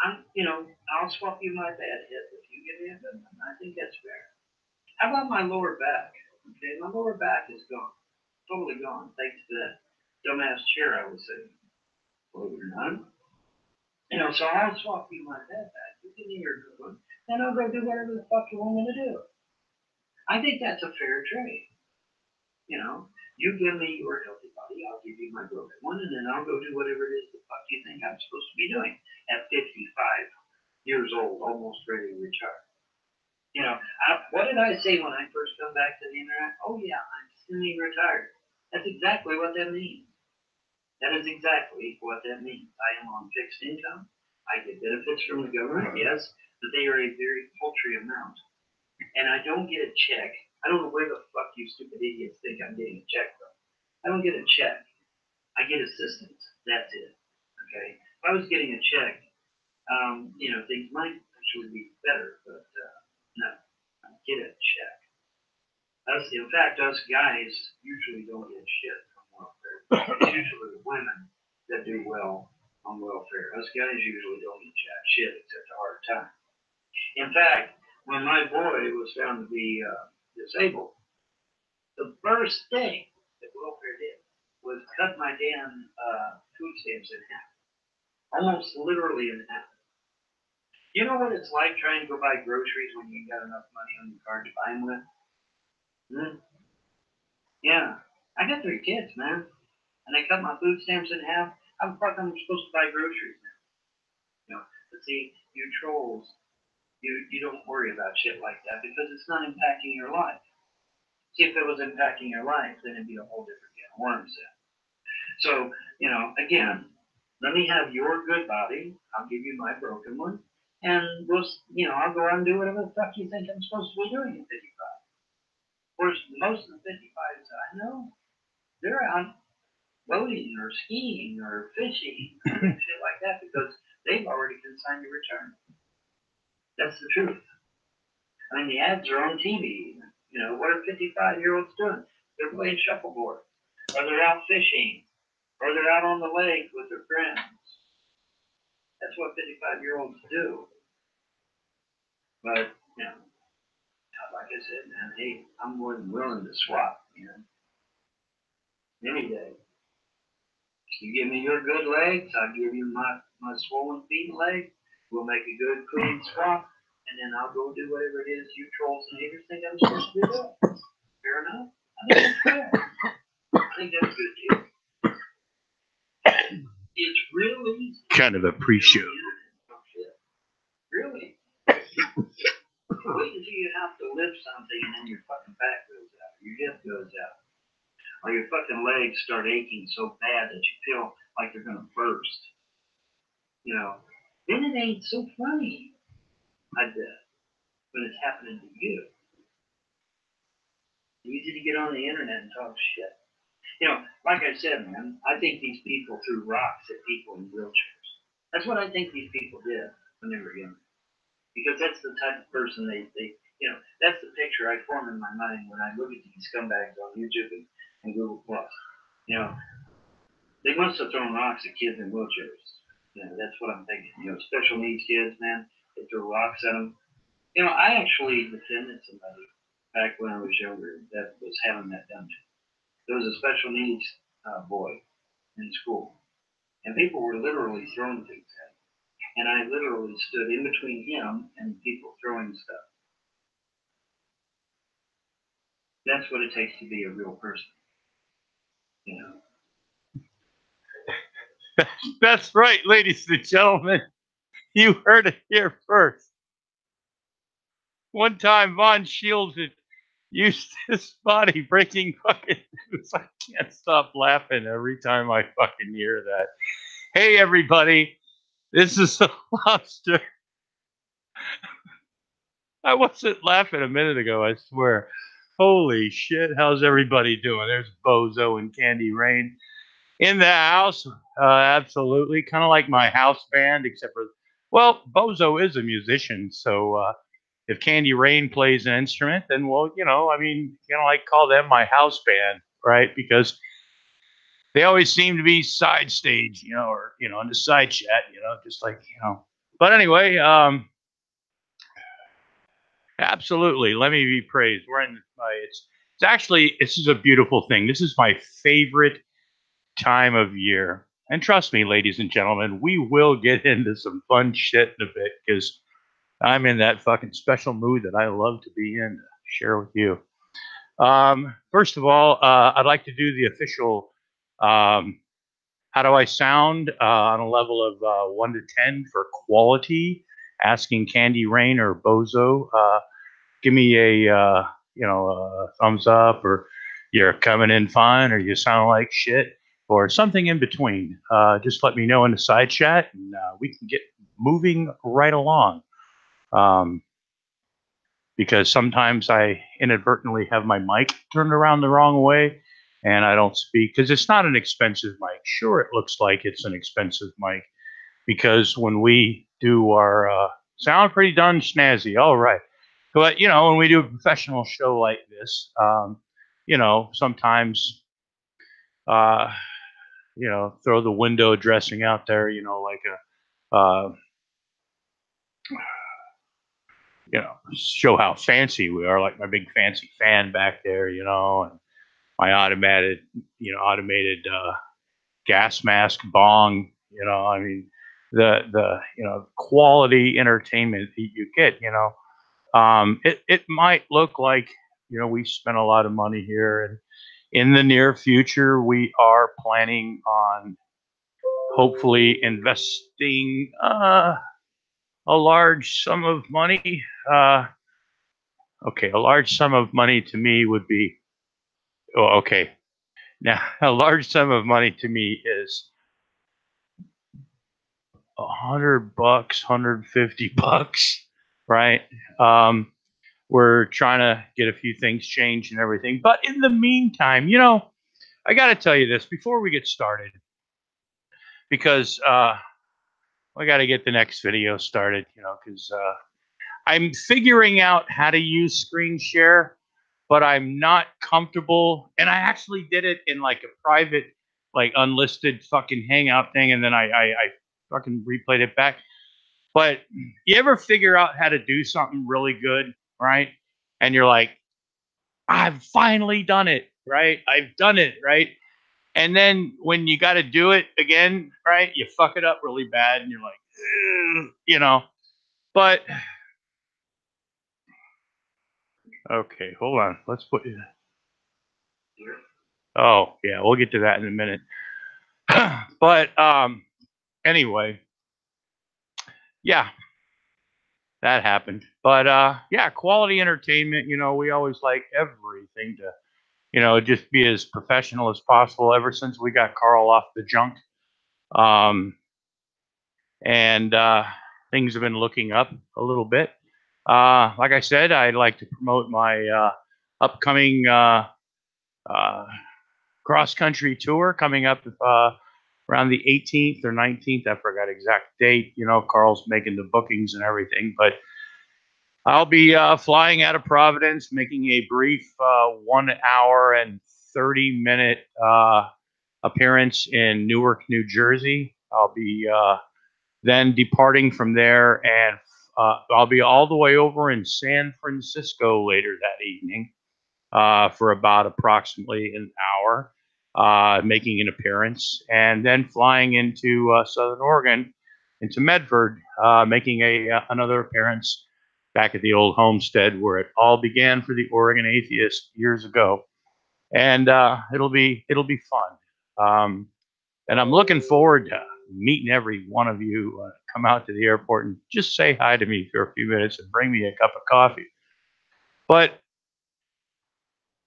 I'll swap you my bad hip if you get me a good one. I think that's fair. How about my lower back? Okay, my lower back is gone. Totally gone, thanks to that dumbass chair I was sitting in. Believe it or not. So I'll swap you my bad back. You give me your good one, and I'll go do whatever the fuck you want me to do. I think that's a fair trade. You know, you give me your healthy body, I'll give you my broken one, and then I'll go do whatever it is the fuck you think I'm supposed to be doing at 55 years old, almost ready to retire. What did I say when I first come back to the internet? Oh yeah, I'm semi-retired. That's exactly what that means. That is exactly what that means. I am on fixed income. I get benefits from the government, yes, but they are a very paltry amount. And I don't get a check. I don't know where the fuck you stupid idiots think I'm getting a check from. I don't get a check. I get assistance. That's it. Okay? If I was getting a check, things might actually be better, but no, I don't get a check. In fact, us guys usually don't get shit from welfare. It's usually the women that do well on welfare. Us guys usually don't get jack shit except a hard time. In fact, when my boy was found to be disabled, the first thing that welfare did was cut my damn food stamps in half. Almost literally in half. You know what it's like trying to go buy groceries when you ain't got enough money on your card to buy them with? Yeah. I got 3 kids, man. And they cut my food stamps in half. How the fuck am I supposed to buy groceries now? But see, you trolls, you don't worry about shit like that because it's not impacting your life. See, if it was impacting your life, then it'd be a whole different can of worms then. So, again, let me have your good body. I'll give you my broken one. And I'll go out and do whatever the fuck you think I'm supposed to be doing at 55. Whereas most of the 55s I know, they're out boating or skiing or fishing or shit like that because they've already been signed to return. That's the truth. I mean, the ads are on TV. What are 55-year-olds doing? They're playing shuffleboard, or they're out fishing, or they're out on the lake with their friends. That's what 55-year-olds do. But, like I said, man, hey, I'm more than willing to swap, any day. You give me your good legs, I'll give you my swollen feet and legs. We'll make a good, clean swap, and then I'll go do whatever it is you trolls and haters think I'm supposed to be doing. Fair enough? I think that's fair. I think that's a good deal. It's really kind of a pre-show. Really? Wait until you have to lift something and then your fucking back goes out, your hip goes out, or your fucking legs start aching so bad that you feel like they're gonna burst. Then it ain't so funny, I bet, when it's happening to you. It's easy to get on the internet and talk shit. Like I said, man, I think these people threw rocks at people in wheelchairs. That's what I think these people did when they were young. Because that's the type of person that's the picture I form in my mind when I look at these scumbags on YouTube and Google Plus. They must have thrown rocks at kids in wheelchairs. That's what I'm thinking. Special needs kids, man, they throw rocks at them. I actually defended somebody back when I was younger that was having that done to. There was a special needs boy in school, and people were literally throwing things at him. And I literally stood in between him and people throwing stuff. That's what it takes to be a real person. That's right, ladies and gentlemen. You heard it here first. One time, Von Shields used his body breaking fucking news. I can't stop laughing every time I fucking hear that. Hey, everybody. This is the Lobster. I wasn't laughing a minute ago, I swear. Holy shit, how's everybody doing? There's Bozo and Candy Rain in the house. Absolutely. Kind of like my house band, except for, well, Bozo is a musician, so if Candy Rain plays an instrument, then, well, like call them my house band, right? Because they always seem to be side stage, or, in the side chat, just like, But anyway, absolutely. Let me be praised. We're in. It's actually, this is a beautiful thing. This is my favorite time of year. And trust me, ladies and gentlemen, we will get into some fun shit in a bit because I'm in that fucking special mood that I love to be in to share with you. First of all, I'd like to do the official how do I sound on a level of 1 to 10 for quality, asking Candy Rain or Bozo. Give me a thumbs up, or you're coming in fine, or you sound like shit, or something in between. Just let me know in the side chat, and we can get moving right along. Because sometimes I inadvertently have my mic turned around the wrong way, and I don't speak because it's not an expensive mic. Sure, it looks like it's an expensive mic because when we do our sound pretty darn snazzy, all right. But when we do a professional show like this, sometimes throw the window dressing out there, like a show how fancy we are, like my big fancy fan back there, and my automated gas mask bong, I mean, the quality entertainment that you get, it might look like, we spent a lot of money here, and in the near future, we are planning on hopefully investing a large sum of money. Okay, a large sum of money to me would be, okay. Now, a large sum of money to me is $100, $150, right? We're trying to get a few things changed and everything. But in the meantime, I got to tell you this before we get started, because I got to get the next video started, because I'm figuring out how to use screen share, but I'm not comfortable. And I actually did it in like a private, like unlisted fucking hangout thing, and then I fucking replayed it back. But you ever figure out how to do something really good, right? And you're like, I've finally done it, right? I've done it, right? And then when you got to do it again, right? You fuck it up really bad, and you're like, ugh. But okay, hold on. Let's put it. Oh yeah, we'll get to that in a minute. But anyway, yeah, that happened. But yeah, quality entertainment. We always like everything to just be as professional as possible. Ever since we got Carl off the junk, and things have been looking up a little bit. Like I said, I'd like to promote my upcoming cross country tour coming up around the 18th or 19th. I forgot exact date. Carl's making the bookings and everything, but I'll be flying out of Providence, making a brief 1 hour and 30-minute appearance in Newark, New Jersey. I'll be then departing from there, and I'll be all the way over in San Francisco later that evening for about approximately an hour, making an appearance, and then flying into Southern Oregon, into Medford, making another appearance back at the old homestead where it all began for the Oregon Atheist years ago, and it'll be fun. And I'm looking forward to meeting every one of you. Come out to the airport and just say hi to me for a few minutes and bring me a cup of coffee. But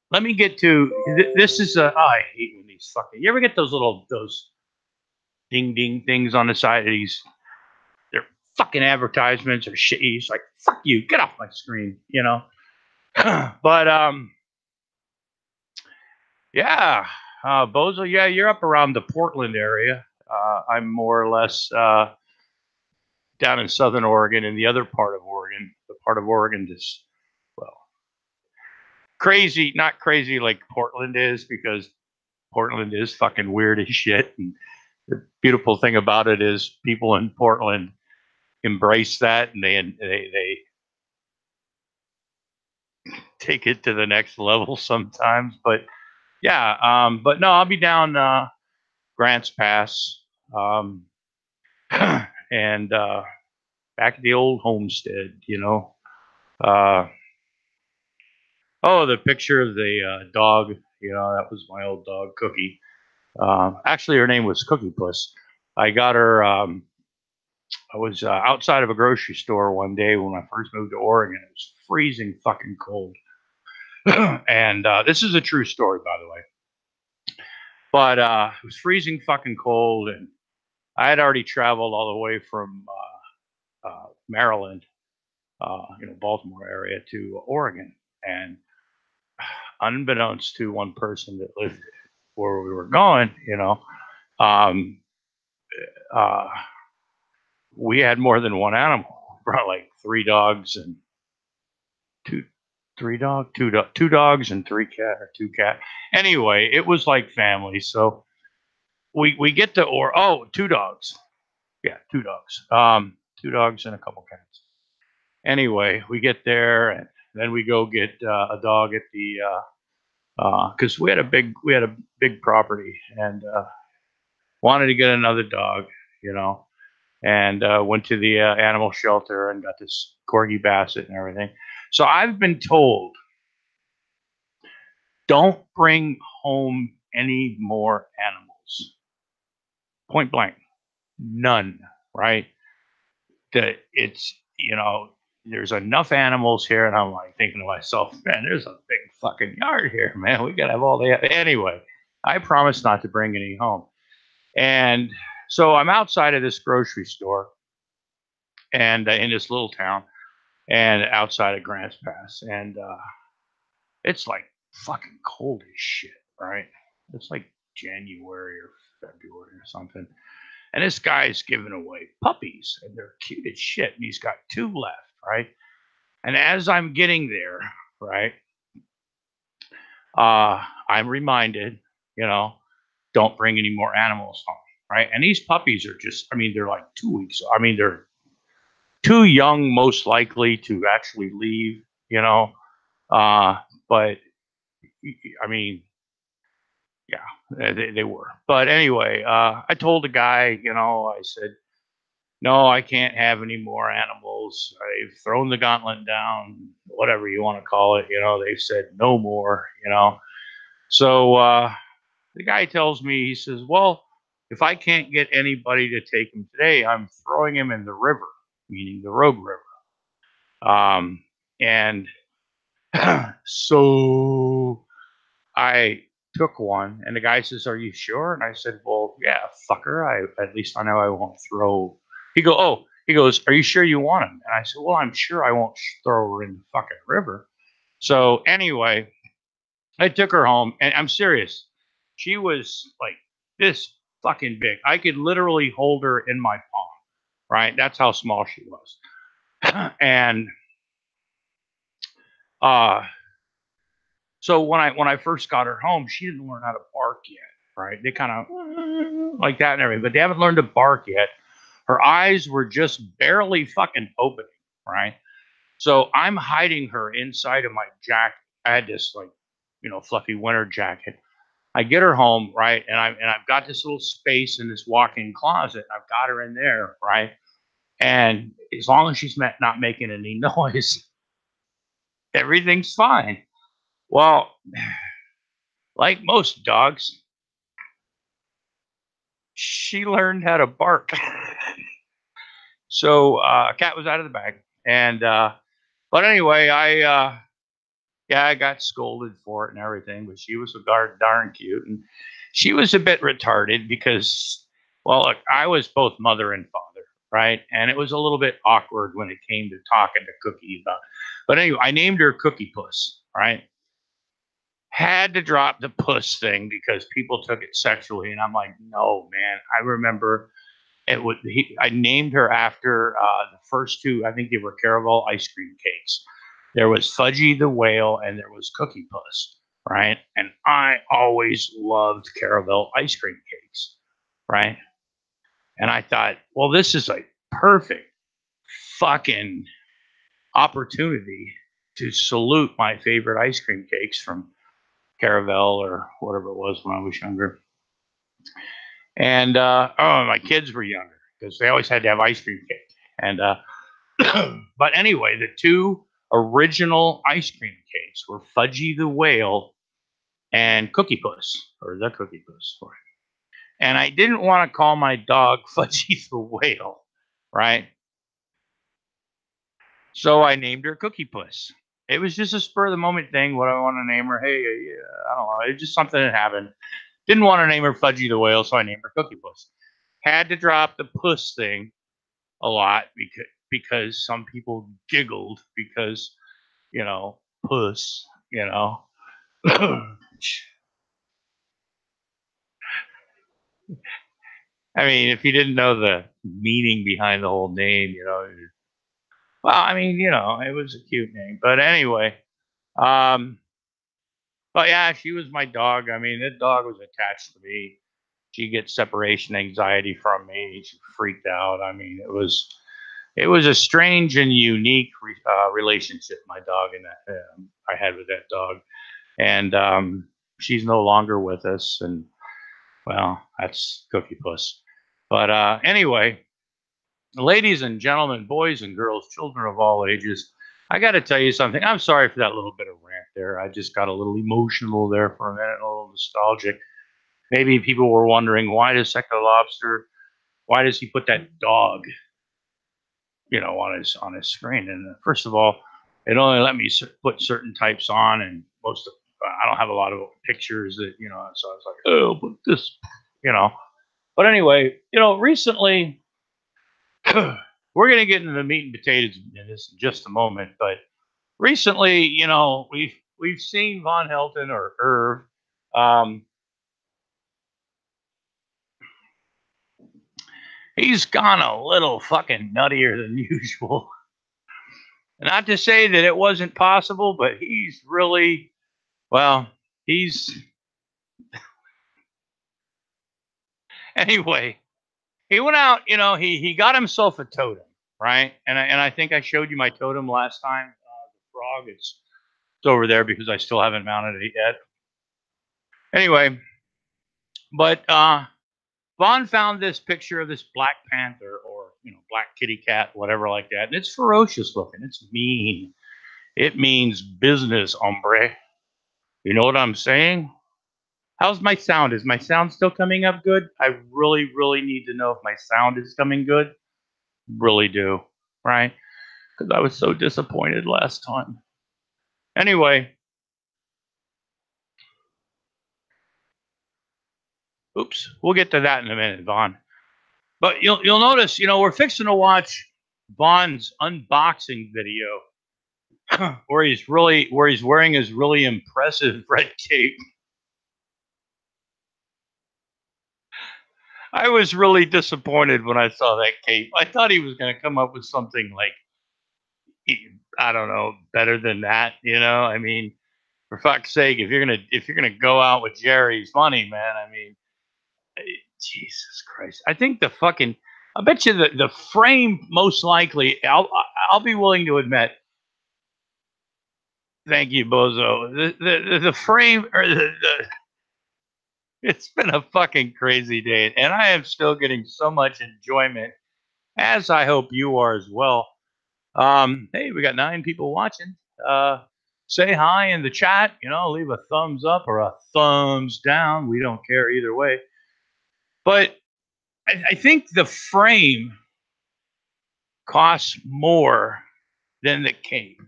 let me get to this. I hate when these fucking. You ever get those ding ding things on the side of these? They're fucking advertisements or shit. It's like, fuck you, get off my screen, But yeah, Bozo, yeah, you're up around the Portland area. I'm more or less down in Southern Oregon, and the other part of Oregon, the part of Oregon that's, well, crazy, not crazy like Portland is, because Portland is fucking weird as shit. And the beautiful thing about it is people in Portland embrace that, and they take it to the next level sometimes. But yeah, but no, I'll be down Grants Pass, and back at the old homestead, you know. Oh, the picture of the dog, you know, that was my old dog, Cookie. Actually, her name was Cookie Puss. I got her. I was outside of a grocery store one day when I first moved to Oregon. It was freezing fucking cold. And this is a true story, by the way. But it was freezing fucking cold, and I had already traveled all the way from Maryland, you know, Baltimore area to Oregon, and unbeknownst to one person that lived where we were going, you know, um, uh, we had more than one animal. We brought like three dogs and two, two dogs and two cat. Anyway, it was like family. So we get to two dogs. Yeah, two dogs. Two dogs and a couple cats. Anyway, we get there and then we go get a dog at the because we had a big property and wanted to get another dog, you know, and went to the animal shelter and got this corgi basset and everything. So I've been told, don't bring home any more animals. Point blank, none. Right? That it's, you know, there's enough animals here, and I'm like thinking to myself, man, there's a big fucking yard here, man. We gotta have all the anyway. I promised not to bring any home, and so I'm outside of this grocery store, and in this little town, and outside of Grants Pass, and it's like fucking cold as shit, right? It's like January or February or something. And this guy's giving away puppies, and they're cute as shit. And he's got two left, right? And as I'm getting there, right, I'm reminded, you know, don't bring any more animals home, right? And these puppies are just, I mean, they're like 2 weeks. I mean, they're too young, most likely, to actually leave, you know. But I mean, yeah, they were. But anyway, I told the guy, you know, I said, no, I can't have any more animals. I've thrown the gauntlet down, whatever you want to call it. You know, they've said no more, you know. So the guy tells me, he says, well, if I can't get anybody to take him today, I'm throwing him in the river, meaning the Rogue River. And so I took one, and the guy says, "Are you sure?" And I said, "Well, yeah, fucker. At least I know I won't throw." He goes, "Are you sure you want him?" And I said, "Well, I'm sure I won't throw her in the fucking river." So anyway, I took her home, and I'm serious. She was like this fucking big. I could literally hold her in my palm. Right? That's how small she was. And uh so when I first got her home, she didn't learn how to bark yet, right? They kind of like that and everything, but they haven't learned to bark yet. Her eyes were just barely fucking opening, right? So I'm hiding her inside of my jacket. I had this like, you know, fluffy winter jacket. I get her home, right? I've got this little space in this walk-in closet. I've got her in there, right? And as long as she's not making any noise, everything's fine. Well, like most dogs, she learned how to bark. So cat was out of the bag, and but anyway, I got scolded for it and everything, but she was darn cute, and she was a bit retarded because, well, look, I was both mother and father, right, and it was a little bit awkward when it came to talking to Cookie about. But anyway, I named her Cookie Puss, right? Had to drop the puss thing because people took it sexually, and I'm like, no, man. I remember I named her after the first two. I think they were Caravel ice cream cakes. There was Fudgy the Whale, and there was Cookie Puss, right? And I always loved Caravel ice cream cakes, right? And I thought, well, this is like perfect. fucking opportunity to salute my favorite ice cream cakes from Caravel or whatever it was when I was younger. And my kids were younger because they always had to have ice cream cake. And but anyway, the two original ice cream cakes were Fudgy the Whale and Cookie Puss, or the Cookie Puss. And I didn't want to call my dog Fudgy the Whale, right? So I named her Cookie Puss. It was just a spur of the moment thing. What I want to name her? Hey, I don't know. It's just something that happened. Didn't want to name her Fudgy the Whale, so I named her Cookie Puss. Had to drop the puss thing a lot because some people giggled because, puss, I mean, if you didn't know the meaning behind the whole name, well, I mean, it was a cute name. But anyway, but yeah, she was my dog. I mean, that dog was attached to me. She gets separation anxiety from me. She freaked out. I mean, it was a strange and unique relationship my dog and I had with that dog. And she's no longer with us. And well, that's Cookie Puss. But anyway, ladies and gentlemen, boys and girls, children of all ages, I got to tell you something. I'm sorry for that little bit of rant there. I just got a little emotional there for a minute, a little nostalgic. Maybe people were wondering, why does Secular Lobster, why does he put that dog, on his screen? And first of all, it only let me put certain types on, and I don't have a lot of pictures that, so I was like, oh, but this, But anyway, recently, we're going to get into the meat and potatoes in just a moment, but recently, we've seen Von Helton or Irv. He's gone a little fucking nuttier than usual. Not to say that it wasn't possible, but he's really, anyway, he went out, he got himself a totem, right? And I think I showed you my totem last time. The frog, it's over there because I still haven't mounted it yet. Anyway, but Vaughn found this picture of this Black Panther or, Black Kitty Cat, whatever like that. And it's ferocious looking. It's mean. It means business, hombre. You know what I'm saying? How's my sound? Is my sound still coming up good? I really, really need to know if my sound is coming good. Really do. Right? Because I was so disappointed last time. Anyway. Oops. We'll get to that in a minute, Vaughn. But you'll notice, we're fixing to watch Vaughn's unboxing video where he's wearing his really impressive red cape. I was really disappointed when I saw that cape. I thought he was going to come up with something like, I don't know, better than that. I mean, for fuck's sake, if you're gonna go out with Jerry's money, man, I mean, Jesus Christ. I think I bet you the frame most likely. I'll be willing to admit. Thank you, Bozo. The frame or it's been a fucking crazy day, and I am still getting so much enjoyment, as I hope you are as well. Hey, we got 9 people watching. Say hi in the chat. Leave a thumbs up or a thumbs down. We don't care either way. But I think the frame costs more than the cape,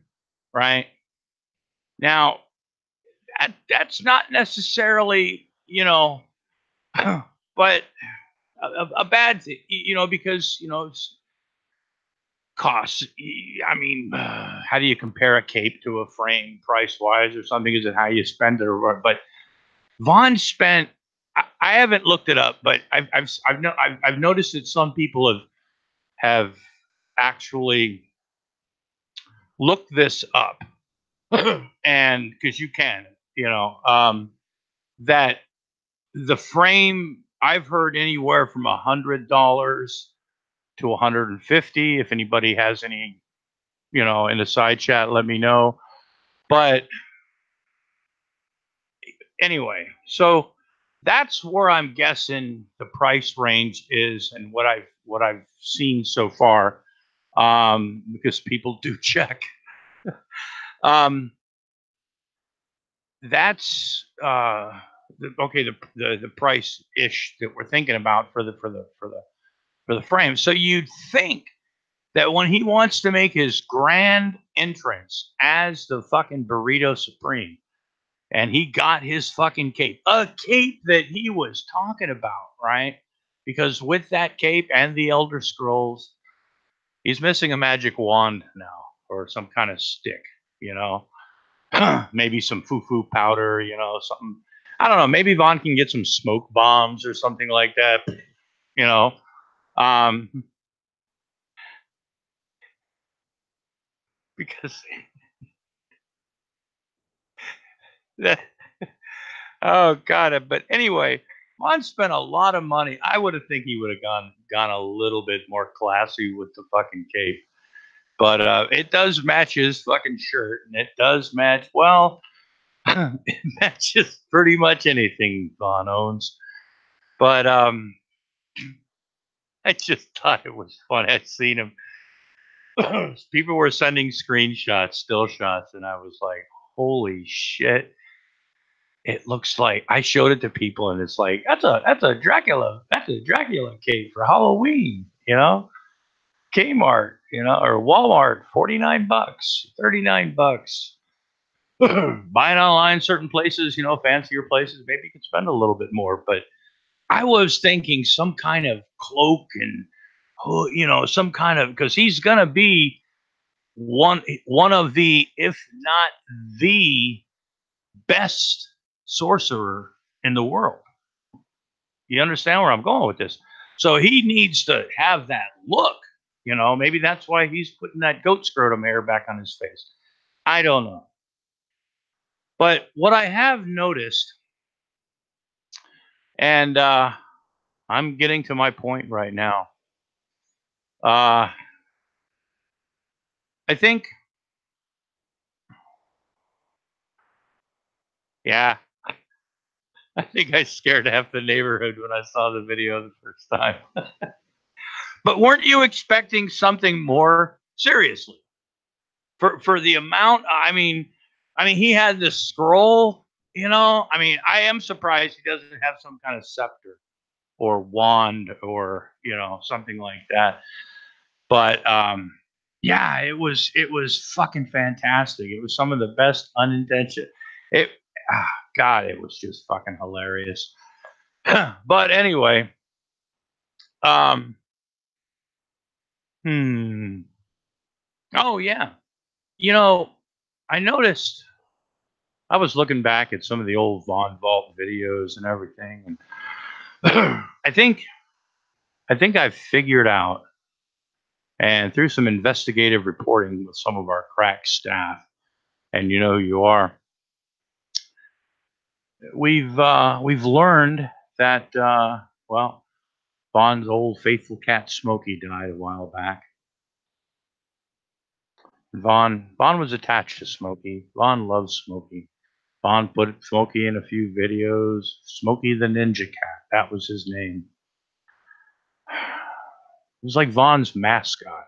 right? Now, that's not necessarily, but a bad thing, because, it's costs. I mean, how do you compare a cape to a frame price wise or something? Is it how you spend it? But Vaughn spent, I haven't looked it up, but I've noticed that some people have actually looked this up. And because you can, that the frame, I've heard anywhere from $100 to 150. If anybody has any, you know, in the side chat, let me know. But anyway, so that's where I'm guessing the price range is, and what I've seen so far, because people do check. Um, that's okay. The price ish that we're thinking about for the frame. So you'd think that when he wants to make his grand entrance as the fucking Burrito Supreme, and he got his fucking cape, a cape that he was talking about, right? Because with that cape and the Elder Scrolls, he's missing a magic wand now, or some kind of stick, you know, maybe some foo powder, you know, something. I don't know. Maybe Vaughn can get some smoke bombs or something like that, you know. Um, because that, oh god. But anyway, Vaughn spent a lot of money. I would have think he would have gone a little bit more classy with the fucking cape. But it does match his fucking shirt, and it does match, well, it matches pretty much anything Vaughn owns. But I just thought it was fun. I'd seen him. People were sending screenshots, still shots, and I was like, holy shit. It looks like, I showed it to people, and it's like, that's a Dracula cape for Halloween, you know? Kmart, you know, or Walmart, $49, $39. Buying online, certain places, you know, fancier places, maybe you could spend a little bit more. But I was thinking some kind of cloak and, you know, some kind of, because he's gonna be one of the, if not the best sorcerer in the world. You understand where I'm going with this? So he needs to have that look. You know, maybe that's why he's putting that goat scrotum hair back on his face. I don't know. But what I have noticed, and I'm getting to my point right now. I think, yeah, I think I scared half the neighborhood when I saw the video the first time. But weren't you expecting something more seriously? For the amount, I mean, he had the scroll, you know. I mean, I am surprised he doesn't have some kind of scepter or wand or, you know, something like that. But yeah, it was fucking fantastic. It was some of the best unintentional. It, ah, God, it was just fucking hilarious. But anyway, um, hmm. Oh yeah, you know, I noticed. I was looking back at some of the old Von Vault videos and everything, and I think I've figured out, and through some investigative reporting with some of our crack staff, and you know who you are, we've learned that well, Von's old faithful cat Smokey died a while back. Von was attached to Smokey. Von loves Smokey. Von put Smokey in a few videos. Smokey the Ninja Cat, that was his name. It was like Von's mascot,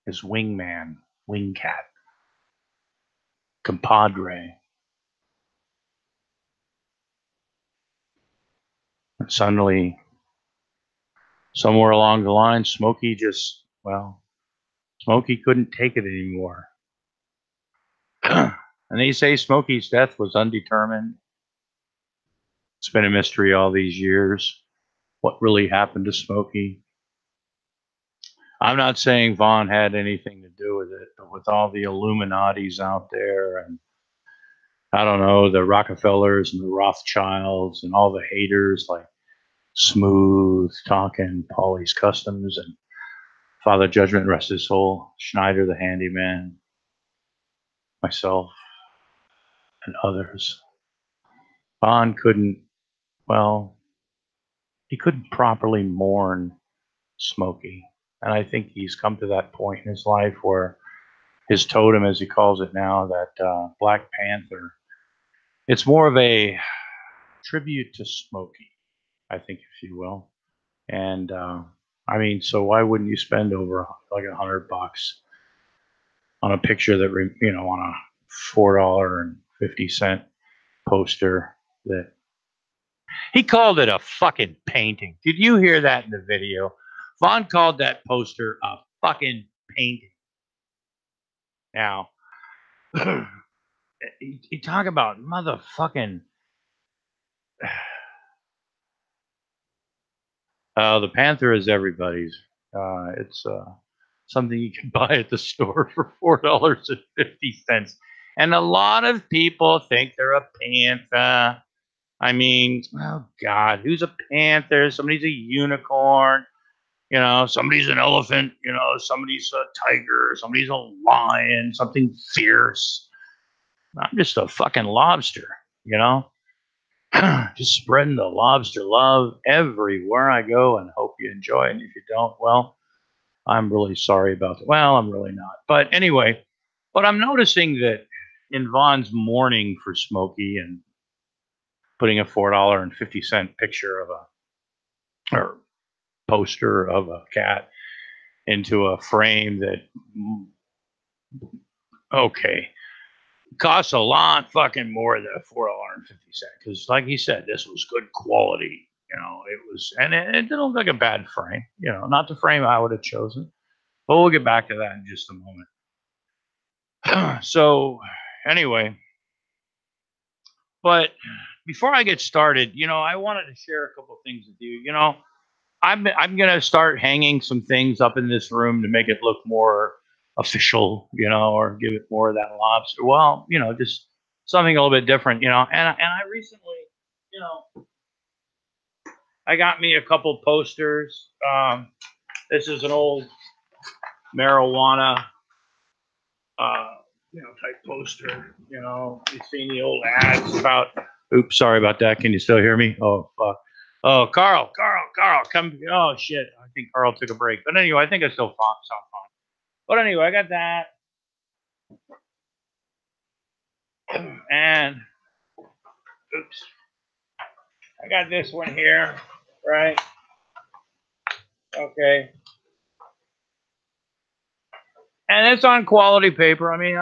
his wingman, wing cat, compadre. And suddenly, somewhere along the line, Smokey just, well, Smokey couldn't take it anymore. And they say Smokey's death was undetermined. It's been a mystery all these years. What really happened to Smokey? I'm not saying Vaughn had anything to do with it, but with all the Illuminatis out there, and I don't know, the Rockefellers and the Rothschilds and all the haters like Smooth talking, Paulie's Customs, and Father Judgment, rest his soul, Schneider the handyman, myself, and others. Vaughn couldn't, well, he couldn't properly mourn Smokey. And I think he's come to that point in his life where his totem, as he calls it now, that Black Panther, it's more of a tribute to Smokey, I think, if you will. And I mean, so why wouldn't you spend over like $100 on a picture that, on a $4.50 poster that he called it a fucking painting. Did you hear that in the video? Vaughn called that poster a fucking painting. Now, you talk about motherfucking. The Panther is everybody's. It's something you can buy at the store for $4.50. And a lot of people think they're a panther. I mean, oh God, who's a panther? Somebody's a unicorn. Somebody's an elephant. Somebody's a tiger. Somebody's a lion. Something fierce. I'm just a fucking lobster. Just spreading the lobster love everywhere I go, and hope you enjoy it. And if you don't, well, I'm really sorry about that. Well, I'm really not. But anyway, but I'm noticing that in Vaughn's mourning for Smokey and putting a $4.50 picture of or poster of a cat into a frame that, okay, costs a lot fucking more than $4.50. Because, like he said, this was good quality. It was, and it didn't look like a bad frame. Not the frame I would have chosen. But we'll get back to that in just a moment. So, anyway, but before I get started, I wanted to share a couple of things with you. I'm gonna start hanging some things up in this room to make it look more official, or give it more of that lobster. Well, just something a little bit different, And I recently, I got me a couple posters. This is an old marijuana, type poster. You've seen the old ads about. Oops, sorry about that. Can you still hear me? Oh, fuck. Oh, Carl, come. Oh, shit. I think Carl took a break. But anyway, I think I still sound fine. But anyway, I got that. And, oops. I got this one here, right? Okay. And it's on quality paper. I mean,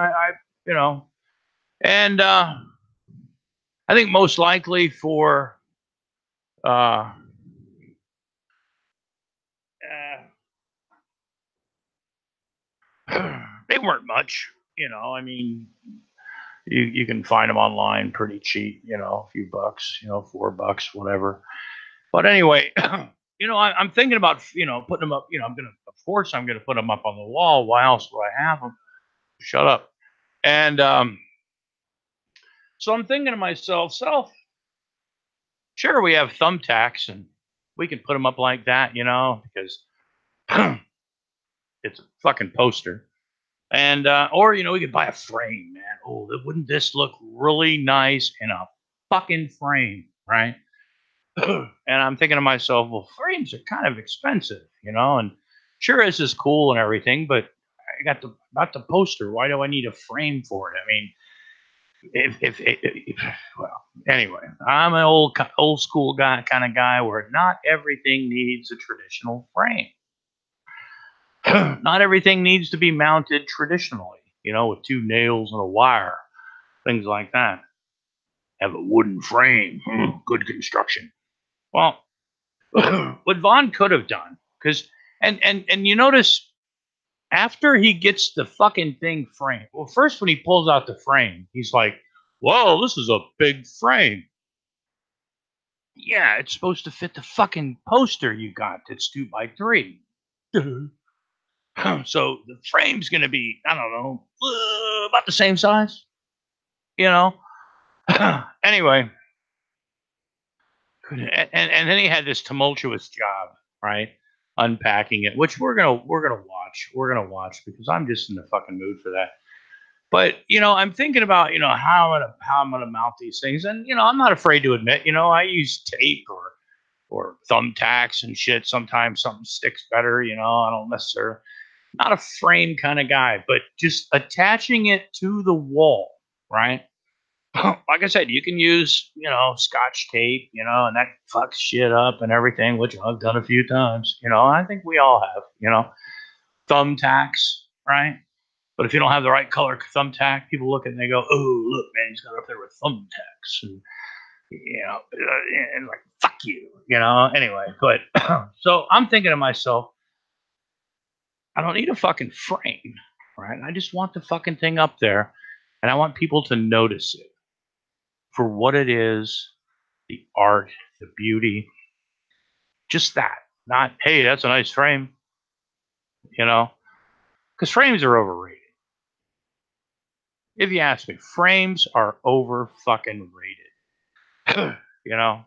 and I think most likely for they weren't much, I mean, you can find them online pretty cheap, a few bucks, $4, whatever. But anyway, I'm thinking about, putting them up, of course I'm going to put them up on the wall. Why else would I have them? Shut up. And so I'm thinking to myself, sure, we have thumbtacks and we can put them up like that, because it's a fucking poster. And, or, we could buy a frame, man. Oh, wouldn't this look really nice in a fucking frame, right? And I'm thinking to myself, well, frames are kind of expensive, and sure, this is cool and everything, but I got the poster. Why do I need a frame for it? I mean, well, anyway, I'm an old school guy, kind of guy where not everything needs a traditional frame. Not everything needs to be mounted traditionally, with 2 nails and a wire, things like that. Have a wooden frame, good construction. Well, what Vaughn could have done, because and you notice after he gets the fucking thing framed, well, first when he pulls out the frame, he's like, "Whoa, this is a big frame." Yeah, it's supposed to fit the fucking poster you got. That's 2x3. So the frame's gonna be, I don't know, about the same size. Anyway, and then he had this tumultuous job, right? Unpacking it, which we're gonna watch because I'm just in the fucking mood for that. But I'm thinking about how I'm gonna mount these things, and I'm not afraid to admit, I use tape or or thumbtacks and shit. Sometimes something sticks better, you know. I don't necessarily, not a frame kind of guy, but just attaching it to the wall, right? Like I said, you can use, you know, scotch tape, you know, and that fucks shit up and everything, which I've done a few times, you know. I think we all have, you know, thumbtacks, right? But if you don't have the right color thumbtack, people look and they go, "Oh, look, man, he's got up there with thumbtacks," and you know, and like, "Fuck you," you know. Anyway, but so I'm thinking to myself, I don't need a fucking frame, right? I just want the fucking thing up there, and I want people to notice it for what it is, the art, the beauty, just that. Not, hey, that's a nice frame, you know, because frames are overrated. If you ask me, frames are over fucking rated. You know,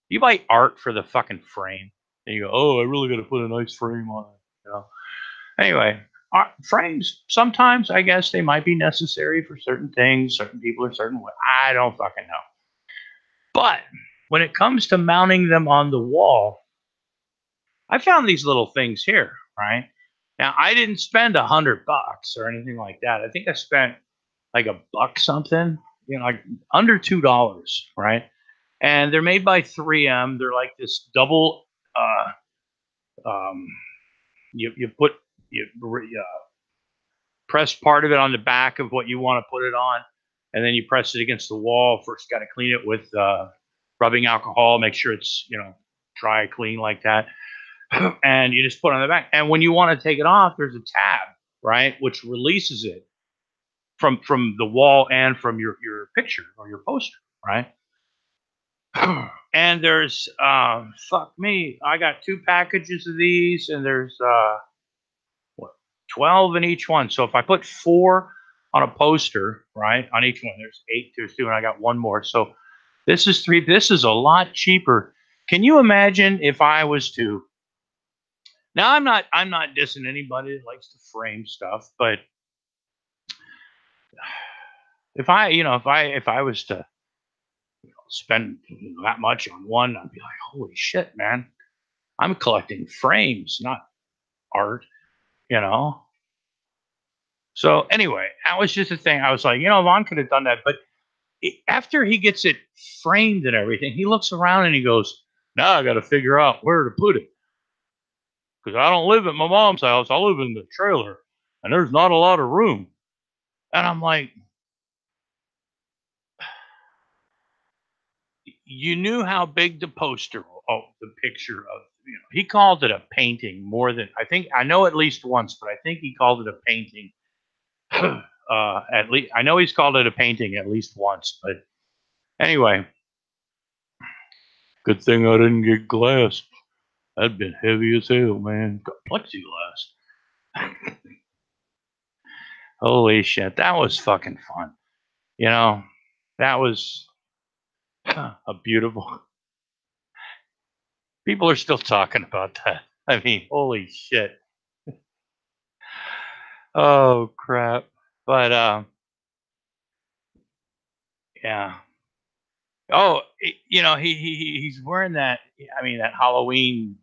you buy art for the fucking frame, and you go, "Oh, I really got to put a nice frame on it." You know. Anyway, frames sometimes I guess they might be necessary for certain things. Certain people are certain way. I don't fucking know. But when it comes to mounting them on the wall, I found these little things here. Right now, I didn't spend $100 or anything like that. I think I spent like a buck something. You know, like under $2. Right. And they're made by 3M. They're like this double. Um, you put you press part of it on the back of what you want to put it on, and then you press it against the wall. First, got to clean it with rubbing alcohol. Make sure it's, you know, dry, clean like that, and you just put it on the back. And when you want to take it off, there's a tab, right, which releases it from the wall and from your picture or your poster, right? And there's fuck me, I got 2 packages of these, and there's what, 12 in each one. So if I put 4 on a poster, right, on each one, there's 8, there's 2, and I got one more. So this is 3. This is a lot cheaper. Can you imagine if I was to, now I'm not dissing anybody that likes to frame stuff, but if I, you know, if I was to spend that much on one, I'd be like, holy shit, man. I'm collecting frames, not art, you know? So anyway, that was just a thing. I was like, you know, Vaughn could have done that. But after he gets it framed and everything, he looks around and he goes, now I got to figure out where to put it. Because I don't live at my mom's house. I live in the trailer. And there's not a lot of room. And I'm like, you knew how big the poster, oh, the picture of, you know, he called it a painting more than, I think, I know at least once, but I think he called it a painting. At least I know he's called it a painting at least once, but anyway, good thing I didn't get glass. That'd been heavy as hell, man. Got plexiglass. Holy shit, that was fucking fun. You know, that was a beautiful. People are still talking about that. I mean, holy shit. Oh crap. But yeah. Oh, you know, he's wearing that. I mean, that Halloween.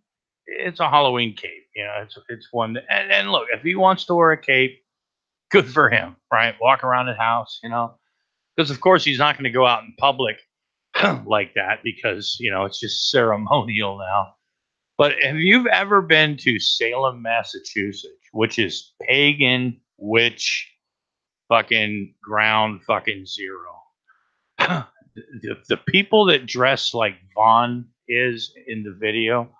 It's a Halloween cape. You know, it's one. And look, if he wants to wear a cape, good for him, right? Walk around the house, you know, because of course he's not going to go out in public like that because, you know, it's just ceremonial now. But have you ever been to Salem, Massachusetts, which is pagan witch fucking ground fucking zero? The people that dress like Vaughn is in the video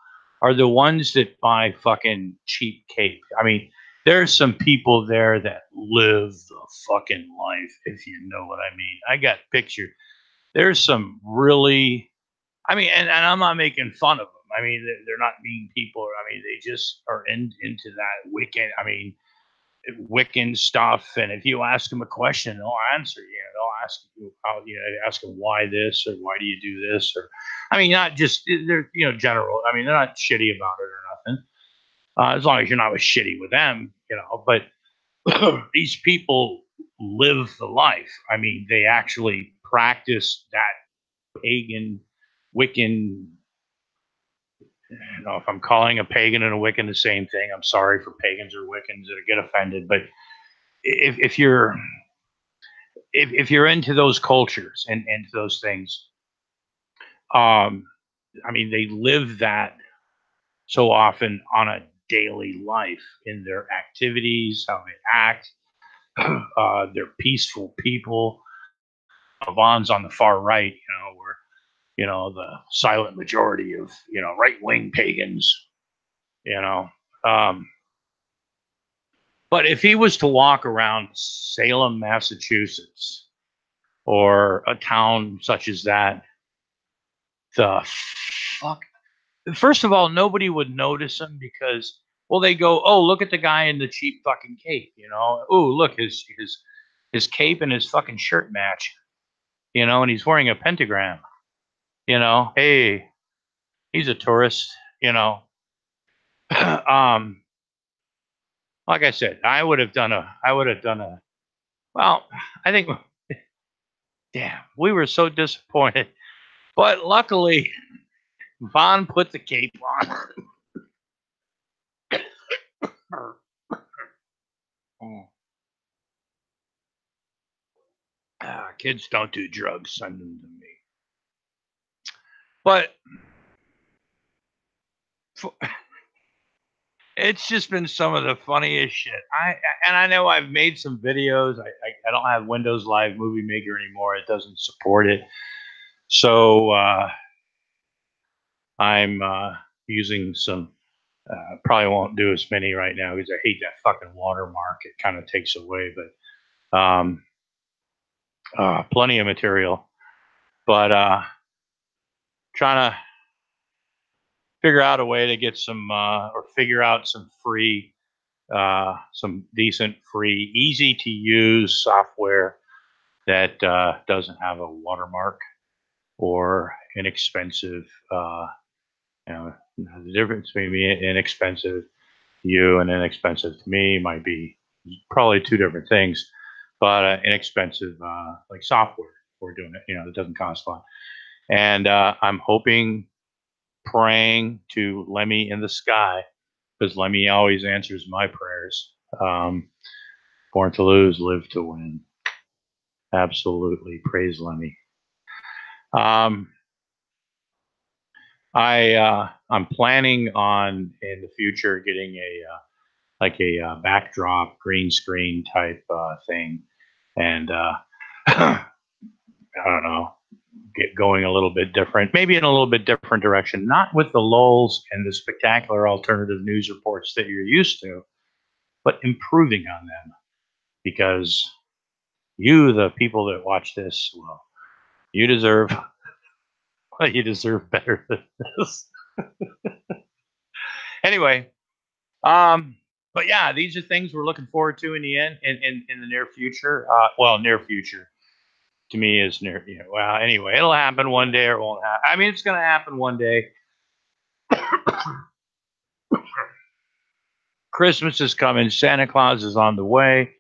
are the ones that buy fucking cheap cape. I mean, there's some people there that live the fucking life, if you know what I mean. I got pictures. There's some really, I mean, and I'm not making fun of them. I mean, they're not mean people. I mean, they just are into that wicked. I mean, Wiccan stuff, and if you ask them a question, they'll answer you. They'll ask you how, you know, ask them why this or why do you do this, or I mean, not just they're, you know, general. I mean, they're not shitty about it or nothing, as long as you're not shitty with them, you know. But these people live the life. I mean, they actually practice that pagan, Wiccan you know, if I'm calling a pagan and a Wiccan the same thing, I'm sorry for pagans or Wiccans that get offended. But if you're if you're into those cultures and into those things, I mean, they live that so often on a daily life in their activities, how they act. They're peaceful people. Vaughn's on the far right, you know, where the silent majority of right wing pagans, you know. Um, but if he was to walk around Salem, Massachusetts, or a town such as that, the fuck. First of all, nobody would notice him because, well, they go, oh, look at the guy in the cheap fucking cape, you know. Oh, look, his cape and his fucking shirt match, you know, and he's wearing a pentagram, you know. Hey, he's a tourist, you know. um, like I said, I would have done a, well, I think, damn, we were so disappointed, but luckily, Vaughn put the cape on. Kids don't do drugs. Send them to me. But it's just been some of the funniest shit. I know I've made some videos. I don't have Windows Live Movie Maker anymore. It doesn't support it. So I'm using some. Probably won't do as many right now because I hate that fucking watermark. It kind of takes away, but plenty of material. But trying to figure out a way to get some or figure out some free, some decent, free, easy to use software that doesn't have a watermark or inexpensive. The difference between inexpensive to you and inexpensive to me might be probably two different things, but inexpensive like software for doing it, that doesn't cost a lot. And I'm hoping, praying to Lemmy in the sky, because Lemmy always answers my prayers. Born to lose, live to win. Absolutely, praise Lemmy. I'm planning on in the future getting a backdrop green screen type thing, and I don't know, get going a little bit different, maybe in a little bit different direction, not with the lulls and the spectacular alternative news reports that you're used to, but improving on them, because you, the people that watch this, well, you deserve better than this. Anyway, but yeah, these are things we're looking forward to in the end, in the near future. Well, near future to me is near. Well, anyway, it'll happen one day or it won't happen. I mean, it's going to happen one day. Christmas is coming. Santa Claus is on the way.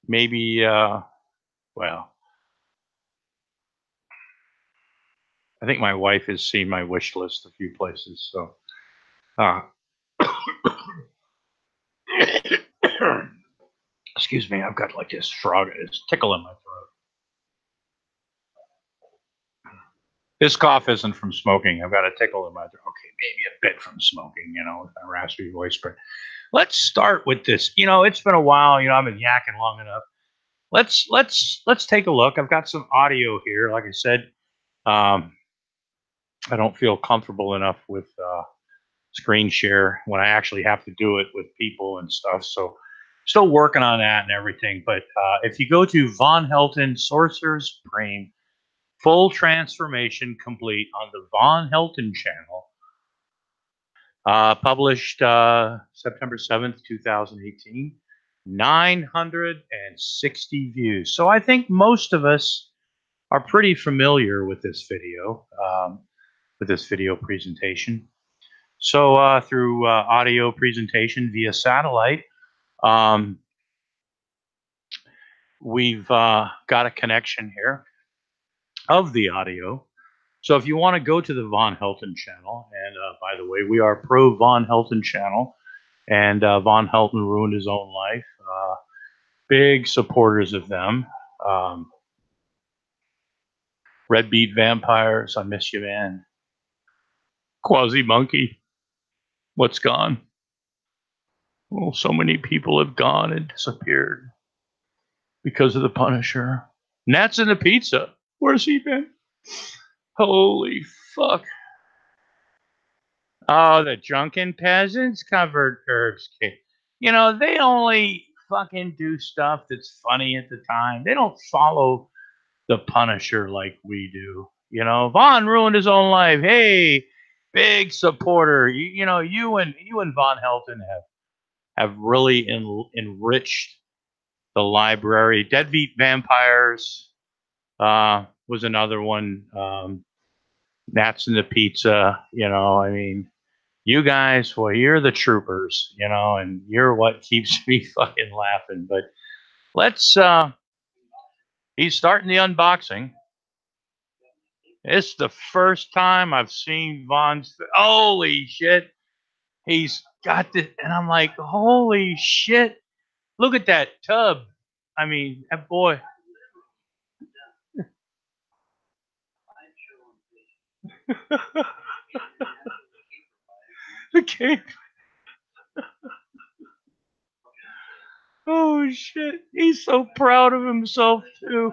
Maybe. Well, I think my wife has seen my wish list a few places. So, excuse me, I've got like this frog, it's tickle in my throat. This cough isn't from smoking. I've got a tickle in my throat. Okay, maybe a bit from smoking, with my raspy voice. But let's start with this. It's been a while. I've been yakking long enough. Let's take a look. I've got some audio here. Like I said, I don't feel comfortable enough with screen share when I actually have to do it with people and stuff. So still working on that and everything. But if you go to Von Helton Sorcerer's Supreme, full transformation complete on the Von Helton channel, published September 7th, 2018, 960 views. So I think most of us are pretty familiar with this video presentation. So through audio presentation via satellite, we've got a connection here. of the audio. So if you want to go to the Von Helton channel, and by the way, we are pro Von Helton channel, and Von Helton ruined his own life. Big supporters of them. Red Beat Vampires, I miss you, man. Quasi Monkey, what's gone? Well, so many people have gone and disappeared because of the Punisher. Nats in the Pizza, where's he been? Holy fuck. Oh, the drunken peasants covered herbs cake. You know, they only fucking do stuff that's funny at the time. They don't follow the Punisher like we do. You know, Von ruined his own life. Hey, big supporter. You know, you and Von Helton have really enriched the library. Deadbeat Vampires was another one. Nats in the Pizza. You know, I mean, you guys, well, you're the troopers, you know, and you're what keeps me fucking laughing. But let's, he's starting the unboxing. It's the first time I've seen Von's, holy shit. He's got this, and I'm like, holy shit. Look at that tub. I mean, that boy. The cape. Oh shit. He's so proud of himself too.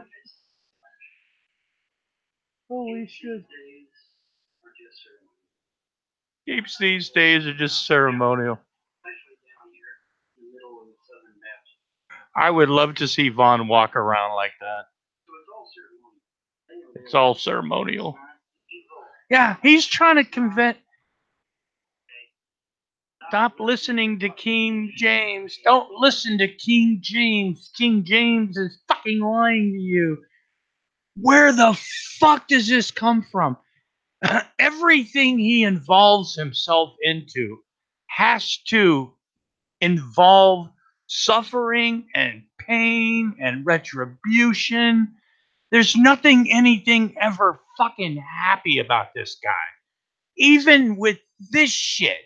Holy shit. Capes these days are just ceremonial. I would love to see Von walk around like that. It's all ceremonial. Yeah, he's trying to convince. Stop listening to King James. Don't listen to King James. King James is fucking lying to you. Where the fuck does this come from? Everything he involves himself into has to involve suffering and pain and retribution. There's anything ever fucking happy about this guy. Even with this shit,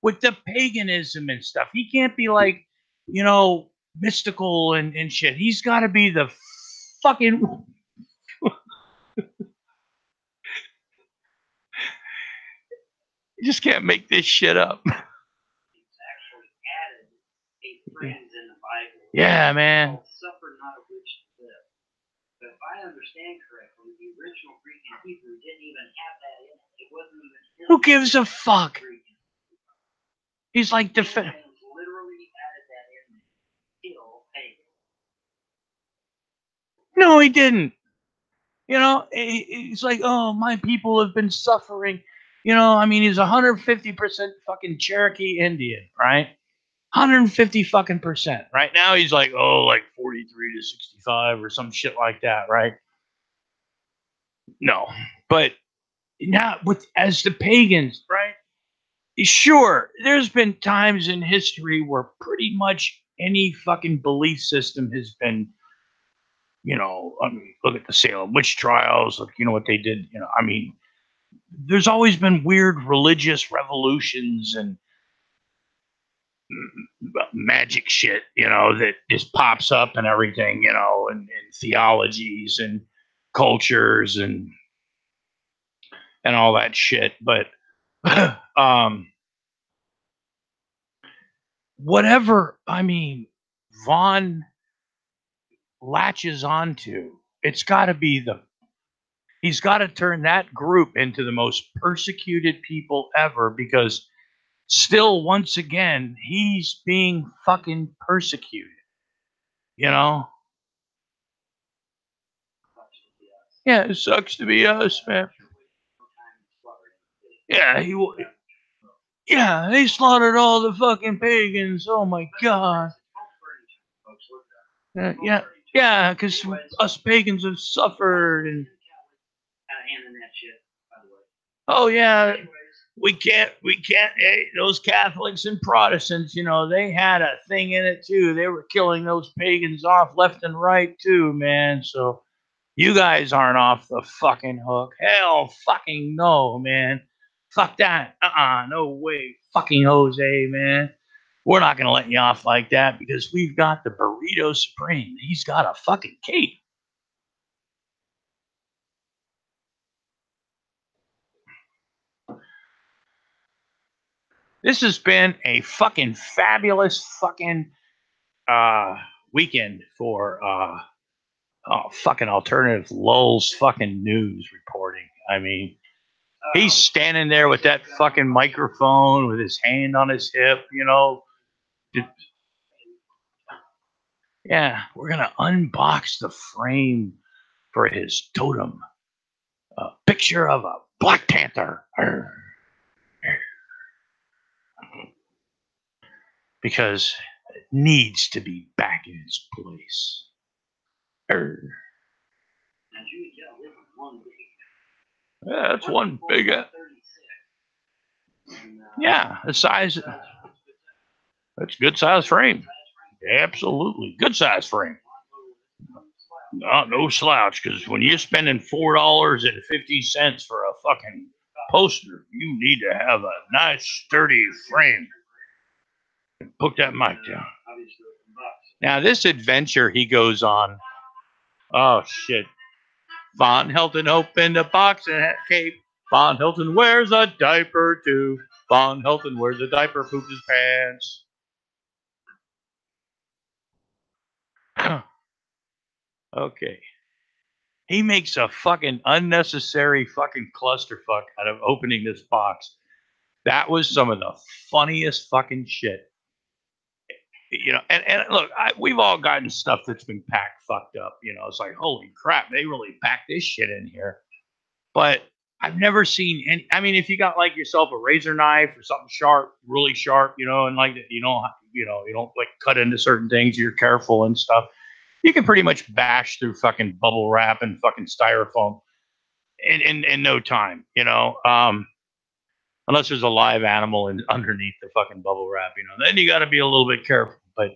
with the paganism and stuff, he can't be like, you know, mystical and shit. He's got to be the fucking. You just can't make this shit up. Yeah, man. Suffer not a witch to live. But if I understand correctly, the original Greek and Hebrew didn't even have that in it. It wasn't even. Who gives a fuck? He's like literally added that in. No, he didn't. You know, he's like, oh, my people have been suffering. You know, I mean, he's 150% fucking Cherokee Indian, right? 150 fucking percent. Right now, he's like, oh, like 43 to 65 or some shit like that, right? No, but not with as the pagans, right? Sure, there's been times in history where pretty much any fucking belief system has been, you know, I mean, look at the Salem witch trials, look, you know what they did, you know, I mean, there's always been weird religious revolutions and magic shit, you know, that just pops up and everything, you know, and theologies and cultures and all that shit. But whatever, I mean, Von latches onto, it's got to be he's got to turn that group into the most persecuted people ever, because still, once again, he's being fucking persecuted, you know? Yeah, it sucks to be us, man. Yeah, yeah, they slaughtered all the fucking pagans. Oh my god. Yeah, because us pagans have suffered and. Oh yeah, we can't. Hey, those Catholics and Protestants, you know, they had a thing in it too. They were killing those pagans off left and right too, man. So You guys aren't off the fucking hook. Hell fucking no, man. Fuck that. No way. Fucking Jose, man. We're not going to let you off like that because we've got the Burrito Supreme. He's got a fucking cape. This has been a fucking fabulous fucking weekend for fucking alternative lulz fucking news reporting. I mean, he's standing there with that fucking microphone with his hand on his hip, you know. Yeah, we're gonna unbox the frame for his totem. A picture of a Black Panther. Because it needs to be back in its place. Yeah, that's one big. Yeah, the size. That's good size frame. Absolutely good size frame. No slouch, because when you're spending $4.50 for a fucking poster, you need to have a nice sturdy frame. Put that mic down. Now this adventure he goes on. Oh shit! Von Helton opened a box and had cape. Von Helton wears a diaper too. Von Helton wears a diaper, poops his pants. Okay. He makes a fucking unnecessary fucking clusterfuck out of opening this box. That was some of the funniest fucking shit. You know, and look, we've all gotten stuff that's been packed fucked up. You know, it's like, holy crap, they really packed this shit in here. But I've never seen any. I mean, if you got like yourself a razor knife or something sharp, really sharp, you know, and like you don't like cut into certain things. You're careful and stuff. You can pretty much bash through fucking bubble wrap and fucking styrofoam in no time, you know. Unless there's a live animal underneath the fucking bubble wrap, you know, then you got to be a little bit careful. But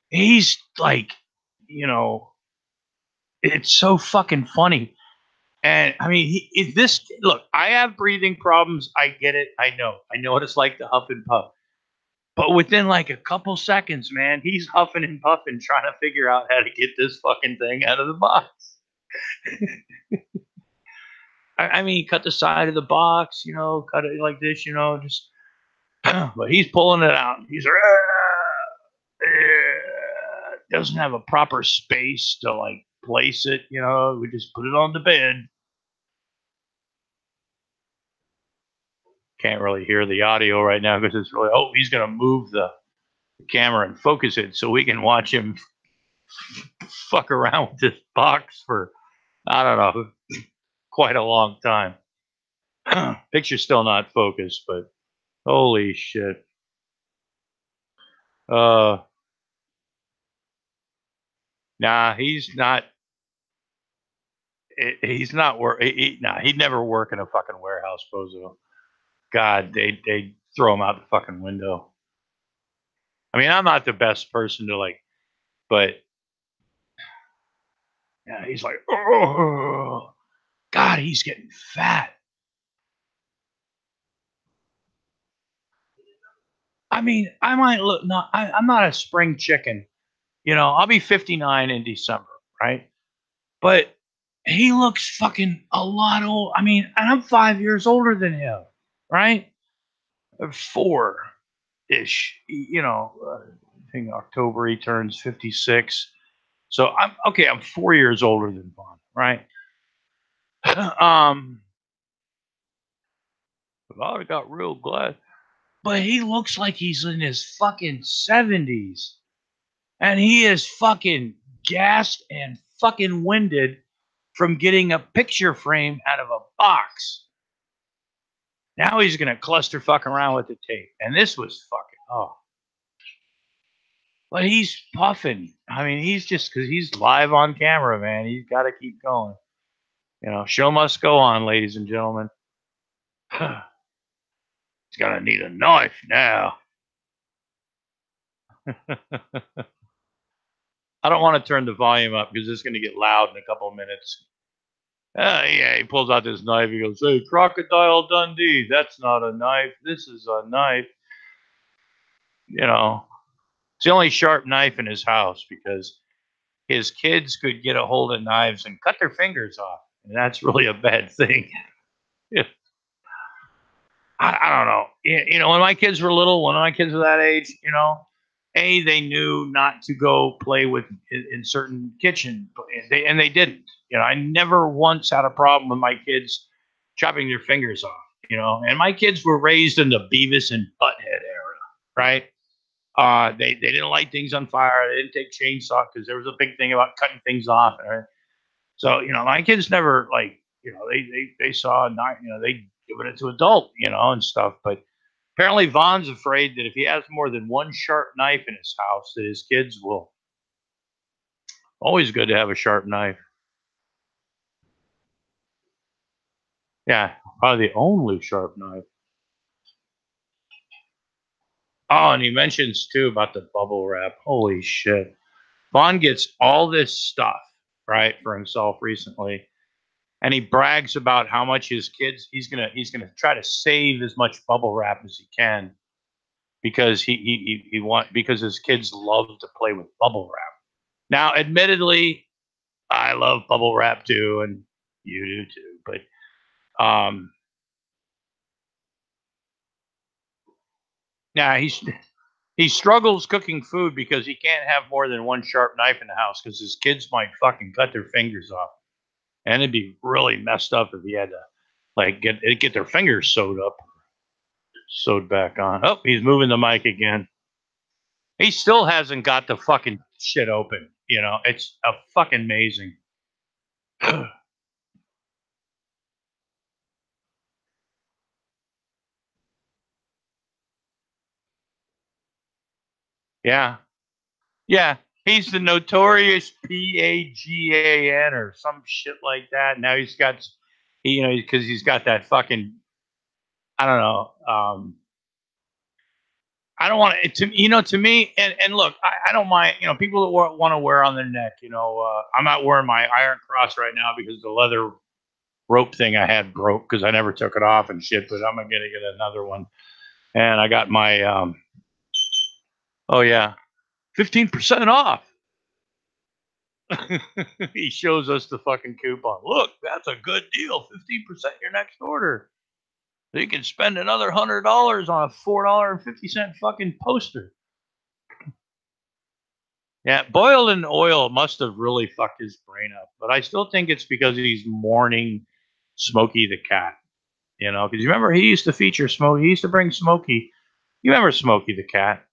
he's like, you know, it's so fucking funny. And I mean, look, I have breathing problems. I get it. I know what it's like to huff and puff. But within like a couple seconds, man, he's huffing and puffing, trying to figure out how to get this fucking thing out of the box. I mean, cut the side of the box, you know, cut it like this, you know, just. But he's pulling it out. He's doesn't have a proper space to like place it, you know. We just put it on the bed. Can't really hear the audio right now because it's really. Oh, he's gonna move the camera and focus it so we can watch him fuck around with this box for I don't know quite a long time. Picture's still not focused, but holy shit. Nah, he's not. He's not work. Nah, he'd never work in a fucking warehouse, Bozo. God, they throw him out the fucking window. I mean, I'm not the best person to like, but yeah, he's like, oh, God, he's getting fat. I mean, I might look. Not, I'm not a spring chicken. You know, I'll be 59 in December, right? But he looks fucking a lot old. I mean, and I'm 5 years older than him, right? 4-ish. You know, I think October he turns 56. So I'm okay. I'm 4 years older than Vaughn, right? I got real glad, but he looks like he's in his fucking 70s, and he is fucking gassed and fucking winded from getting a picture frame out of a box. Now he's gonna cluster fuck around with the tape, and this was fucking But he's puffing. I mean, he's just because he's live on camera, man. He's got to keep going. You know, show must go on, ladies and gentlemen. He's gonna need a knife now. I don't want to turn the volume up because it's going to get loud in a couple of minutes. Yeah, he pulls out this knife. He goes, "Hey, Crocodile Dundee, that's not a knife. This is a knife." You know, it's the only sharp knife in his house because his kids could get a hold of knives and cut their fingers off. And that's really a bad thing. I don't know. You know, when my kids were little, when my kids were that age, you know, they knew not to go play with in certain kitchen, and they didn't. You know, I never once had a problem with my kids chopping their fingers off. You know, and my kids were raised in the Beavis and Butthead era, right? They didn't light things on fire. They didn't take chainsaw because there was a big thing about cutting things off. Right? So you know, my kids never like you know they saw a knife. You know, they giving it to adult, you know, and stuff. But apparently, Vaughn's afraid that if he has more than one sharp knife in his house, that his kids will. Always good to have a sharp knife. Yeah, probably the only sharp knife. Oh, and he mentions too about the bubble wrap. Holy shit. Vaughn gets all this stuff, right, for himself recently. And he brags about how much his kids he's gonna try to save as much bubble wrap as he can because because his kids love to play with bubble wrap. Now, admittedly, I love bubble wrap too, and you do too. But yeah, he struggles cooking food because he can't have more than one sharp knife in the house because his kids might fucking cut their fingers off, and it'd be really messed up if he had to like get their fingers sewed back on. Oh, he's moving the mic again. He still hasn't got the fucking shit open. You know, it's a fucking amazing. Yeah. Yeah. He's the notorious PAGAN or some shit like that. Now he's got, you know, because he's got that fucking, I don't know. I don't want it to, you know, to me, and look, I don't mind, you know, people that want to wear on their neck, you know, I'm not wearing my Iron Cross right now because the leather rope thing I had broke because I never took it off and shit, but I'm going to get another one. And I got my, oh yeah, 15% off. He shows us the fucking coupon. Look, that's a good deal. 15% your next order. So you can spend another $100 on a $4.50 fucking poster. Yeah, boiled in oil must have really fucked his brain up, but I still think it's because he's mourning Smokey the cat. You know, because you remember he used to feature Smokey. He used to bring Smokey. You remember Smokey the cat?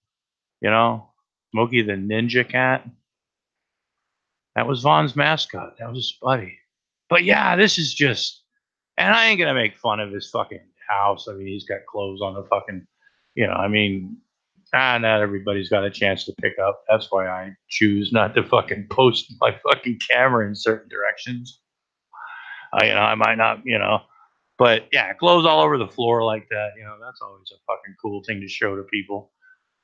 You know, Smokey the ninja cat. That was Vaughn's mascot. That was his buddy. But yeah, this is just, and I ain't gonna make fun of his fucking house. I mean, he's got clothes on the fucking, you know. I mean, not everybody's got a chance to pick up. That's why I choose not to fucking post my fucking camera in certain directions. You know, I might not, you know, but yeah, clothes all over the floor like that. You know, that's always a fucking cool thing to show to people.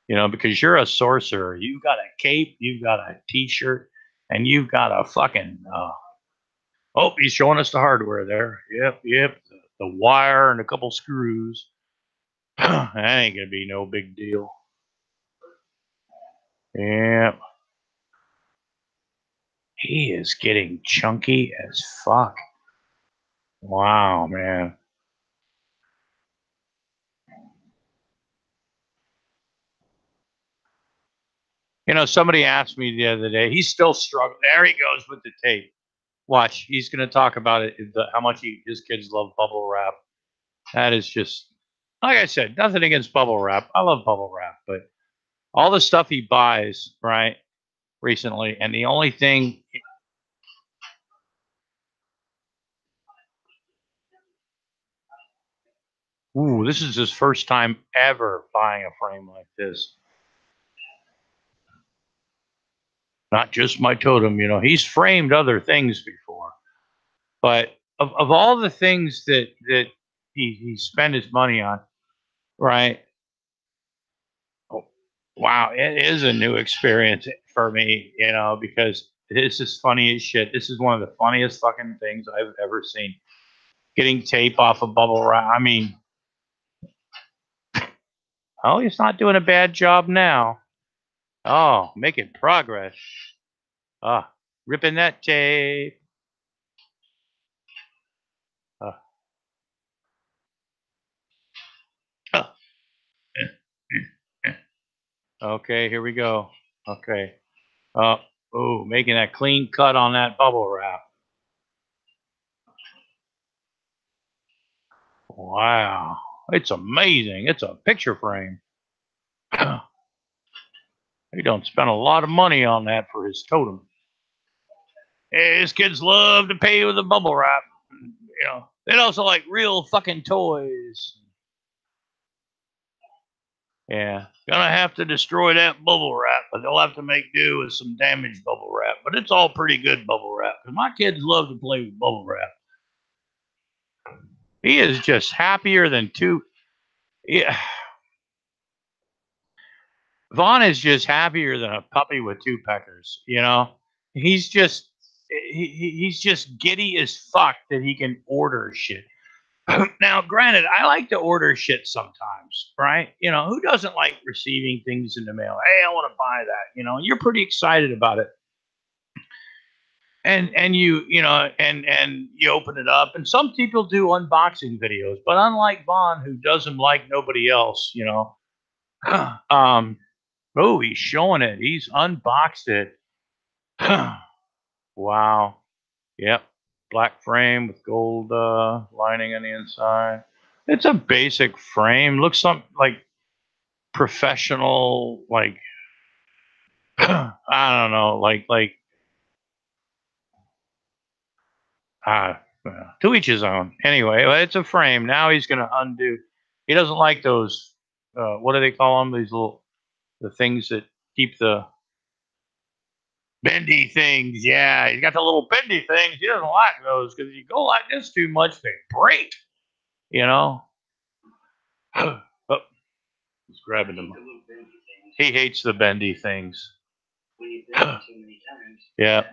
You know, because you're a sorcerer. You've got a cape, you've got a t-shirt, and you've got a fucking. Oh, he's showing us the hardware there. Yep. The wire and a couple screws. That ain't gonna be no big deal. Yep. He is getting chunky as fuck. Wow, man. You know, somebody asked me the other day. He's still struggling. There he goes with the tape. Watch. He's going to talk about it. How much his kids love bubble wrap. That is just, like I said, nothing against bubble wrap. I love bubble wrap, but all the stuff he buys, right, recently, and the only thing. Ooh, this is his first time ever buying a frame like this. Not just my totem, you know. He's framed other things before, but of all the things that he spent his money on, right? Oh, wow, it is a new experience for me, you know, because this is funny as shit. This is one of the funniest fucking things I've ever seen. Getting tape off a bubble wrap. I mean, oh, he's not doing a bad job now. Oh, making progress. Ah, ripping that tape. Uh, uh, okay, here we go. Okay. Oh, making that clean cut on that bubble wrap. Wow. It's amazing. It's a picture frame. He don't spend a lot of money on that for his totem. Hey, his kids love to pay with a bubble wrap. You know, they also like real fucking toys. Yeah, gonna have to destroy that bubble wrap, but they'll have to make do with some damaged bubble wrap. But it's all pretty good bubble wrap because my kids love to play with bubble wrap. He is just happier than two. Yeah, Vaughn is just happier than a puppy with two peckers. You know, he's just he's just giddy as fuck that he can order shit. Now, granted, I like to order shit sometimes, right? You know, who doesn't like receiving things in the mail? Hey, I want to buy that. You know, you're pretty excited about it, and you know, and you open it up, and some people do unboxing videos, but unlike Vaughn, who does them like nobody else, you know, oh, he's showing it. He's unboxed it. Wow. Yep. Black frame with gold lining on the inside. It's a basic frame. Looks something like professional, like I don't know, like uh, to each his own. Anyway, it's a frame. Now he's gonna undo. He doesn't like those. What do they call them? These little the things that keep the bendy things. Yeah, he's got the little bendy things. He doesn't like those because if you go like this too much, they break. You know. Oh, he's grabbing them. He hates the bendy things. Yeah.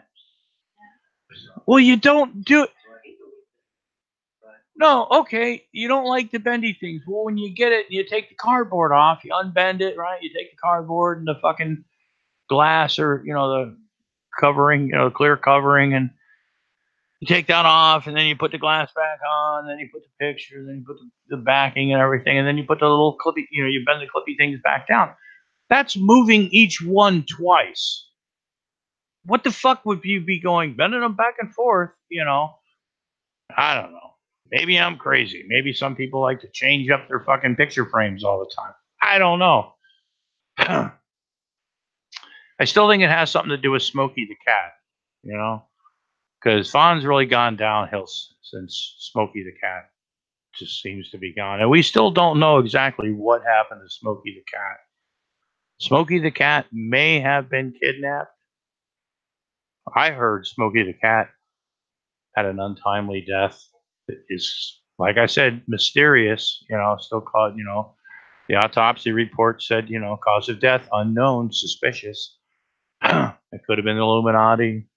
Well, you don't do it. No, okay. You don't like the bendy things. Well, when you get it, you take the cardboard off, you unbend it, right? You take the cardboard and the fucking glass or, you know, the covering, you know, clear covering, and you take that off, and then you put the glass back on, and then you put the picture, then you put the backing and everything, and then you put the little clippy, you know, you bend the clippy things back down. That's moving each one twice. What the fuck would you be going bending them back and forth? You know, I don't know. Maybe I'm crazy. Maybe some people like to change up their fucking picture frames all the time. I don't know. I still think it has something to do with Smokey the cat, you know, because Fawn's really gone downhill since Smokey the cat just seems to be gone. And we still don't know exactly what happened to Smokey the cat. Smokey the cat may have been kidnapped. I heard Smokey the cat had an untimely death. It is, like I said, mysterious, you know, still called, you know, the autopsy report said, you know, cause of death unknown, suspicious. It could have been Illuminati.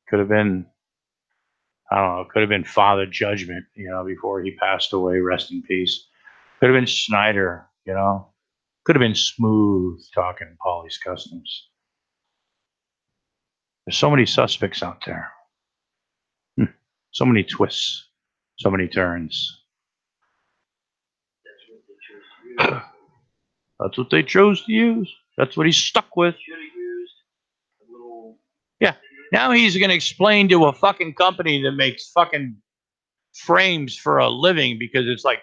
Could have been, I don't know, could have been Father Judgment, you know, before he passed away, rest in peace. Could have been Schneider, you know. Could have been Smooth talking Polly's Customs. There's so many suspects out there. So many twists, so many turns. That's what they chose to use. That's what he's stuck with. Yeah. Now he's going to explain to a fucking company that makes fucking frames for a living because it's like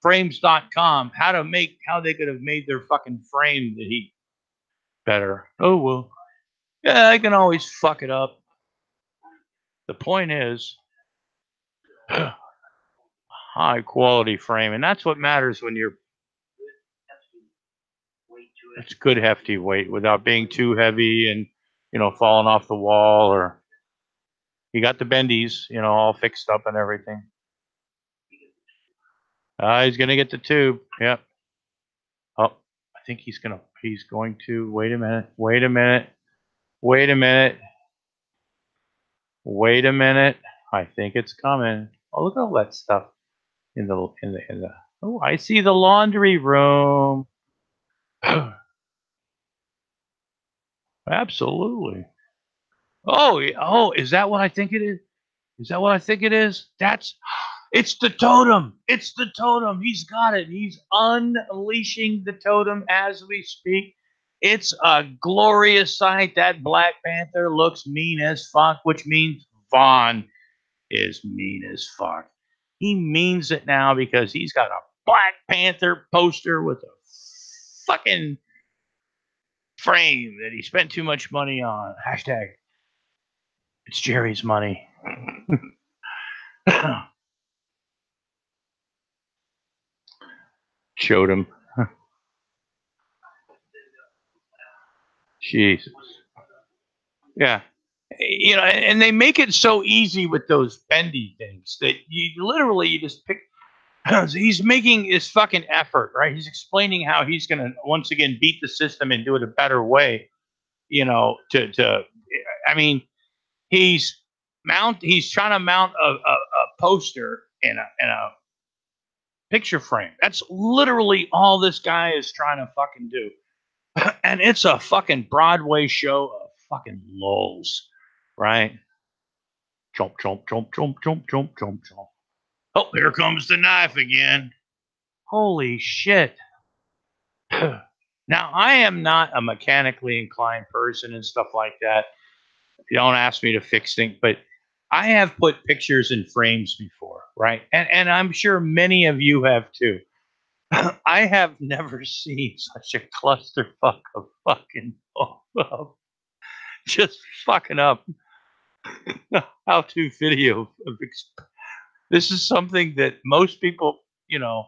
postframes.com how they could have made their fucking frame that he better. Oh, well. Yeah, I can always fuck it up. The point is high quality frame. And that's what matters when you're it's good hefty weight without being too heavy and, you know, falling off the wall, or you got the bendies, you know, all fixed up and everything. He's gonna get the tube. Yep. Oh, I think he's gonna he's going to. Wait a minute. Wait a minute. Wait a minute. Wait a minute. I think it's coming. Oh, look at all that stuff in the. Oh, I see the laundry room. Absolutely. Oh, is that what I think it is? Is that what I think it is? It's the totem. It's the totem. He's got it. He's unleashing the totem as we speak. It's a glorious sight. That Black Panther looks mean as fuck, which means Vaughn is mean as fuck. He means it now because he's got a Black Panther poster with a fucking frame that he spent too much money on. Hashtag, it's Jerry's money. Showed him. Jesus. Yeah. You know, and they make it so easy with those bendy things that you just pick. He's making his fucking effort, right? He's explaining how he's going to once again beat the system and do it a better way. You know, I mean, he's trying to mount a poster in a picture frame. That's literally all this guy is trying to fucking do. And it's a fucking Broadway show of fucking lulls, right? Chomp, chomp, chomp, chomp, chomp, chomp, chomp, chomp. Oh, here comes the knife again. Holy shit. Now, I am not a mechanically inclined person and stuff like that. You don't ask me to fix things, but I have put pictures in frames before, right? And I'm sure many of you have too. I have never seen such a clusterfuck of fucking just fucking up how-to video. This is something that most people, you know.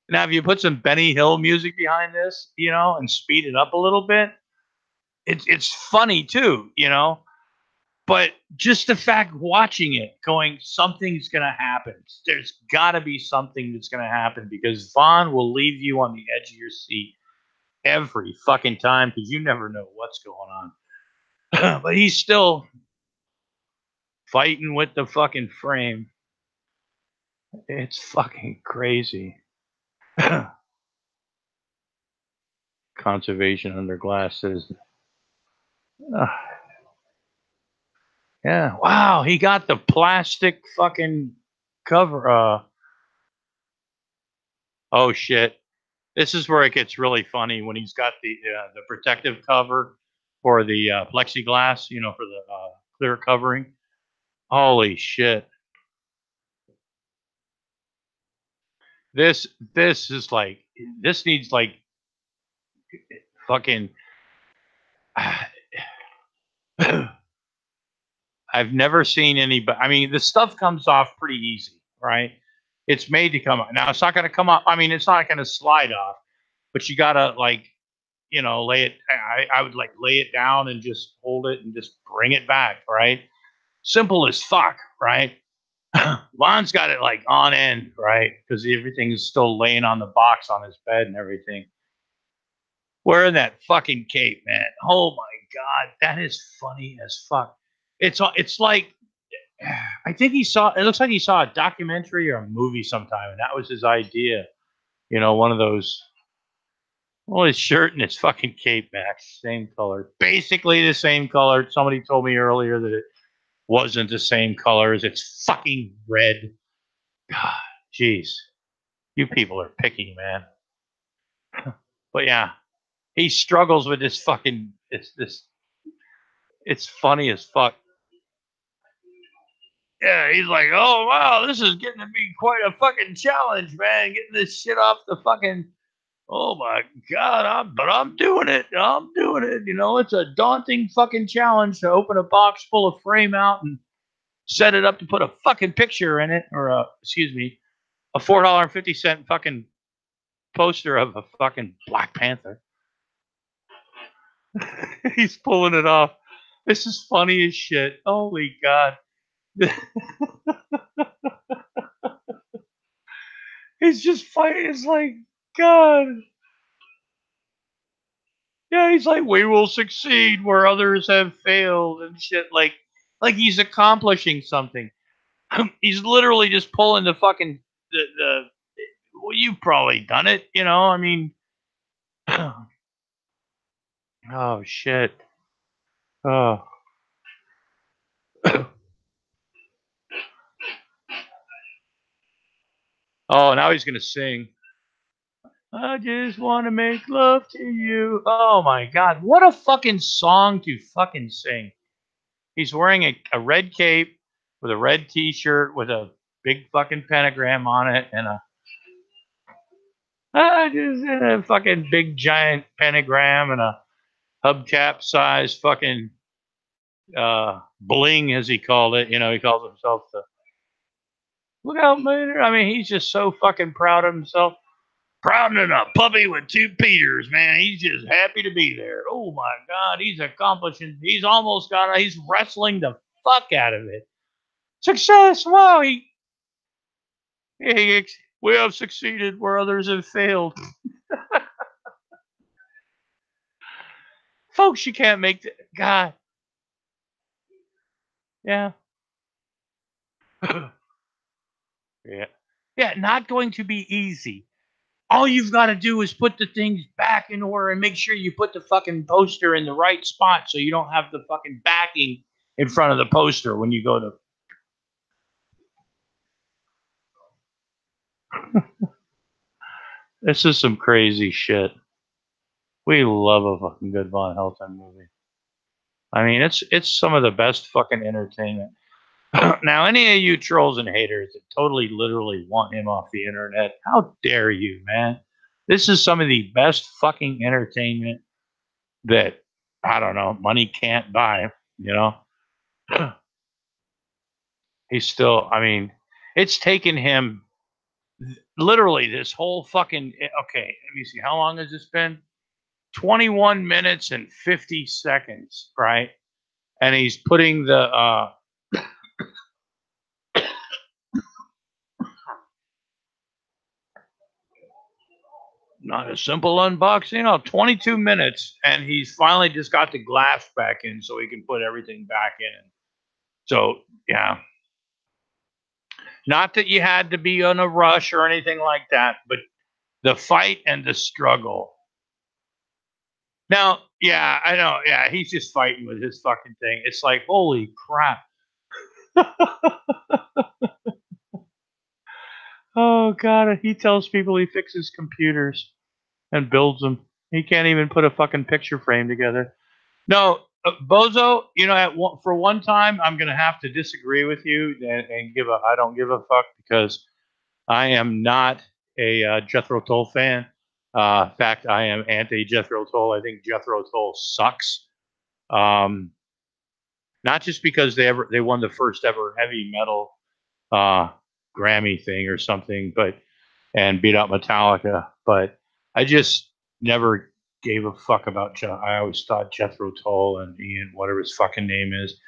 Now, if you put some Benny Hill music behind this, you know, and speed it up a little bit, it's funny too, you know. But just the fact watching it, going, something's gonna happen. There's got to be something that's gonna happen because Vaughn will leave you on the edge of your seat every fucking time because you never know what's going on. But he's still fighting with the fucking frame. It's fucking crazy. Conservation under glass says, yeah, wow, he got the plastic fucking cover. Oh shit. This is where it gets really funny when he's got the protective cover for the plexiglass, you know, for the clear covering. Holy shit! This is like, this needs like fucking. I've never seen anybody. I mean, the stuff comes off pretty easy, right? It's made to come off. Now it's not going to come off. I mean, it's not going to slide off, but you gotta like, you know, lay it. I would like lay it down and just hold it and just bring it back, right? Simple as fuck, right? Lon's got it like on end, right? Because everything is still laying on the box on his bed and everything. Wearing that fucking cape, man. Oh my god, that is funny as fuck. It's like, I think he saw. It looks like he saw a documentary or a movie sometime, and that was his idea. You know, one of those. Well, his shirt and his fucking cape match, same color, basically the same color. Somebody told me earlier that it wasn't the same colors. It's fucking red. God, jeez, you people are picky, man. But yeah, he struggles with this fucking. It's funny as fuck. Yeah, he's like, oh wow, this is getting to be quite a fucking challenge, man. Getting this shit off the fucking. Oh my god, I'm doing it. I'm doing it. You know, it's a daunting fucking challenge to open a box full of frame out and set it up to put a fucking picture in it, or excuse me, a $4.50 fucking poster of a fucking Black Panther. He's pulling it off. This is funny as shit. Holy god. He's just fighting. It's like, God. Yeah, he's like, we will succeed where others have failed and shit. Like he's accomplishing something. He's literally just pulling the fucking the. Well, you've probably done it, you know. I mean, oh shit. Oh. Oh, now he's gonna sing. I just want to make love to you. Oh my god, what a fucking song to fucking sing. He's wearing a red cape with a red t-shirt with a big fucking pentagram on it and a fucking big giant pentagram and a hubcap size fucking bling, as he called it. You know, he calls himself the look out, Mater. I mean, he's just so fucking proud of himself. Proud than a puppy with two Peters, man. He's just happy to be there. Oh my God, he's accomplishing. He's almost got. He's wrestling the fuck out of it. Success! Wow, we have succeeded where others have failed. Folks, you can't make the God. Yeah. Yeah. Yeah, not going to be easy. All you've got to do is put the things back in order and make sure you put the fucking poster in the right spot so you don't have the fucking backing in front of the poster when you go to. This is some crazy shit. We love a fucking good Von Helsing movie. I mean, it's some of the best fucking entertainment. Now, any of you trolls and haters that totally literally want him off the internet, how dare you, man? This is some of the best fucking entertainment that, I don't know, money can't buy, you know? He's still, I mean, it's taken him literally this whole fucking, okay, let me see, how long has this been? 21 minutes and 50 seconds, right? And he's putting the, not a simple unboxing, 22 minutes, and he's finally just got the glass back in so he can put everything back in. So, yeah. Not that you had to be on a rush or anything like that, but the fight and the struggle. Now, yeah, I know. Yeah, he's just fighting with his fucking thing. It's like, holy crap. Oh, God. He tells people he fixes computers and builds them. He can't even put a fucking picture frame together. No, Bozo, you know, for one time, I'm going to have to disagree with you and I don't give a fuck because I am not a Jethro Tull fan. In fact, I am anti Jethro Tull. I think Jethro Tull sucks. Not just because they won the first ever heavy metal uh, Grammy thing or something, but and beat out Metallica. But I just never gave a fuck about. I always thought Jethro Tull and Ian, whatever his fucking name is,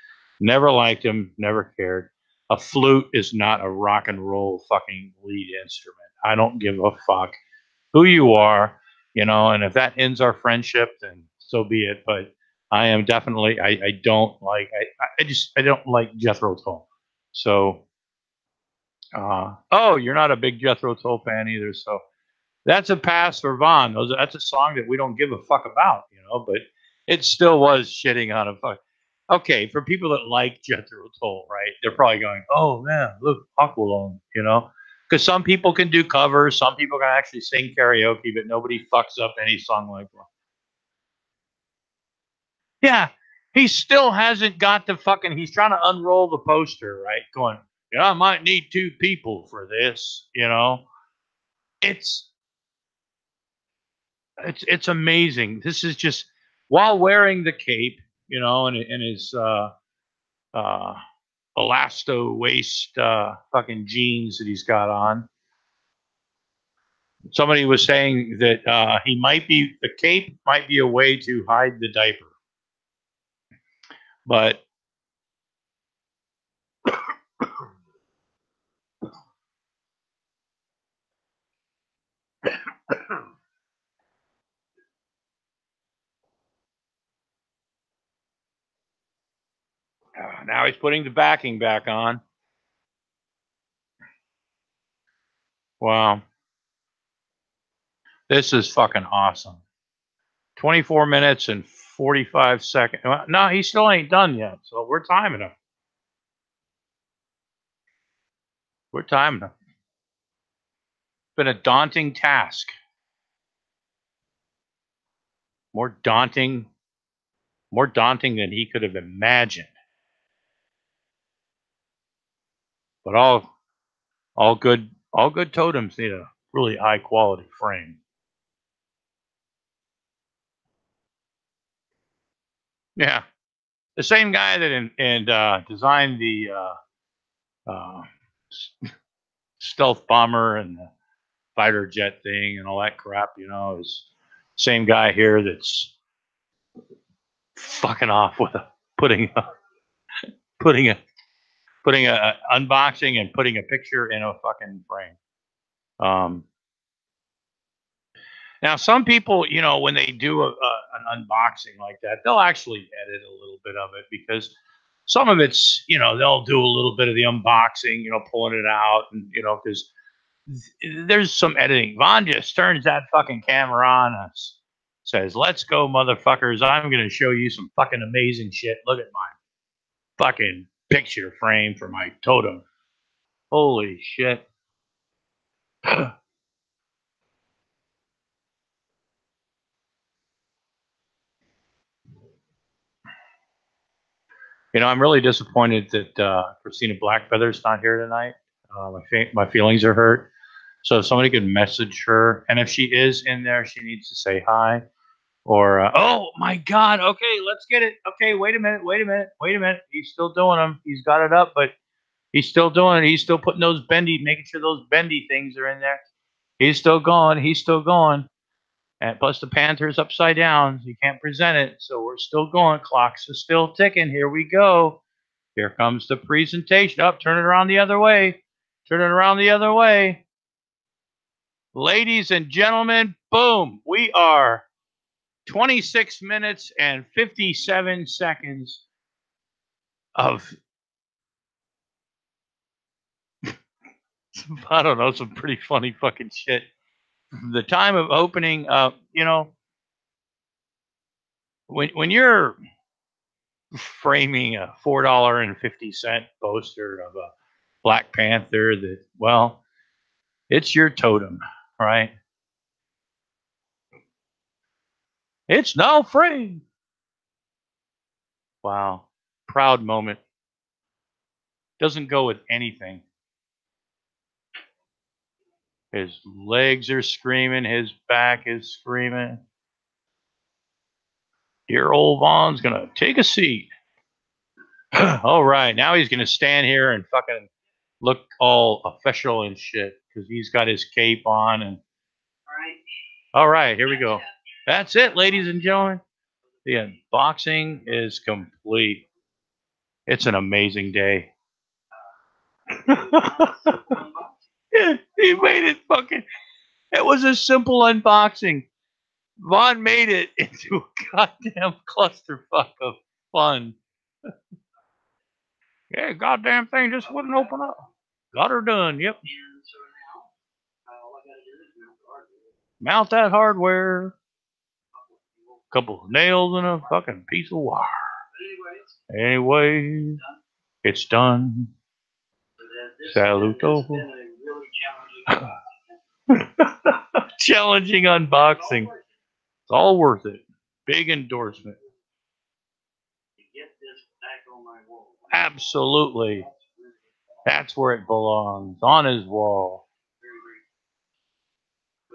never liked him, never cared. A flute is not a rock and roll fucking lead instrument. I don't give a fuck who you are, you know. And if that ends our friendship, then so be it. But I am definitely I don't like I don't like Jethro Tull. So oh, you're not a big Jethro Tull fan either, so that's a pass for Vaughn. That's a song that we don't give a fuck about, you know, but it still was shitting on a fuck. Okay, for people that like Jethro Tull, right? They're probably going, "Oh man, look, Aqualung," you know, because some people can do covers, some people can actually sing karaoke, but nobody fucks up any song like that. Yeah, he still hasn't got the fucking. He's trying to unroll the poster, right? Going, yeah, I might need two people for this, you know. It's it's amazing. This is just while wearing the cape, you know, and his uh, elasto waist fucking jeans that he's got on. Somebody was saying that he might be the cape might be a way to hide the diaper, but Now he's putting the backing back on. Wow. This is fucking awesome. 24 minutes and 45 seconds. No, he still ain't done yet, so we're timing him. We're timing him. It's been a daunting task. More daunting than he could have imagined. But all good totems need a really high quality frame. Yeah. The same guy that designed the stealth bomber and the fighter jet thing and all that crap, you know, is same guy here that's fucking off with putting a unboxing and putting a picture in a fucking frame. Now some people, you know, when they do an unboxing like that, they'll actually edit a little bit of it because some of it's, you know, they'll do a little bit of the unboxing, you know, pulling it out, and you know, because there's some editing. Vaughn just turns that fucking camera on and says, "Let's go, motherfuckers! I'm gonna show you some fucking amazing shit. Look at my fucking picture frame for my totem. Holy shit!" You know, I'm really disappointed that Christina Blackfeather's not here tonight. My feelings are hurt. So if somebody could message her, and if she is in there, she needs to say hi. Or oh my God, okay, let's get it. Okay, wait a minute. He's still doing them. He's got it up, but he's still doing it. He's still putting those making sure those bendy things are in there. He's still going. And plus the Panther's upside down. So you can't present it. So we're still going. Clocks are still ticking. Here we go. Here comes the presentation. Up, turn it around the other way. Ladies and gentlemen, boom. We are 26 minutes and 57 seconds of, I don't know, some pretty funny fucking shit. The time of opening, you know, when you're framing a $4.50 poster of a Black Panther that, well, it's your totem, right? It's now framed. Wow. Proud moment. Doesn't go with anything. His legs are screaming. His back is screaming. Dear old Vaughn's going to take a seat. All right. Now he's going to stand here and fucking look all official and shit because he's got his cape on. And all right. Here we go. That's it, ladies and gentlemen. The unboxing is complete. It's an amazing day. He made it fucking. It was a simple unboxing. Vaughn made it into a goddamn clusterfuck of fun. Yeah, goddamn thing just wouldn't open up. Got her done. Yep. Mount that hardware. Couple of nails and a fucking piece of wire. Anyway, it's done. Saluto. Challenging unboxing. It's all worth it. Big endorsement. Absolutely. That's where it belongs. On his wall.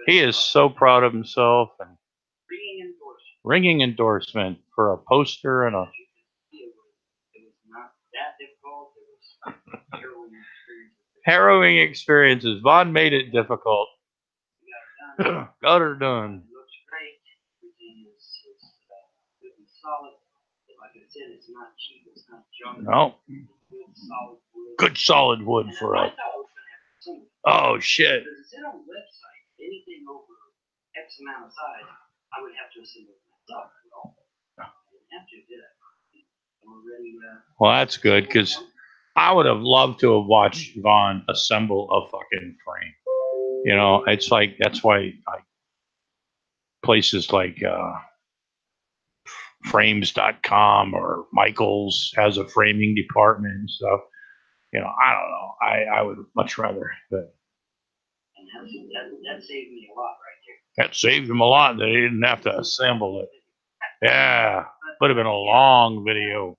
He is so proud of himself and ringing endorsement for a poster and a harrowing experiences. Vaughn made it difficult. Got her done. No. Good solid wood for a. Oh shit. Well, that's good because I would have loved to have watched Vaughn assemble a fucking frame. You know, it's like that's why places like frames.com or Michaels has a framing department and stuff. You know, I don't know. I would much rather. But that saved me a lot right there. That saved him a lot. They didn't have to assemble it. Yeah, would have been a long video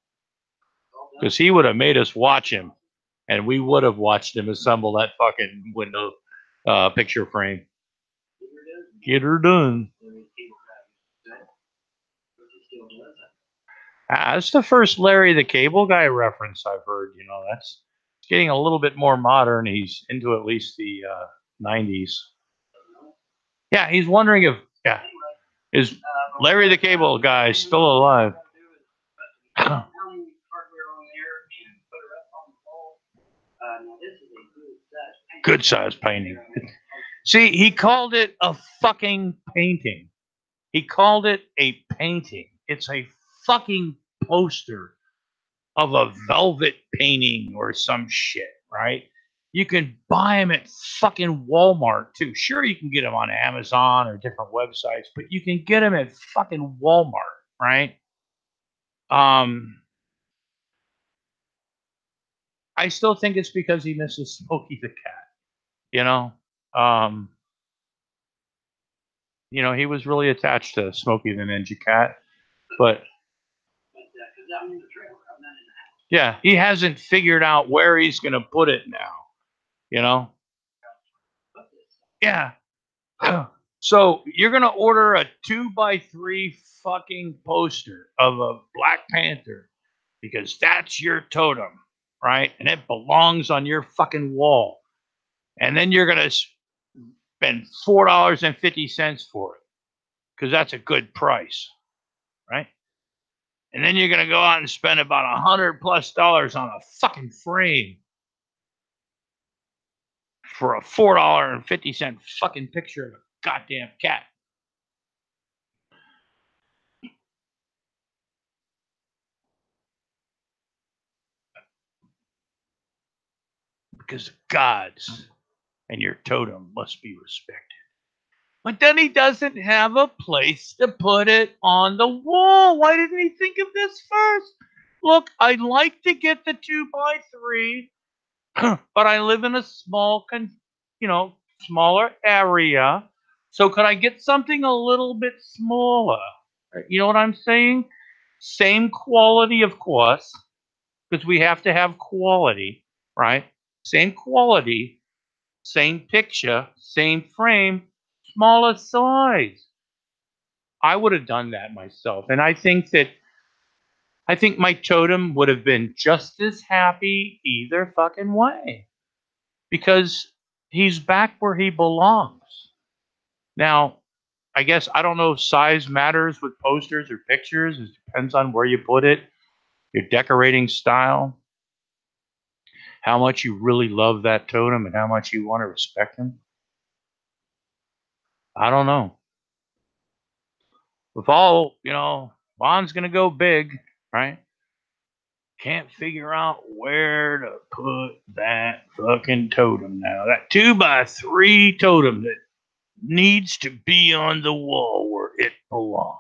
because he would have made us watch him, and we would have watched him assemble that fucking window picture frame. Get her done. That's the first Larry the Cable Guy reference I've heard. You know, that's getting a little bit more modern. He's into at least the 90s. Yeah, he's wondering if, is Larry the Cable Guy still alive? Good size painting. See, he called it a fucking painting. He called it a painting. It's a fucking poster of a velvet painting or some shit, right? You can buy them at fucking Walmart too. Sure, you can get them on Amazon or different websites, but you can get them at fucking Walmart, right? I still think it's because he misses Smokey the cat. You know, he was really attached to Smokey the Ninja Cat, but yeah, he hasn't figured out where he's gonna put it now. You know, yeah. So you're gonna order a 2x3 fucking poster of a Black Panther because that's your totem, right? And it belongs on your fucking wall. And then you're gonna spend $4.50 for it because that's a good price, right? And then you're gonna go out and spend about $100+ on a fucking frame for a $4.50 fucking picture of a goddamn cat. Because gods and your totem must be respected. But then he doesn't have a place to put it on the wall. Why didn't he think of this first? Look, I'd like to get the 2x3, but I live in a smaller area. So could I get something a little bit smaller? You know what I'm saying? Same quality, of course, because we have to have quality, right? Same quality, same picture, same frame, smaller size. I would have done that myself. And I think my totem would have been just as happy either fucking way. Because he's back where he belongs. Now, I guess I don't know if size matters with posters or pictures. It depends on where you put it, your decorating style, how much you really love that totem, and how much you want to respect him. I don't know. With all, Bond's going to go big, right? Can't figure out where to put that fucking totem now. That 2x3 totem that needs to be on the wall where it belongs.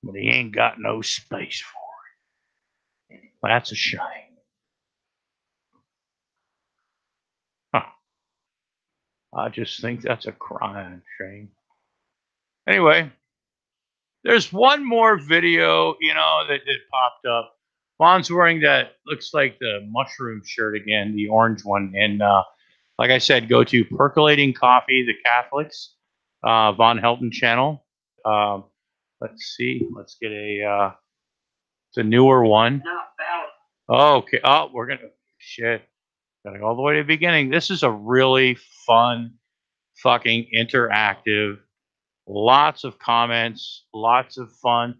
But he ain't got no space for it. That's a shame. Huh. I just think that's a crying shame. Anyway, there's one more video, that popped up. Vaughn's wearing that looks like the mushroom shirt again, the orange one. And like I said, go to Percolating Coffee, the Catholics, Von Helton channel. Let's see. Let's get it's a newer one. Oh, okay. Oh, we're going to, shit. Gotta go all the way to the beginning. This is a really fun, fucking interactive, lots of comments, lots of fun.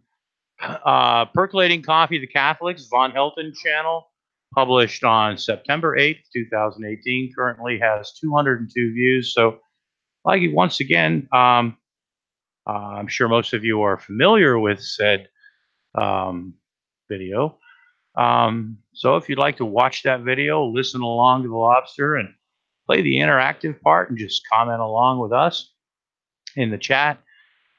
Percolating Coffee, the Catholics, Von Helton channel, published on September 8th, 2018, currently has 202 views. So, once again, I'm sure most of you are familiar with said video. So if you'd like to watch that video, listen along to the lobster and play the interactive part and just comment along with us in the chat,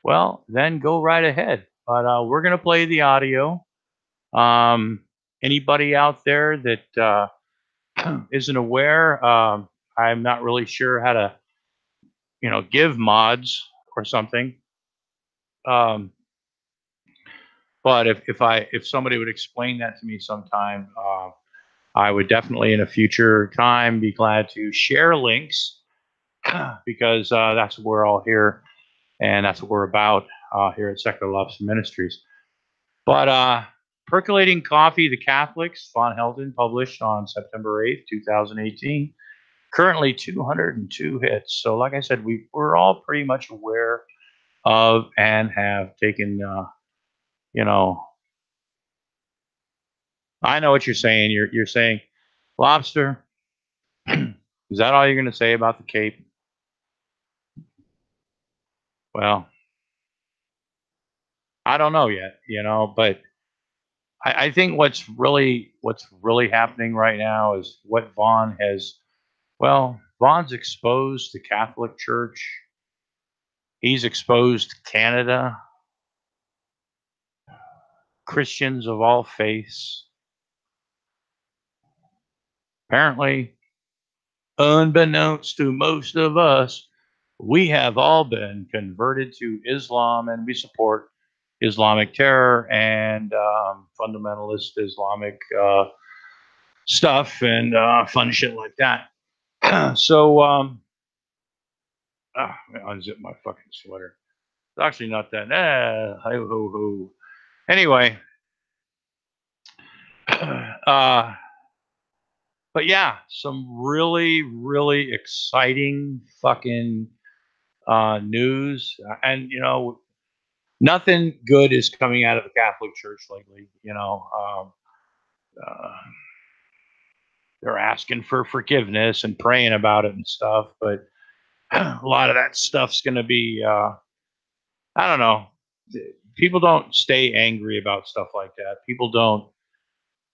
well, then go right ahead. But we're going to play the audio. Anybody out there that isn't aware, I'm not really sure how to, give mods or something. But if somebody would explain that to me sometime, I would definitely in a future time be glad to share links because that's what we're all here and that's what we're about here at Secular Lobster Ministries. But Percolating Coffee, the Catholics, Von Helden, published on September 8th, 2018. Currently 202 hits. So like I said, we're all pretty much aware of and have taken, I know what you're saying. You're saying, lobster, is that all you're going to say about the Cape? Well, I don't know yet, but I think what's really happening right now is what Vaughn has. Well, Vaughn's exposed the Catholic Church. He's exposed Canada, Christians of all faiths. Apparently, unbeknownst to most of us, we have all been converted to Islam, and we support Islamic terror and fundamentalist Islamic stuff and fun shit like that. So, I unzip my fucking sweater. It's actually not that. Ho ho ho. Anyway, but yeah, some really, really exciting fucking news, and nothing good is coming out of the Catholic Church lately. They're asking for forgiveness and praying about it and stuff, but a lot of that stuff's going to be, I don't know. People don't stay angry about stuff like that. People don't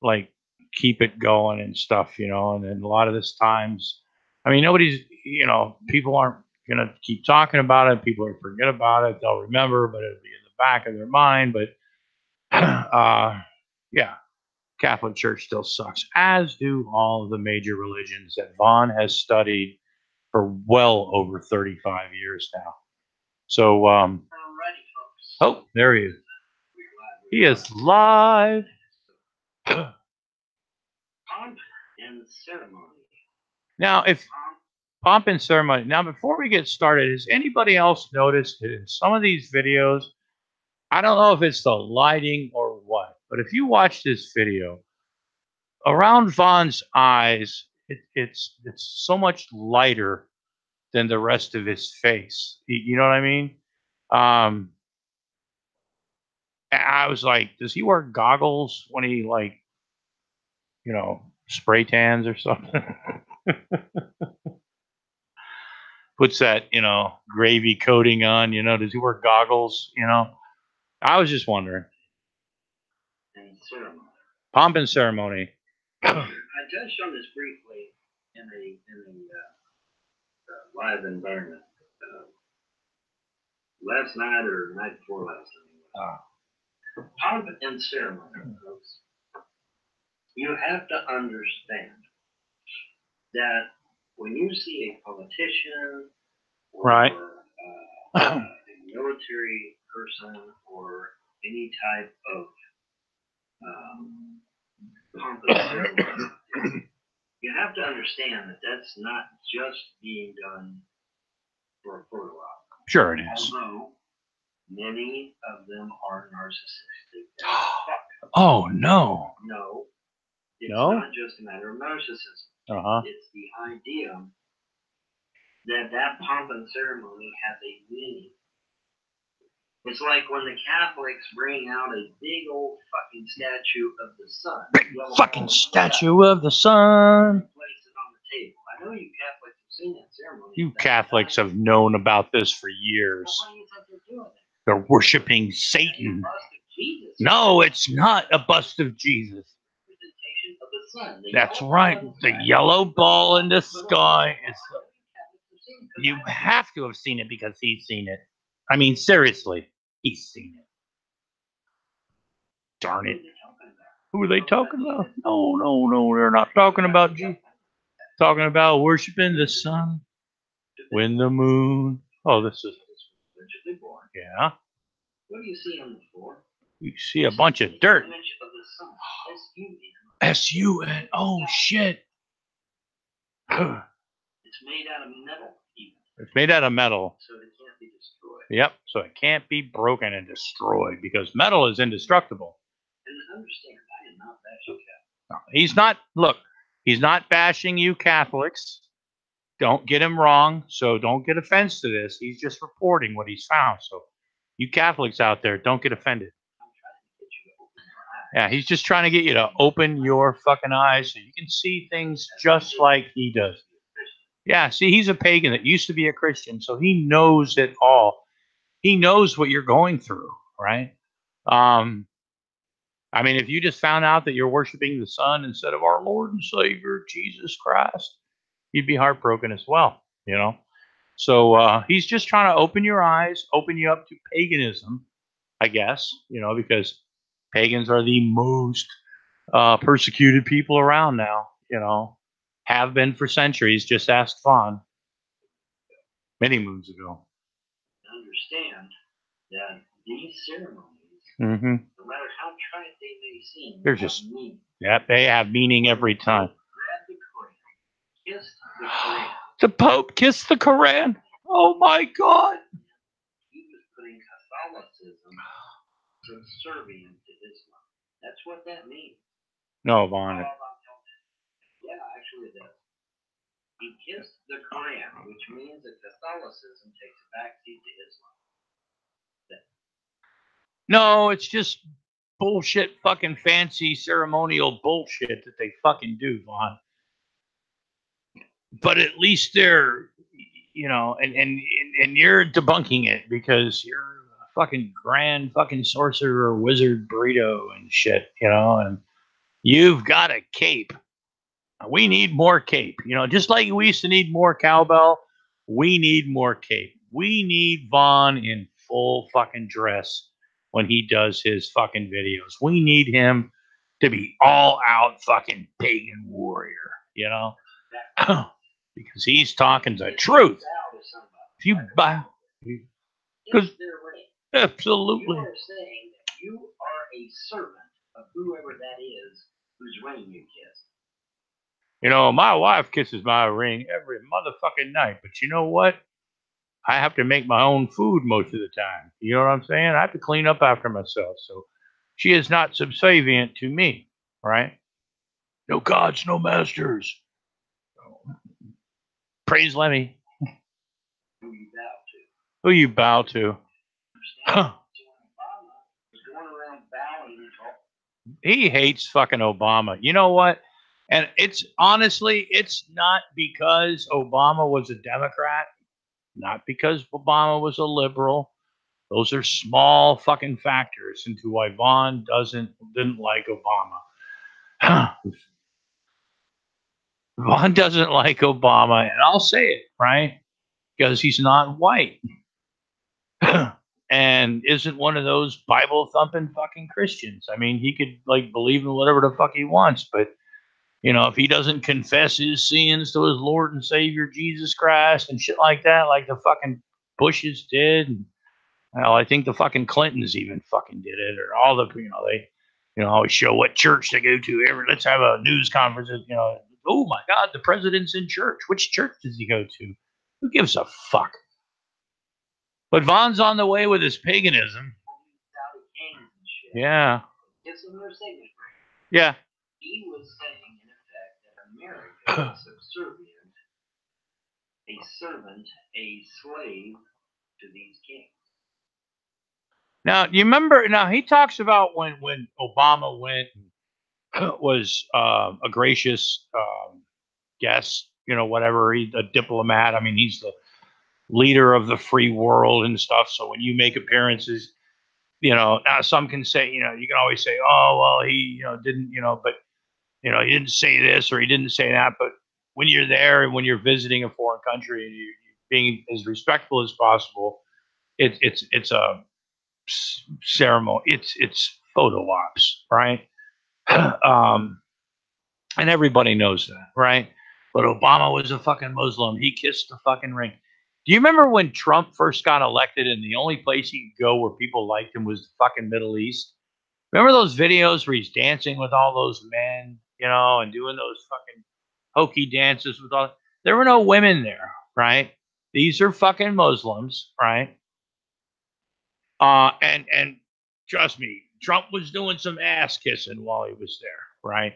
like keep it going and stuff, and then a lot of this times, I mean, nobody's, people aren't going to keep talking about it. People will forget about it. They'll remember, but it'll be in the back of their mind. But yeah, Catholic Church still sucks, as do all of the major religions that Vaughn has studied for well over 35 years now. So, oh, there he is. He is live. Pomp and ceremony. Now, if pomp and ceremony. Now, before we get started, has anybody else noticed in some of these videos? I don't know if it's the lighting or what, but if you watch this video, around Vaughn's eyes, it's so much lighter than the rest of his face. You know what I mean? I was like, does he wear goggles when he spray tans or something? Puts that, gravy coating on, does he wear goggles, I was just wondering. And ceremony. Pomp and ceremony. I touched on this briefly in a live environment last night or the night before last night. Pomp and ceremony, folks. You have to understand that when you see a politician or right. A military person or any type of pomp and ceremony, you have to understand that that's not just being done for a photo op. Sure it is. Although many of them are narcissistic. Oh, no. No. It's No? not just a matter of narcissism. Uh-huh. It's the idea that pomp and ceremony has a meaning. It's like when the Catholics bring out a big old fucking statue of the sun. Fucking statue of the sun. Place it on the table. I know you Catholics have seen that ceremony. You Catholics have known about this for years. Well, why do you think they're doing it? They're worshiping Satan. Busted Jesus. No, it's not a bust of Jesus. Representation of the sun. The That's yellow right. ball in The sky. yellow ball in the sky is. Because You I- have to have seen it because he's seen it. I mean, seriously, he's seen it. Darn it. Who are they talking about? No, they're not talking about Jesus. Talking about worshiping the sun, when the moon. Oh, this is. Allegedly born. Yeah. What do you see on the floor? You see a bunch of dirt. Image of the sun. S-U-N. S-U-N. Oh, shit. It's made out of metal, even, It's made out of metal. so it can't be destroyed. Yep. So it can't be broken and destroyed because metal is indestructible. And understand, I am not bashing Catholics. No, he's not. Look, he's not bashing you Catholics. Don't get him wrong. So don't get offense to this. He's just reporting what he's found. So you Catholics out there, don't get offended. I'm trying to get you to open your eyes. Yeah, he's just trying to get you to open your fucking eyes so you can see things just like he does. Yeah, see, he's a pagan that used to be a Christian, so he knows it all. He knows what you're going through, right? I mean, if you just found out that you're worshiping the sun instead of our Lord and Savior Jesus Christ, you'd be heartbroken as well, you know? So he's just trying to open your eyes, open you up to paganism, I guess, you know, because pagans are the most persecuted people around now, you know, have been for centuries. Just ask Vaughn many moons ago. Understand that these ceremonies, Mm-hmm. no matter how trite they may seem, They're have just- meaning. Yeah, they have meaning every time. Grab the Koran, kiss the Koran. The Pope kissed the Koran. Oh my God. He was putting Catholicism subservient to Islam. That's what that means. No, Vaughn. Yeah, actually it does. He kissed the Koran, which means that Catholicism takes a backseat to Islam. No, it's just bullshit, fucking fancy ceremonial bullshit that they fucking do, Vaughn. But at least they're, you know, and you're debunking it because you're a fucking grand fucking sorcerer, wizard, burrito, and shit, you know, and you've got a cape. We need more cape, you know, just like we used to need more cowbell. We need more cape. We need Vaughn in full fucking dress when he does his fucking videos. We need him to be all out fucking pagan warrior, you know, because he's talking the truth. If you buy, because absolutely, You are saying that you are a servant of whoever that is whose ring you kiss. you know, my wife kisses my ring every motherfucking night, but you know what? I have to make my own food most of the time. You know what I'm saying? I have to clean up after myself. So she is not subservient to me, right? No gods, no masters. Praise Lemmy. Who you bow to. Who you bow to. Understand? Obama was going around bowing to He hates fucking Obama. You know what? And it's honestly, it's not because Obama was a Democrat, not because Obama was a liberal. Those are small fucking factors into why Vaughn didn't like Obama. Vaughn doesn't like Obama, and I'll say it, right? Because he's not white. And isn't one of those Bible thumping fucking Christians. I mean, he could like believe in whatever the fuck he wants, but you know, if he doesn't confess his sins to his Lord and Savior Jesus Christ and shit like that, like the fucking Bushes did, and well, I think the fucking Clintons even fucking did it, or all the, you know, they, you know, always show what church they go to. Let's have a news conference, you know. Oh my God, the president's in church. Which church does he go to? Who gives a fuck? But Vaughn's on the way with his paganism. Saudi kings and shit. Yeah. It's a mere signature. Yeah. He was saying, in effect, that America is subservient, a servant, a slave to these kings. Now, you remember, now he talks about when Obama went, was a gracious guest, you know, whatever, he's a diplomat. I mean, he's the leader of the free world and stuff. So when you make appearances, you know, now some can say, you know, you can always say, oh, well, he, you know, didn't, you know, but, you know, he didn't say this or he didn't say that. But when you're there and when you're visiting a foreign country and you're being as respectful as possible, it's a ceremony. It's photo ops, right? um, and everybody knows that, right? But Obama was a fucking Muslim. He kissed the fucking ring. Do you remember when Trump first got elected and the only place he could go where people liked him was the fucking Middle East? Remember those videos where he's dancing with all those men, you know, and doing those fucking hokey dances with all. There were no women there, right? These are fucking Muslims, right? And trust me, Trump was doing some ass kissing while he was there, right?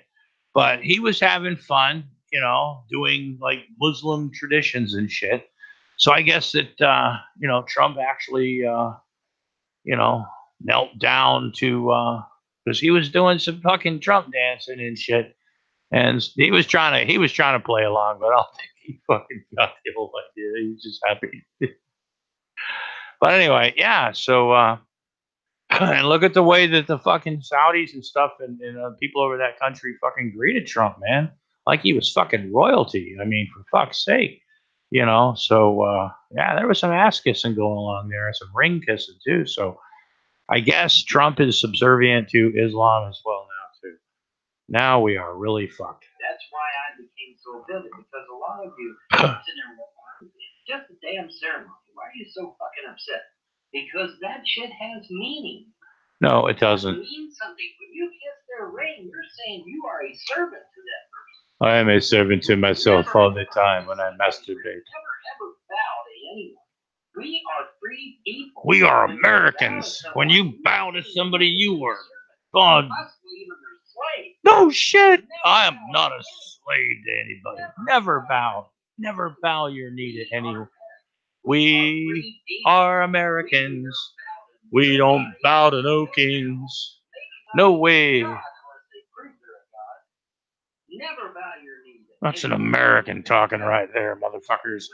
But he was having fun, you know, doing like Muslim traditions and shit. So I guess that you know, Trump actually you know, knelt down to because he was doing some fucking Trump dancing and shit. And he was trying to play along, but I don't think he fucking got the whole idea. He was just happy. But anyway, yeah. So and look at the way that the fucking Saudis and stuff and people over that country fucking greeted Trump, man. Like he was fucking royalty. I mean, for fuck's sake, you know. So yeah, there was some ass kissing going along there, some ring kissing too. So I guess Trump is subservient to Islam as well now too. Now we are really fucked. That's why I became so vivid, because a lot of you sitting there, just a damn ceremony. Why are you so fucking upset? Because that shit has meaning. No, it doesn't. It means something. When you kiss their ring, you're saying you are a servant to that person. I am a servant to myself all the time when I masturbate. Never ever bow to anyone. We are free people. We are Americans. When you bow to somebody, you are God. No shit. I am not a slave to anybody. Never bow. Never bow your knee to anyone. We are Americans. We don't bow to no kings. No way. That's an American talking right there, motherfuckers.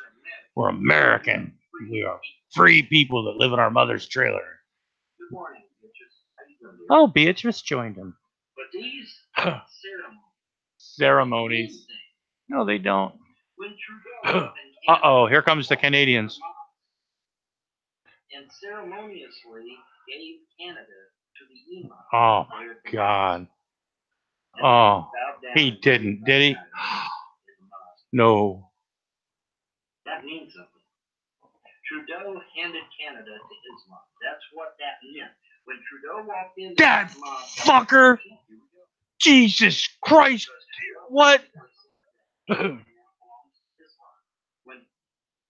We're American. We are free people that live in our mother's trailer. Good morning, Beatrice. Oh, Beatrice joined him. But these ceremonies. No, they don't. When Trudeau Uh-oh, here comes the Canadians. And ceremoniously gave Canada to the Imam. Oh, my God. Oh, he didn't, did he? No. That means something. Trudeau handed Canada to Islam. That's what that meant. When Trudeau walked in, that fucker! Jesus Christ! What?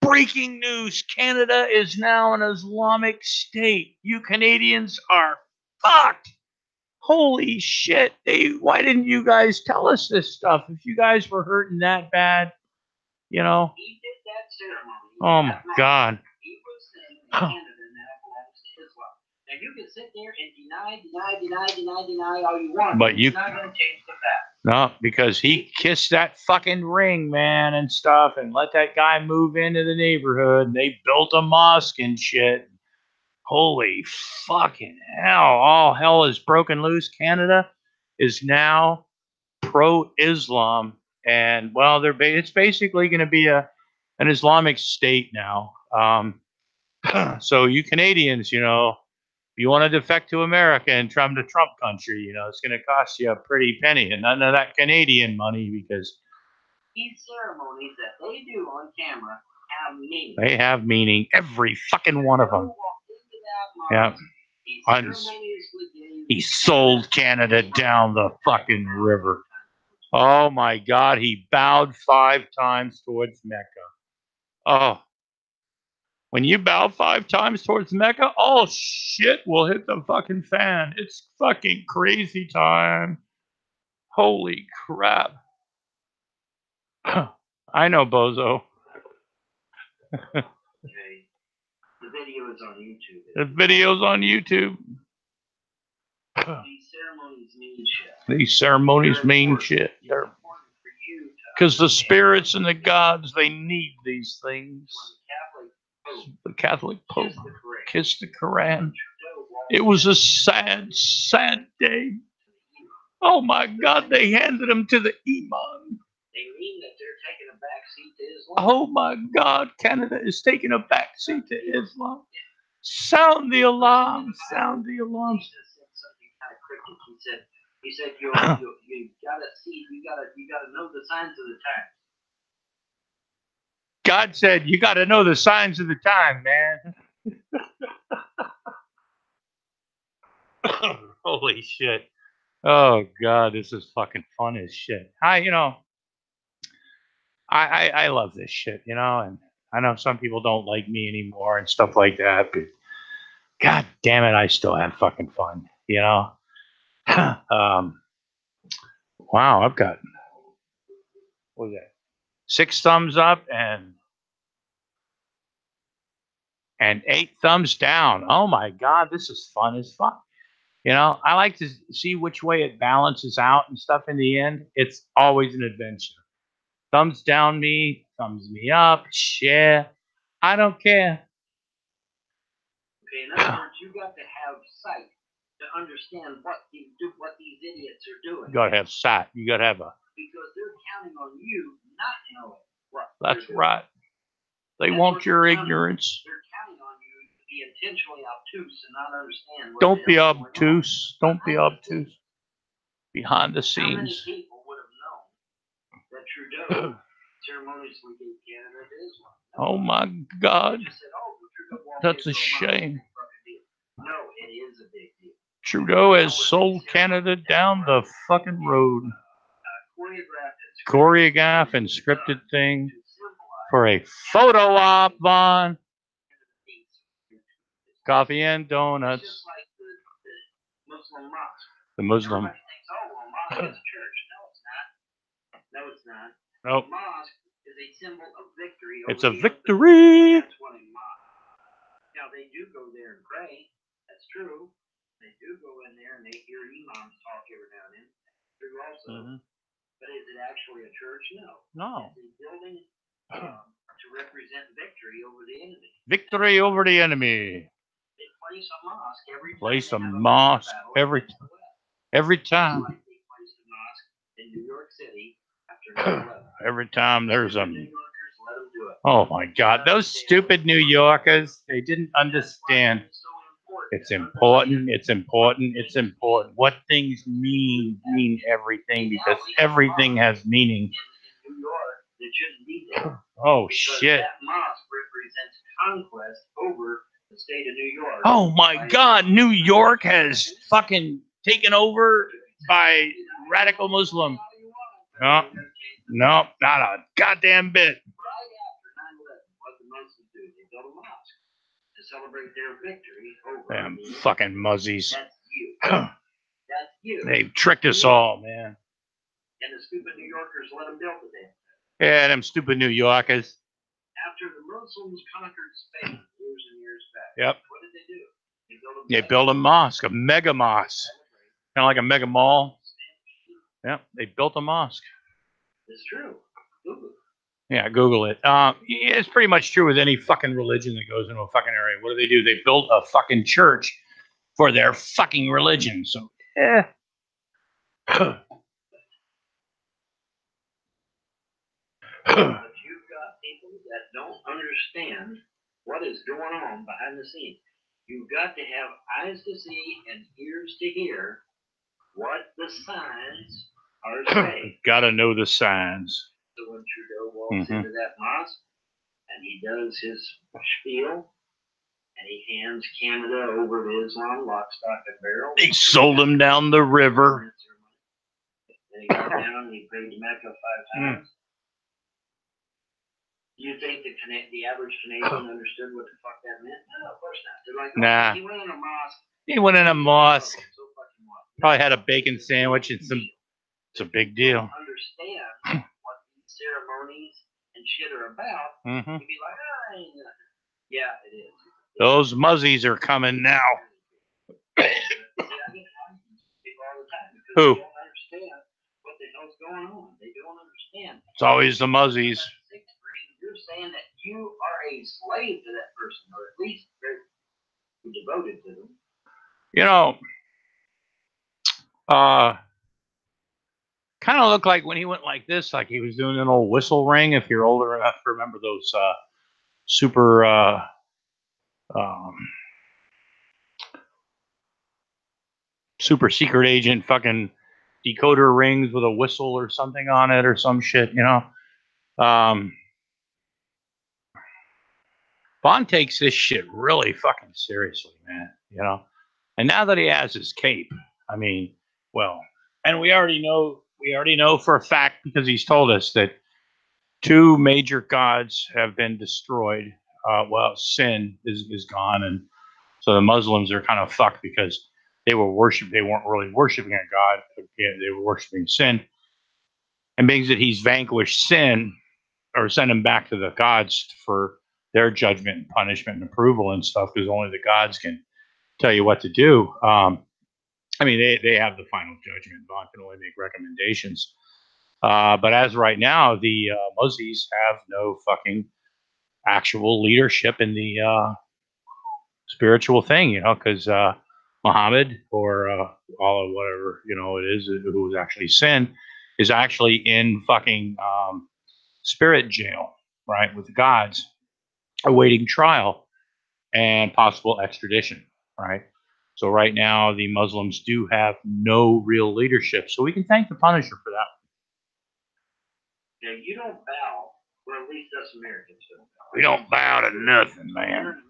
Breaking news! Canada is now an Islamic state. You Canadians are fucked. Holy shit! Why didn't you guys tell us this stuff? If you guys were hurting that bad, you know. He did that ceremony. Oh my God. He was saying that Canada now belongs to Islam. Now you can sit there and deny all you want. But it's not going to change the fact. No, because he kissed that fucking ring, man, and stuff, and let that guy move into the neighborhood. And they built a mosque and shit. Holy fucking hell. All hell is broken loose. Canada is now pro-Islam. And, well, it's basically going to be an Islamic state now. So you Canadians, you know, if you want to defect to America and come to Trump country, you know, it's going to cost you a pretty penny. And none of that Canadian money, because these ceremonies that they do on camera have meaning. They have meaning. Every fucking one of them. Yeah. He sold Canada down the fucking river. Oh my God. He bowed 5 times towards Mecca. Oh. When you bow 5 times towards Mecca, oh shit will hit the fucking fan. It's fucking crazy time. Holy crap. I know, bozo. Okay. The video is on YouTube. The video's on YouTube. These ceremonies mean shit. These ceremonies mean shit. Because the spirits and the gods, they need these things. The Catholic Pope kissed the Quran. It was a sad, sad day. Oh my God, they handed him to the imam. They mean that they're taking a back seat to Islam. Oh my God, Canada is taking a back seat to Islam. Sound the alarm! Sound the alarm! He said something kind of cryptic. He said you gotta see, you gotta know the signs of the times. God said you got to know the signs of the time, man. Holy shit! Oh God, this is fucking fun as shit. I love this shit, and I know some people don't like me anymore and stuff like that, but God damn it, I still have fucking fun, Wow, I've got, what was that? 6 thumbs up and 8 thumbs down. Oh my God, this is fun as fuck. I like to see which way it balances out and stuff in the end. It's always an adventure. Thumbs down me, thumbs me up, share. I don't care. Okay, in other words, you got to have sight to understand what these idiots are doing. You gotta have sight. You gotta have a. Because they're counting on you not knowing what. That's right. They want your ignorance. They're counting on you to be intentionally obtuse and not understand. Don't be obtuse. Don't be obtuse. Behind the scenes. How many people would have known that Trudeau ceremoniously gave Canada to Islam? Oh my God. That's a shame. No, it is a big deal. Trudeau has sold Canada down the fucking road. Choreographed and scripted thing for a photo op on coffee and donuts. Just like the Muslim mosque. The Muslim. Everybody thinks, oh, well, mosque is a church. No, it's not. No, it's not. Nope. Mosque is a symbol of victory. It's a victory. That's what a mosque. Now, they do go there and pray. That's true. They do go in there and they hear imams talk every now and then. That's true also. Mm-hmm. But is it actually a church? No. No. It's a building to represent victory over the enemy. Victory over the enemy. They place a mosque every time. Place a mosque every time. Every time. Like they placed a mosque in New York City after 9/11. Every time there's a. Oh my God, those stupid New Yorkers, they didn't understand. It's important, it's important, it's important. What things mean everything because everything has meaning. Oh shit. That mosque represents conquest over the state of New York. Oh my God, New York has fucking taken over by radical Muslim. No, not a goddamn bit. Right after 9/11, what the Muslims do, they built a mosque to celebrate their victory over them fucking muzzies. That's you. That's you. They've tricked us all, man. And the stupid New Yorkers let them build it there. Yeah, them stupid New Yorkers. After the Muslims conquered Spain years and years back, yep. What did they do? They built a mosque, a mega mosque. Kind of like a mega mall. Yep, they built a mosque. It's true. Google it. Yeah, Google it. It's pretty much true with any fucking religion that goes into a fucking area. What do? They build a fucking church for their fucking religion. So, yeah. But you've got people that don't understand what is going on behind the scenes. You've got to have eyes to see and ears to hear what the signs are saying. Gotta know the signs. So when Trudeau walks into that mosque and he does his spiel and he hands Canada over to Islam, lock, stock, and barrel. They sold him down the river. Then he got down and he prayed Mecca 5 times. Do you think the average Canadian understood what the fuck that meant? No, of course not. They're like, nah. He went in a mosque. He went in a mosque. Probably had a bacon sandwich and some. It's a big deal. Understand what these ceremonies and shit are about. You'd be like, yeah, it is. Those muzzies are coming now. People all the time because who? they don't understand what the hell's going on. They don't understand. It's always the muzzies. You're saying that you are a slave to that person, or at least you're devoted to them. You know, kind of looked like when he went like this, like he was doing an old whistle ring. If you're older enough to remember those super um, super secret agent fucking decoder rings with a whistle or something on it or some shit, you know. Bond takes this shit really fucking seriously, man, you know. And now that he has his cape, I mean, well, and we already know for a fact because he's told us that two major gods have been destroyed. Well, sin is gone, and so the Muslims are kind of fucked because they weren't really worshiping a god, they were worshiping sin. And being that he's vanquished sin, or send him back to the gods for their judgment and punishment and approval and stuff, because only the gods can tell you what to do. I mean, they have the final judgment. Bond can only make recommendations. But as right now, the Muzzies have no fucking actual leadership in the spiritual thing, you know, because Muhammad or Allah, whatever, you know, it is, who was actually sin, is actually in fucking spirit jail, right, with the gods, awaiting trial and possible extradition, right? So right now, the Muslims do have no real leadership. So we can thank the Punisher for that. Now, you don't bow, or at least us Americans don't bow. We don't bow to nothing, man. Here in America,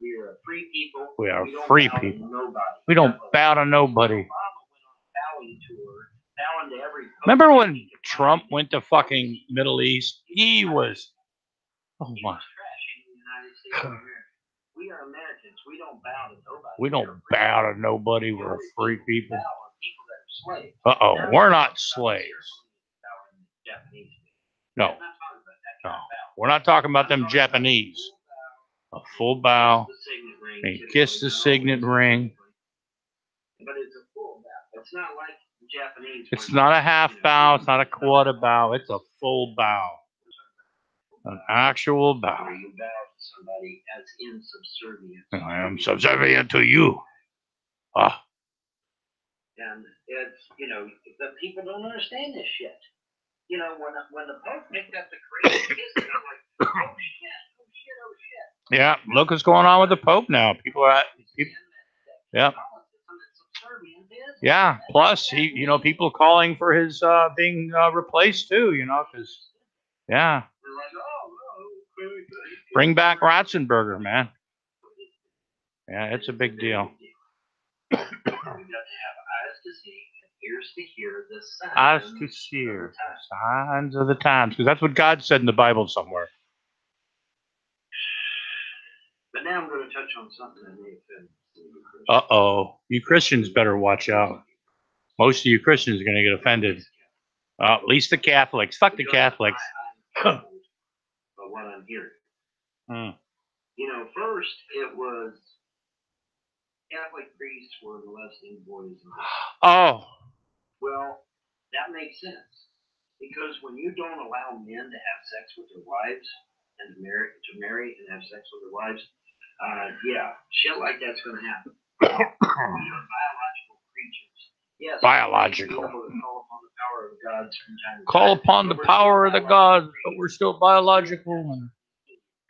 we are a free people. We are don't free bow people. To nobody. We don't bow to nobody. Obama went on a bowing tour, bowing to every. Remember when Trump went to fucking Middle East? He was, oh my. Trashing the United States of America. We are Americans. We don't bow to nobody. We don't bow to nobody. We're free people. Slaves. Uh-oh, we're not slaves. No. No. We're not talking about them Japanese. A full bow. And kiss the signet ring. But it's a full bow. It's not like the Japanese. It's not a half bow. It's not a quarter bow. It's a full bow. An actual bow. Where you bow to somebody as in subservience. I am subservient to you. Ah. And it's, you know, the people don't understand this shit. You know, when the Pope picked up the crazy kiss, I'm like, oh shit, oh shit, oh shit. Yeah, look what's going on with the Pope now. People are, yeah. Yeah, plus, you know, people calling for his being replaced too, you know, because, yeah. Bring back Ratzenberger, man. Yeah, it's a big deal. We got to have eyes to see and ears to hear the signs. Eyes to see the signs of the times, because that's what God said in the Bible somewhere. But now I'm going to touch on something that may offend you. Uh-oh. You Christians better watch out. Most of you Christians are going to get offended. At least the Catholics. Fuck the Catholics. But what I'm hearing. Hmm. You know, first it was Catholic priests were molesting boys. Oh. Well, that makes sense. Because when you don't allow men to have sex with their wives and to marry and have sex with their wives, yeah, shit like that's going to happen. We are biological creatures. Yes. Biological. Call upon the power of the gods. But we're still biological.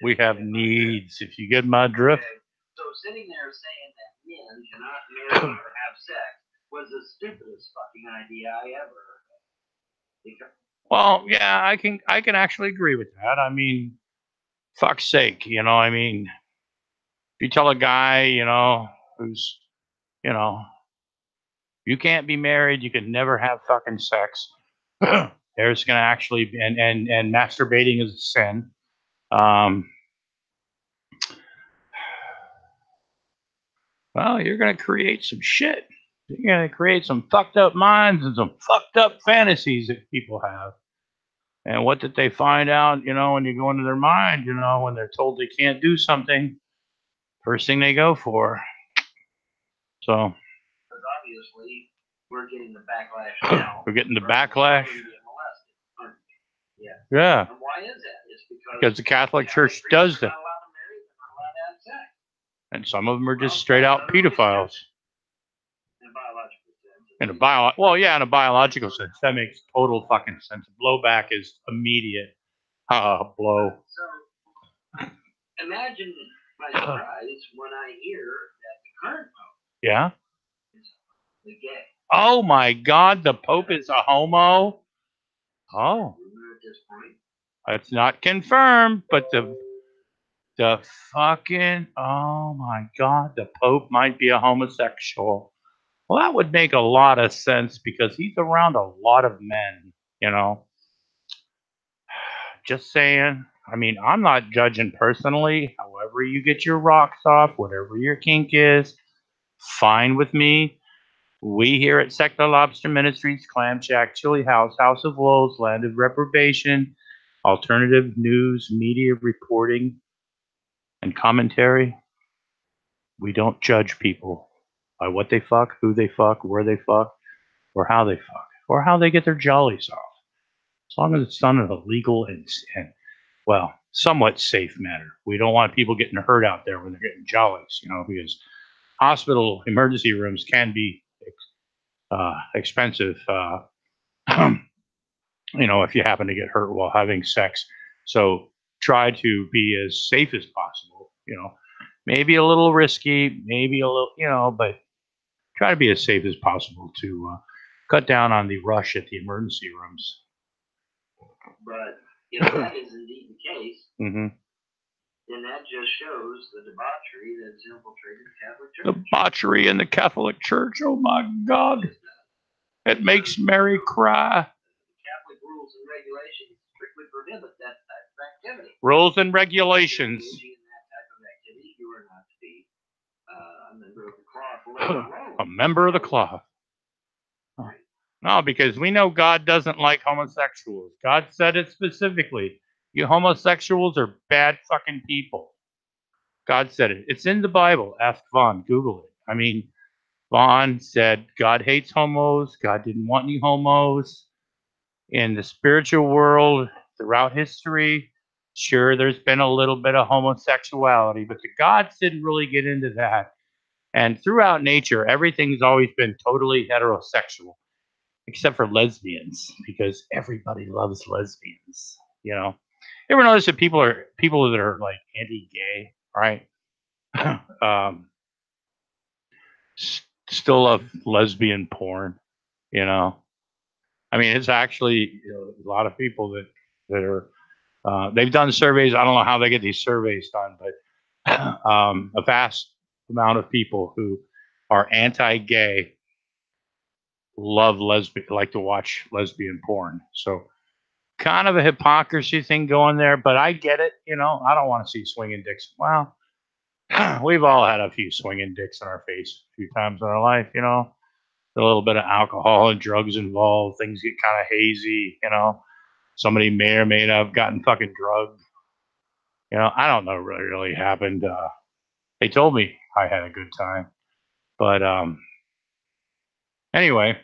We have needs, if you get my drift. So sitting there saying that men cannot marry or have sex was the stupidest fucking idea I ever heard. Well, yeah, I can actually agree with that. I mean, fuck's sake, you know, I mean, if you tell a guy, you know, who's, you know, you can't be married, you can never have fucking sex. There's gonna actually be, and masturbating is a sin. Well, you're gonna create some shit. You're gonna create some fucked up minds and some fucked up fantasies that people have. And what did they find out, you know, when you go into their mind, you know, when they're told they can't do something, first thing they go for. So. Because obviously, we're getting the backlash now. We're getting the backlash. Yeah. Yeah. And why is that? It's because the Catholic Church does that. And some of them are just straight out pedophiles. In a in a biological sense, that makes total fucking sense. Blowback is immediate. Blow. So imagine my surprise when I hear that the current Pope Yeah. is gay. Oh my God, the Pope is a homo. Oh, At this point, it's not confirmed, but the fucking, oh my God, the Pope might be a homosexual. Well, that would make a lot of sense because he's around a lot of men, you know. Just saying. I mean, I'm not judging personally. However you get your rocks off, whatever your kink is, fine with me. We here at Secular Lobster Ministries, Clam Shack, Chili House, House of Wolves, Land of Reprobation, alternative news, media reporting, and commentary. We don't judge people by what they fuck, who they fuck, where they fuck, or how they fuck, or how they get their jollies off. As long as it's done in a legal and well, somewhat safe manner. We don't want people getting hurt out there when they're getting jollies, you know, because hospital emergency rooms can be expensive, you know, if you happen to get hurt while having sex. So try to be as safe as possible, you know, maybe a little risky, maybe a little, you know, but try to be as safe as possible to cut down on the rush at the emergency rooms. But if that is indeed the case, Mm-hmm. then that just shows the debauchery that's infiltrated the Catholic Church. Debauchery in the Catholic Church. Oh my God. It makes Mary cry. Catholic rules and regulations strictly prohibit that type of activity. Rules and regulations. Engaging in that type of activity, you are not to be a member of the cloth. A member of the cloth. No, because we know God doesn't like homosexuals. God said it specifically. You homosexuals are bad fucking people. God said it. It's in the Bible. Ask Vaughn. Google it. I mean, Vaughn said God hates homos. God didn't want any homos. In the spiritual world, throughout history, sure, there's been a little bit of homosexuality, but the gods didn't really get into that. And throughout nature, everything's always been totally heterosexual, except for lesbians, because everybody loves lesbians. You know, you ever notice that people that are like anti-gay, right? Still love lesbian porn. You know, I mean, it's actually a lot of people that are they've done surveys. I don't know how they get these surveys done, but a vast amount of people who are anti-gay love like to watch lesbian porn. So kind of a hypocrisy thing going there, but I get it. You know, I don't want to see swinging dicks. Well, we've all had a few swinging dicks in our face a few times in our life. You know, a little bit of alcohol and drugs involved. Things get kind of hazy. You know, somebody may or may not have gotten fucking drugged. You know, I don't know what really happened. They told me I had a good time, but anyway.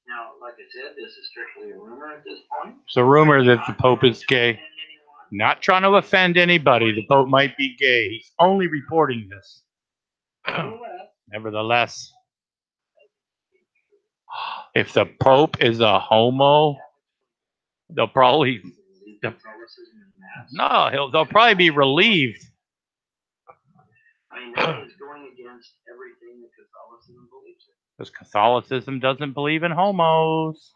Now, like I said, this is strictly a rumor at this point. It's a rumor that the Pope is gay. Not trying to offend anybody. The Pope might be gay. He's only reporting this. Nevertheless, if the Pope is a homo, they'll probably they'll probably be relieved. I mean, that is going against everything that Catholicism believes in. Because Catholicism doesn't believe in homos.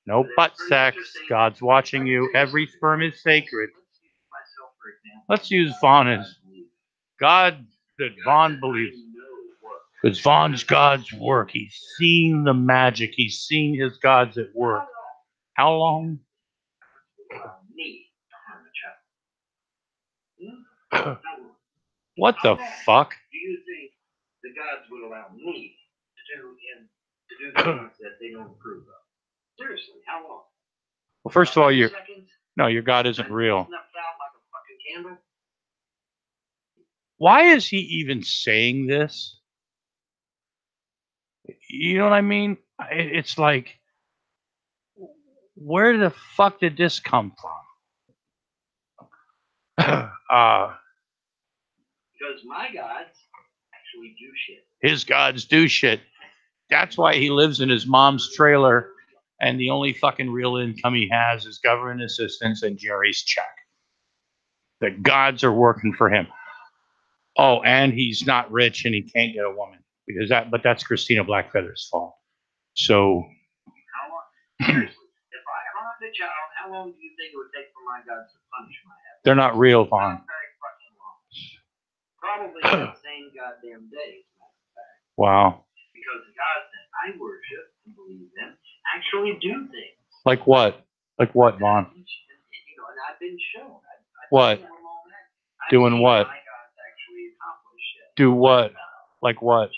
No butt sex. God's watching you. Every sperm is sacred. Let's use Vaughn as God that Vaughn believes. Because Vaughn's God's work. He's seen the magic. He's seen his gods at work. How long? What the fuck? Do you think the gods would allow me to do things that they don't approve of? Seriously, how long? Well, first of all, your God isn't real. Why is he even saying this? You know what I mean? It's like, where the fuck did this come from? Because my gods actually do shit. His gods do shit. That's why he lives in his mom's trailer, and the only fucking real income he has is government assistance and Jerry's check. The gods are working for him. Oh, and he's not rich and he can't get a woman but that's Christina Blackfeather's fault. So, How long? Seriously, if I harmed a child, how long do you think it would take for my gods to punish my ass? They're not real, Vaughn. Not very fucking long. Probably that same goddamn day, as a matter of fact. Wow. Because the gods that I worship and believe in actually do things. Like what? Like what, Vaughn? You know, and I've been shown. What? Doing what? My gods actually accomplish shit. Do what? Like what?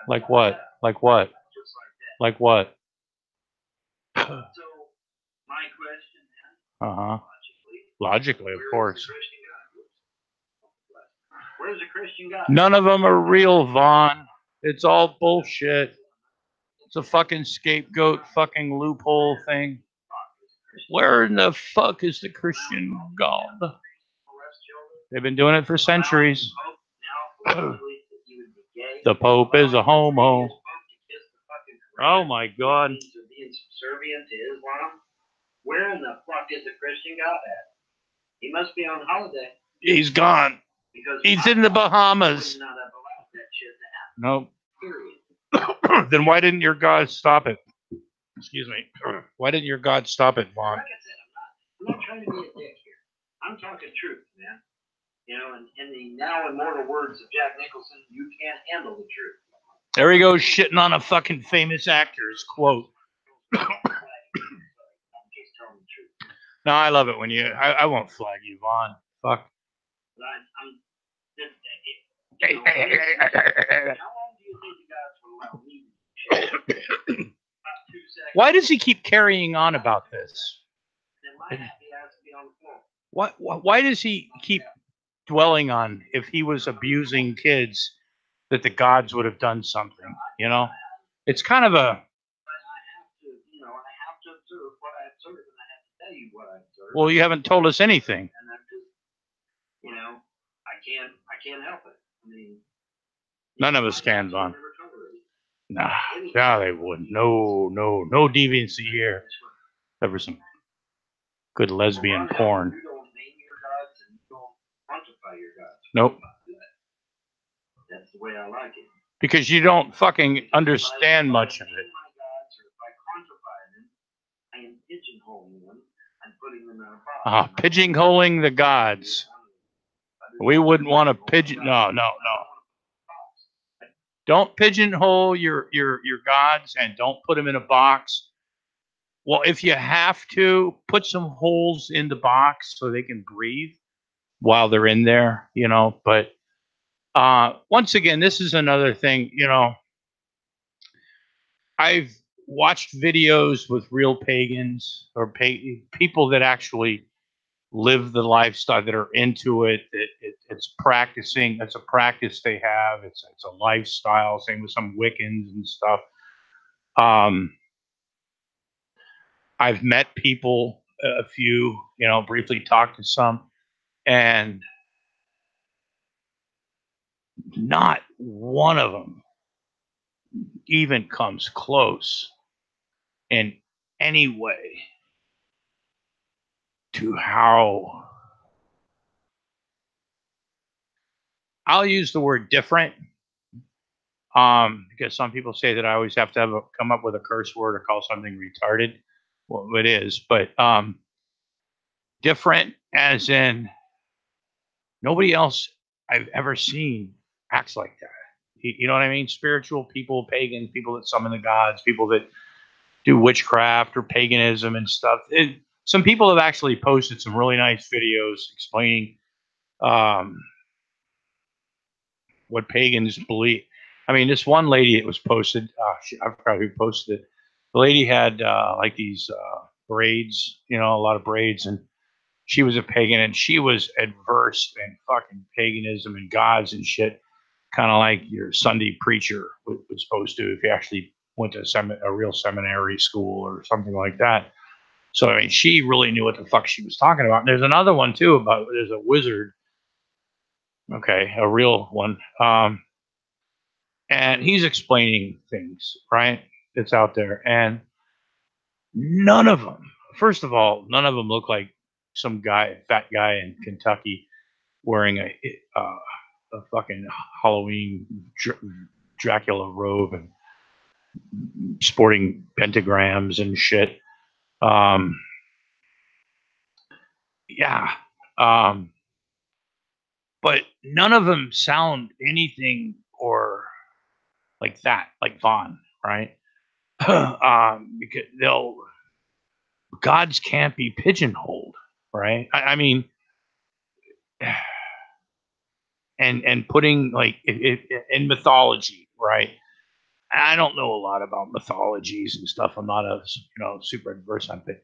Like what? Like what? Just like that. Like what? So, my question then, Logically, of course. Where's the Christian God? None of them are real, Vaughn. It's all bullshit. It's a fucking scapegoat, fucking loophole thing. Where in the fuck is the Christian God? They've been doing it for centuries. The Pope is a homo. Oh my God. Being subservient to Islam. Where in the fuck is the Christian God at? He must be on holiday. He's gone. Because he's in the Bahamas. Would not have allowed that shit to happen. Nope. Period. Then why didn't your God stop it? Excuse me. Why didn't your God stop it, Vaughn? Like I said, I'm not trying to be a dick here. I'm talking truth, man. You know, in the now immortal words of Jack Nicholson, you can't handle the truth. There he goes shitting on a fucking famous actor's quote. I'm just telling the truth. No, I love it when you. I won't flag you, Vaughn. Fuck. But I'm just, you know, how long do you think you guys will allow me to shit? About 2 seconds. Why does he keep carrying on about this? Then my happy has to be on the floor. Why does he keep dwelling on if he was abusing kids that the gods would have done something? You know, it's kind of a. But I have to, you know, I have to observe what I observe, and I have to tell you what I observe. Well, you haven't told us anything. And I'm just, you know, I can't help it. I mean, none of us can, Vaughn. Nah, they wouldn't. No deviancy here. Ever some good lesbian porn. You don't name your gods and you don't quantify your gods. Nope. That's the way I like it. Because you don't fucking understand much of it. If I quantify them, I am pigeonholing them and putting them in a box. Pigeonholing the gods. We wouldn't want to pigeon. No. Don't pigeonhole your gods and don't put them in a box. Well, if you have to, put some holes in the box so they can breathe while they're in there, you know. But once again, this is another thing, you know. I've watched videos with real pagans or people that actually live the lifestyle, that are into it. It's practicing. It's a practice they have. It's a lifestyle. Same with some Wiccans and stuff. I've met people, a few, you know, briefly talked to some, and not one of them even comes close in any way to how, I'll use the word different, because some people say that I always have to come up with a curse word or call something retarded. Well, it is, but different as in nobody else I've ever seen acts like that. You know what I mean? Spiritual people, pagans, people that summon the gods, people that do witchcraft or paganism and stuff. Some people have actually posted some really nice videos explaining what pagans believe. I mean, this one lady, it was posted. I forgot who posted it. The lady had like these braids, you know, a lot of braids, and she was a pagan, and she was adverse in fucking paganism and gods and shit, kind of like your Sunday preacher was supposed to if you actually went to a real seminary school or something like that. So, I mean, she really knew what the fuck she was talking about. And there's another one, too, about there's a wizard. Okay, a real one. and he's explaining things, right? That's out there, and none of them. First of all, none of them look like some guy, fat guy in Kentucky, wearing a fucking Halloween Dracula robe and sporting pentagrams and shit. Yeah. But none of them sound anything or like that, like Vaughn, right? Because gods can't be pigeonholed, right? I mean, and putting like in mythology, right? I don't know a lot about mythologies and stuff. I'm not a super adverse on it.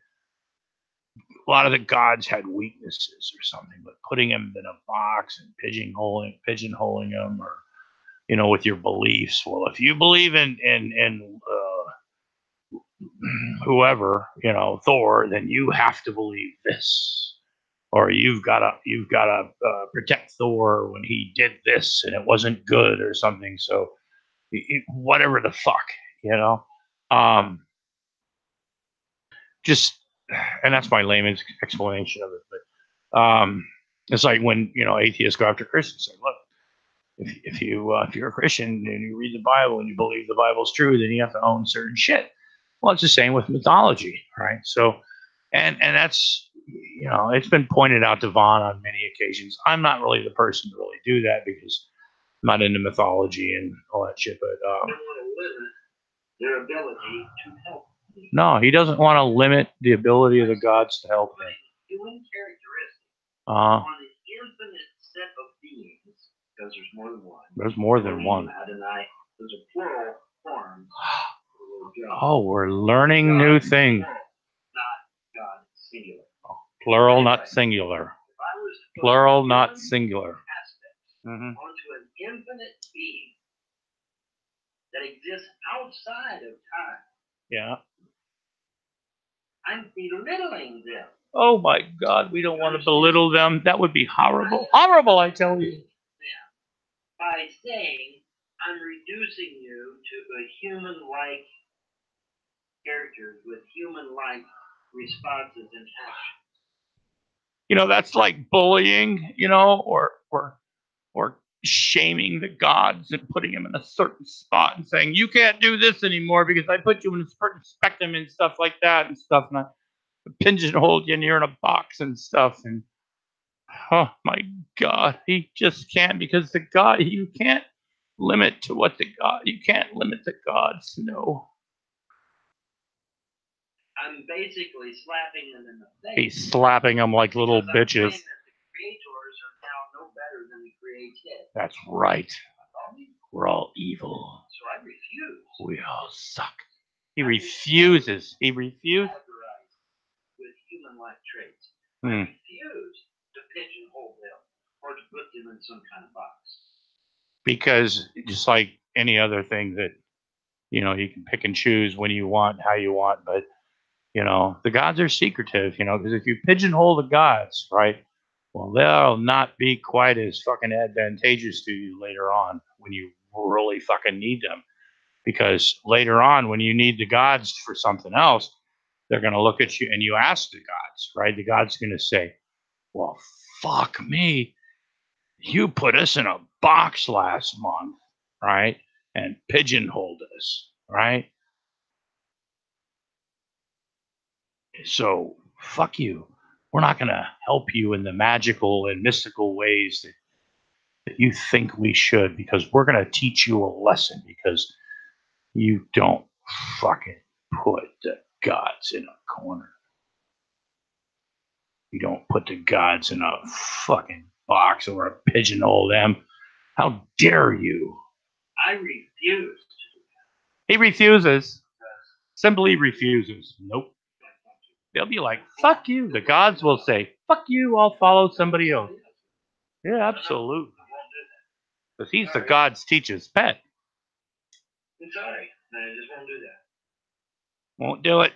A lot of the gods had weaknesses or something, but putting them in a box and pigeonholing them, or with your beliefs. Well, if you believe in whoever, Thor, then you have to believe this, or you've got to protect Thor when he did this and it wasn't good or something. So whatever the fuck, just, and that's my layman's explanation of it. But it's like when atheists go after Christians, say, look, if you're a Christian and you read the Bible and you believe the Bible's true, then you have to own certain shit. Well, it's the same with mythology, right? So, and that's it's been pointed out to Vaughn on many occasions. I'm not really the person to really do that because I'm not into mythology and all that shit. But I don't want to limit their ability to help me. No, he doesn't want to limit the ability of the gods to help him. Human characteristics on an infinite set of beings, because there's more than one. There's more than one. Adonai, those are plural forms. Oh, we're learning new things. Not God singular. Plural, not singular. Plural, not singular. Onto an infinite being that exists outside of time. Yeah. I'm belittling them. Oh my God, we don't want to belittle them. That would be horrible. Horrible, I tell you. By saying I'm reducing you to a human-like character with human-like responses and actions. That's like bullying, or shaming the gods and putting them in a certain spot and saying, you can't do this anymore because I put you in a certain spectrum and stuff like that and stuff. And I pigeonholed you and you're in a box and stuff. And oh my God, he just can't, because the God, you can't limit to what you can't limit the gods. No. I'm basically slapping them in the face. He's slapping them like little bitches. The creators are now no better than the created. That's right. We're all evil. So I refuse. We all suck. He refuses. He refuses. With human-like traits. I refuse to pigeonhole them or to put them in some kind of box. Because just like any other thing that, you can pick and choose when you want, how you want, but the gods are secretive, because if you pigeonhole the gods, right, well, they'll not be quite as fucking advantageous to you later on when you really fucking need them. Because later on, when you need the gods for something else, they're going to look at you and you ask the gods, right? The gods going to say, well, fuck me. You put us in a box last month, right? And pigeonholed us, right? So fuck you. We're not going to help you in the magical and mystical ways that you think we should, because we're going to teach you a lesson, because you don't fucking put the gods in a corner. You don't put the gods in a fucking box or pigeonhole them. How dare you? I refuse. He refuses. Simply refuses. Nope. They'll be like, fuck you. The gods will say, fuck you, I'll follow somebody else. Yeah, absolutely. Because he's the god's teacher's pet. I'm sorry. I just won't do that. Won't do it.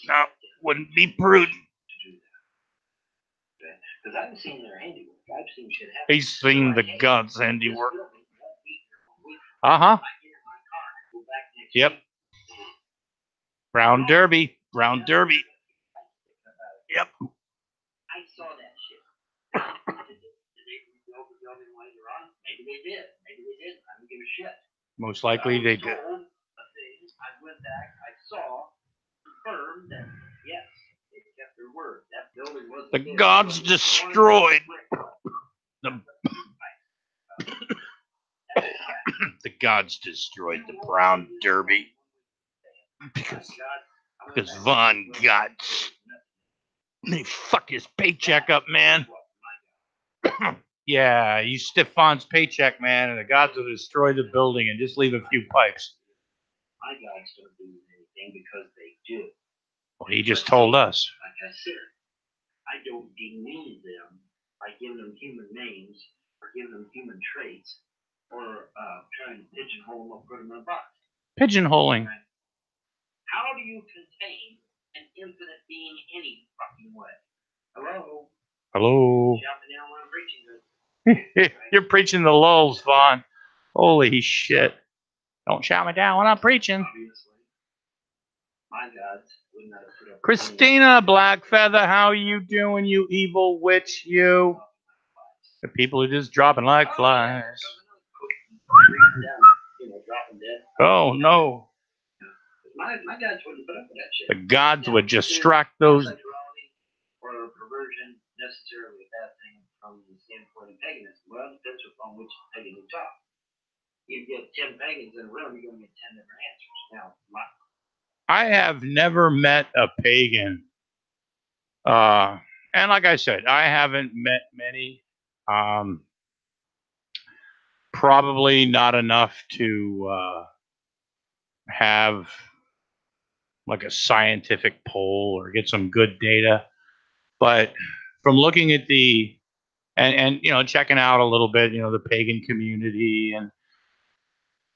No, wouldn't be prudent to do that. Because I've seen their handiwork. I've seen shit happen. He's seen the gods' handiwork. Uh-huh. Yep. Brown Derby. Brown Derby. Yep. I saw that shit. Did they rebuild the building later on? Maybe they did. Maybe they didn't. I don't give a shit. Most likely they did. I went back. I saw, confirmed that yes, they kept their word. That building was the gods destroyed the gods destroyed the Brown Derby because Vaughn got they fuck his paycheck up, man. Yeah, you stiff Vaughn's paycheck, man, and the gods will destroy the building and just leave a few pipes. My gods don't do anything because they do. Well, he just told us. Like I said, I don't demean them by giving them human names or giving them human traits or trying to pigeonhole them or put them in a box. Pigeonholing. How do you contain an infinite being any fucking way? Hello? Hello. Jumping down when I'm preaching this. You're preaching the lulls, Vaughn. Holy shit. Don't shout me down when I'm preaching. Obviously. My gods would not have put up Christina Blackfeather, how you doing, you evil witch, you? The people are just dropping like flies. Oh, no. My gods wouldn't put up with that shit. The gods would just strike those. Or perversion necessarily a bad thing from the standpoint of paganism. Well, it depends upon which pagan you talk. You get 10 pagans in a room, you're going to get 10 different answers. Now, I have never met a pagan. And like I said, I haven't met many. Probably not enough to have like a scientific poll or get some good data. But from looking at the and you know, checking out a little bit, you know, the pagan community and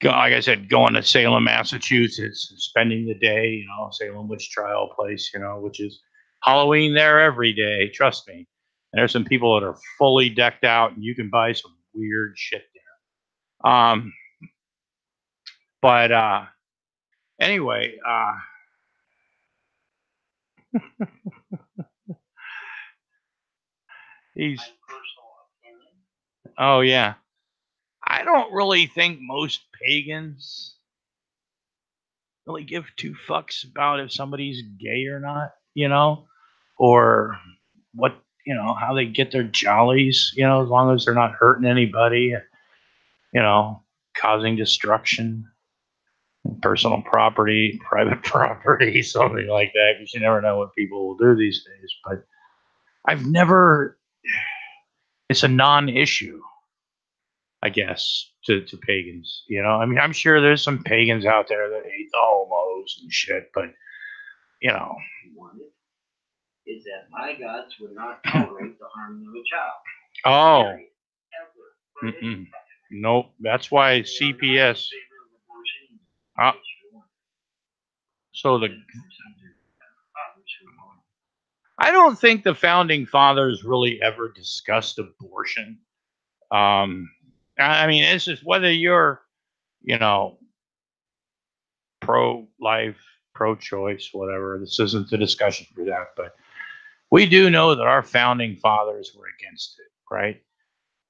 like I said, going to Salem, Massachusetts, and spending the day, you know, Salem Witch Trial place, you know, which is Halloween there every day. Trust me. And there's some people that are fully decked out, and you can buy some weird shit there. But anyway, he's. Oh yeah. I don't really think most pagans really give two fucks about if somebody's gay or not, you know, or what, you know, how they get their jollies, you know, as long as they're not hurting anybody, you know, causing destruction, personal property, private property, something like that, because you never know what people will do these days. But I've never, it's a non-issue, I guess, to pagans, you know. I mean, I'm sure there's some pagans out there that hate the homos and shit, but, you know. Is that my gods would not tolerate the harming of a Oh. child. Nope. That's why CPS. So I don't think the founding fathers really ever discussed abortion. I mean, it's just whether you're, you know, pro-life, pro-choice, whatever. This isn't the discussion for that, but we do know that our founding fathers were against it, right?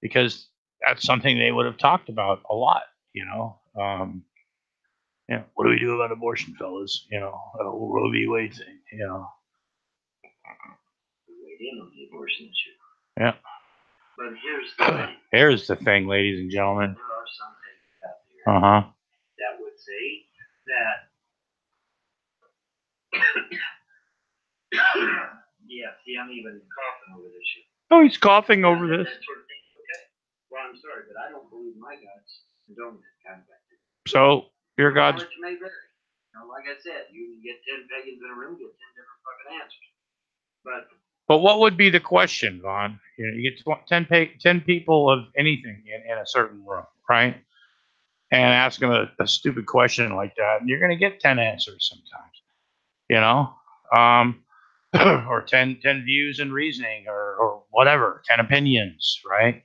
Because that's something they would have talked about a lot, you know. Yeah, what do we do about abortion, fellas? You know, the whole Roe v. Wade thing, you know. Yeah. But here's the thing. Here's the thing, ladies and gentlemen. There are some things out there that would say that. Yeah, see, I'm even coughing over this shit. Oh, he's coughing over this. That sort of thing. Okay. Well, I'm sorry, but I don't believe my gods condone that kind of activity. So, your gods. May vary. You know, like I said, you can get 10 pagans in a room, get 10 different fucking answers. But what would be the question, Vaughn? You know, you get 10 people of anything in a certain room, right? And ask them a stupid question like that, and you're going to get 10 answers sometimes, you know? Or 10 views and reasoning or whatever, 10 opinions, right?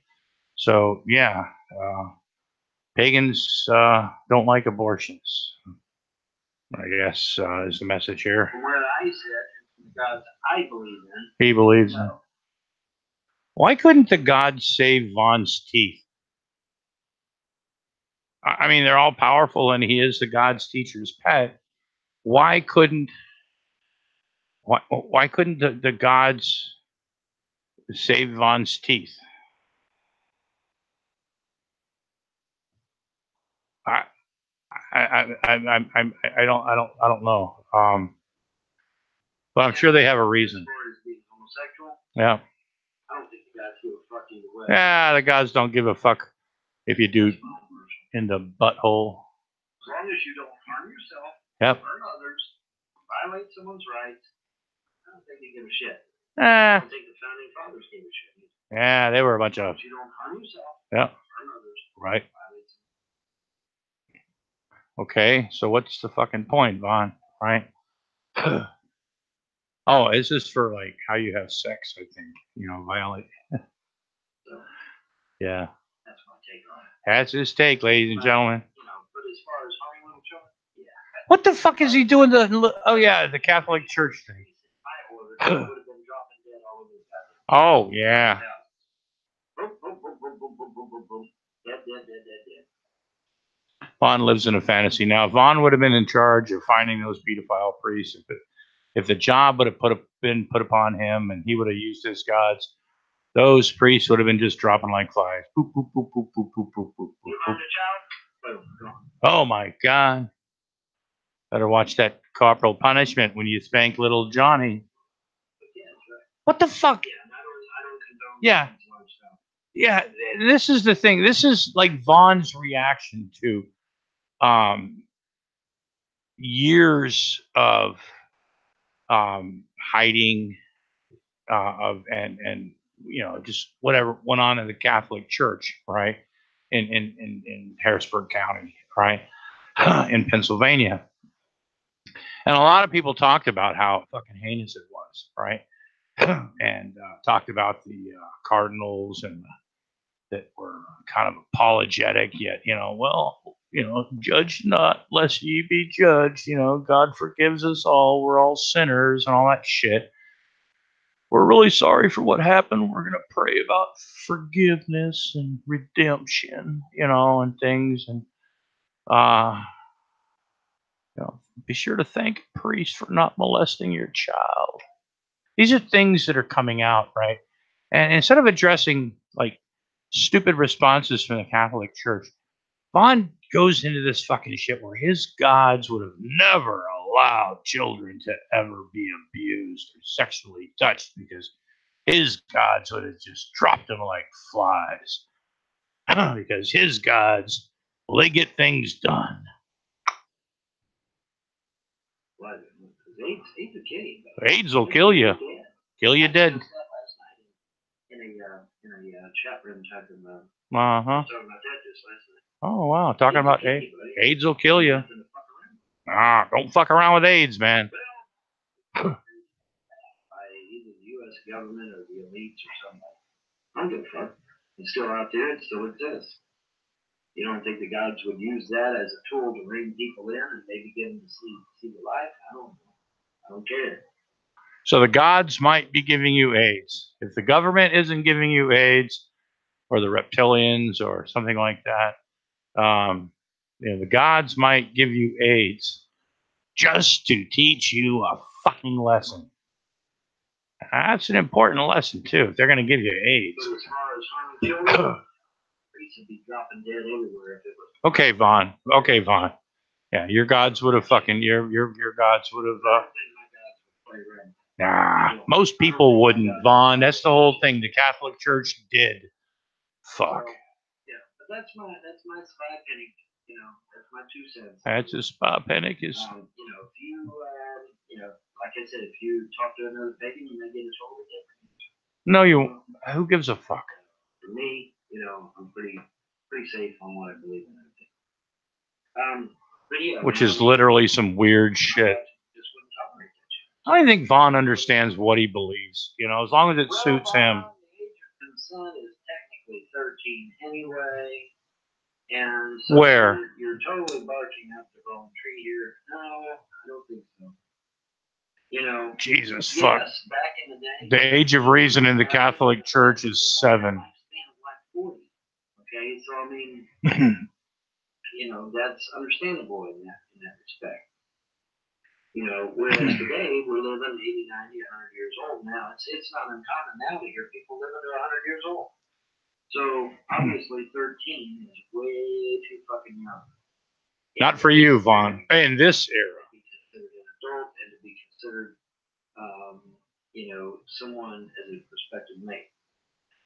So, yeah, pagans don't like abortions. I guess is the message here. From where I sit, the gods I believe in. He believes in. No. Why couldn't the gods save Vaughn's teeth? I mean, they're all powerful, and he is the god's teacher's pet. Why couldn't the gods save Vaughn's teeth? I don't know. But I'm sure they have a reason. As far as being homosexual, Yeah. I don't think the gods give a fuck either way. Yeah, the gods don't give a fuck if you do in the butthole. As long as you don't harm yourself, Yep. hurt others, violate someone's rights, I don't think they give a shit. I don't think the founding fathers gave a shit. Yeah, they were a bunch of. You don't harm yourself. Yeah. Harm others. Right. Okay, so what's the fucking point, Vaughn? Right? Oh, is this for like how you have sex? I think violate. Yeah. That's my take on it. That's his take, ladies and gentlemen. But as far as harming little children, yeah. What the fuck is he doing? Oh yeah, the Catholic Church thing. Oh yeah. Vaughn lives in a fantasy now. Vaughn would have been in charge of finding those pedophile priests if the job would have been put upon him and he would have used his gods. Those priests would have been just dropping like flies. Boop, boop, boop, boop, boop, boop, boop, boop, boop. Oh my God. Better watch that corporal punishment when you spank little Johnny. What the fuck? Yeah. Yeah, this is the thing. This is like Vaughn's reaction to years of hiding and just whatever went on in the Catholic Church, right? In Harrisburg County, right? In Pennsylvania. And a lot of people talked about how fucking heinous it was, right? And talked about the cardinals and that were kind of apologetic, yet, judge not lest ye be judged. God forgives us all. We're all sinners and all that shit. We're really sorry for what happened. We're going to pray about forgiveness and redemption, and things. And, be sure to thank a priest for not molesting your child. These are things that are coming out, right? And instead of addressing like stupid responses from the Catholic Church, Vaughn goes into this fucking shit where his gods would have never allowed children to ever be abused or sexually touched because his gods would have just dropped them like flies. Because his gods, well, they get things done. What? AIDS will kill you. AIDS will kill you. Kill you dead. In a chat room talking about. Uh-huh. Talking about that just last night. Oh wow, talking about AIDS. AIDS will kill you. Don't fuck around with AIDS, man. By either the U.S. government or the elites or somebody. I don't give a fuck. It's still out there. It still exists. You don't think the gods would use that as a tool to bring people in and maybe get them to see the light? I don't care. So the gods might be giving you AIDS. If the government isn't giving you AIDS, or the reptilians, or something like that, the gods might give you AIDS just to teach you a fucking lesson. That's an important lesson too. If they're going to give you AIDS. But as far as harming children, priests would be dropping dead everywhere if it was. Okay, Vaughn. Okay, Vaughn. Yeah, your gods would have fucking your gods would have. Nah, most people wouldn't, Vaughn. That's the whole thing. The Catholic Church did. Fuck. Yeah, but that's my spy penny. That's my 2 cents. That's a spy penny. Is. If you, like I said, if you talk to another pagan, you may get a totally different. No, who gives a fuck? For me, I'm pretty safe on what I believe in. But yeah, which is literally some weird shit. I think Vaughn understands what he believes. As long as it suits him. The age of consent is technically 13 anyway. And so Where? you're totally barking up the wrong tree here. No, I don't think so. You know, Jesus fuck. yes, back in the day, The age of reason in the Catholic Church is 7. Okay, so I mean, you know, that's understandable in that respect. You know, whereas today we're living 80, 90, 100 years old now. It's not uncommon now to hear people living to 100 years old. So obviously 13 is way too fucking young. Not for you, Vaughn. In this era. To be considered an adult and to be considered, you know, someone as a prospective mate.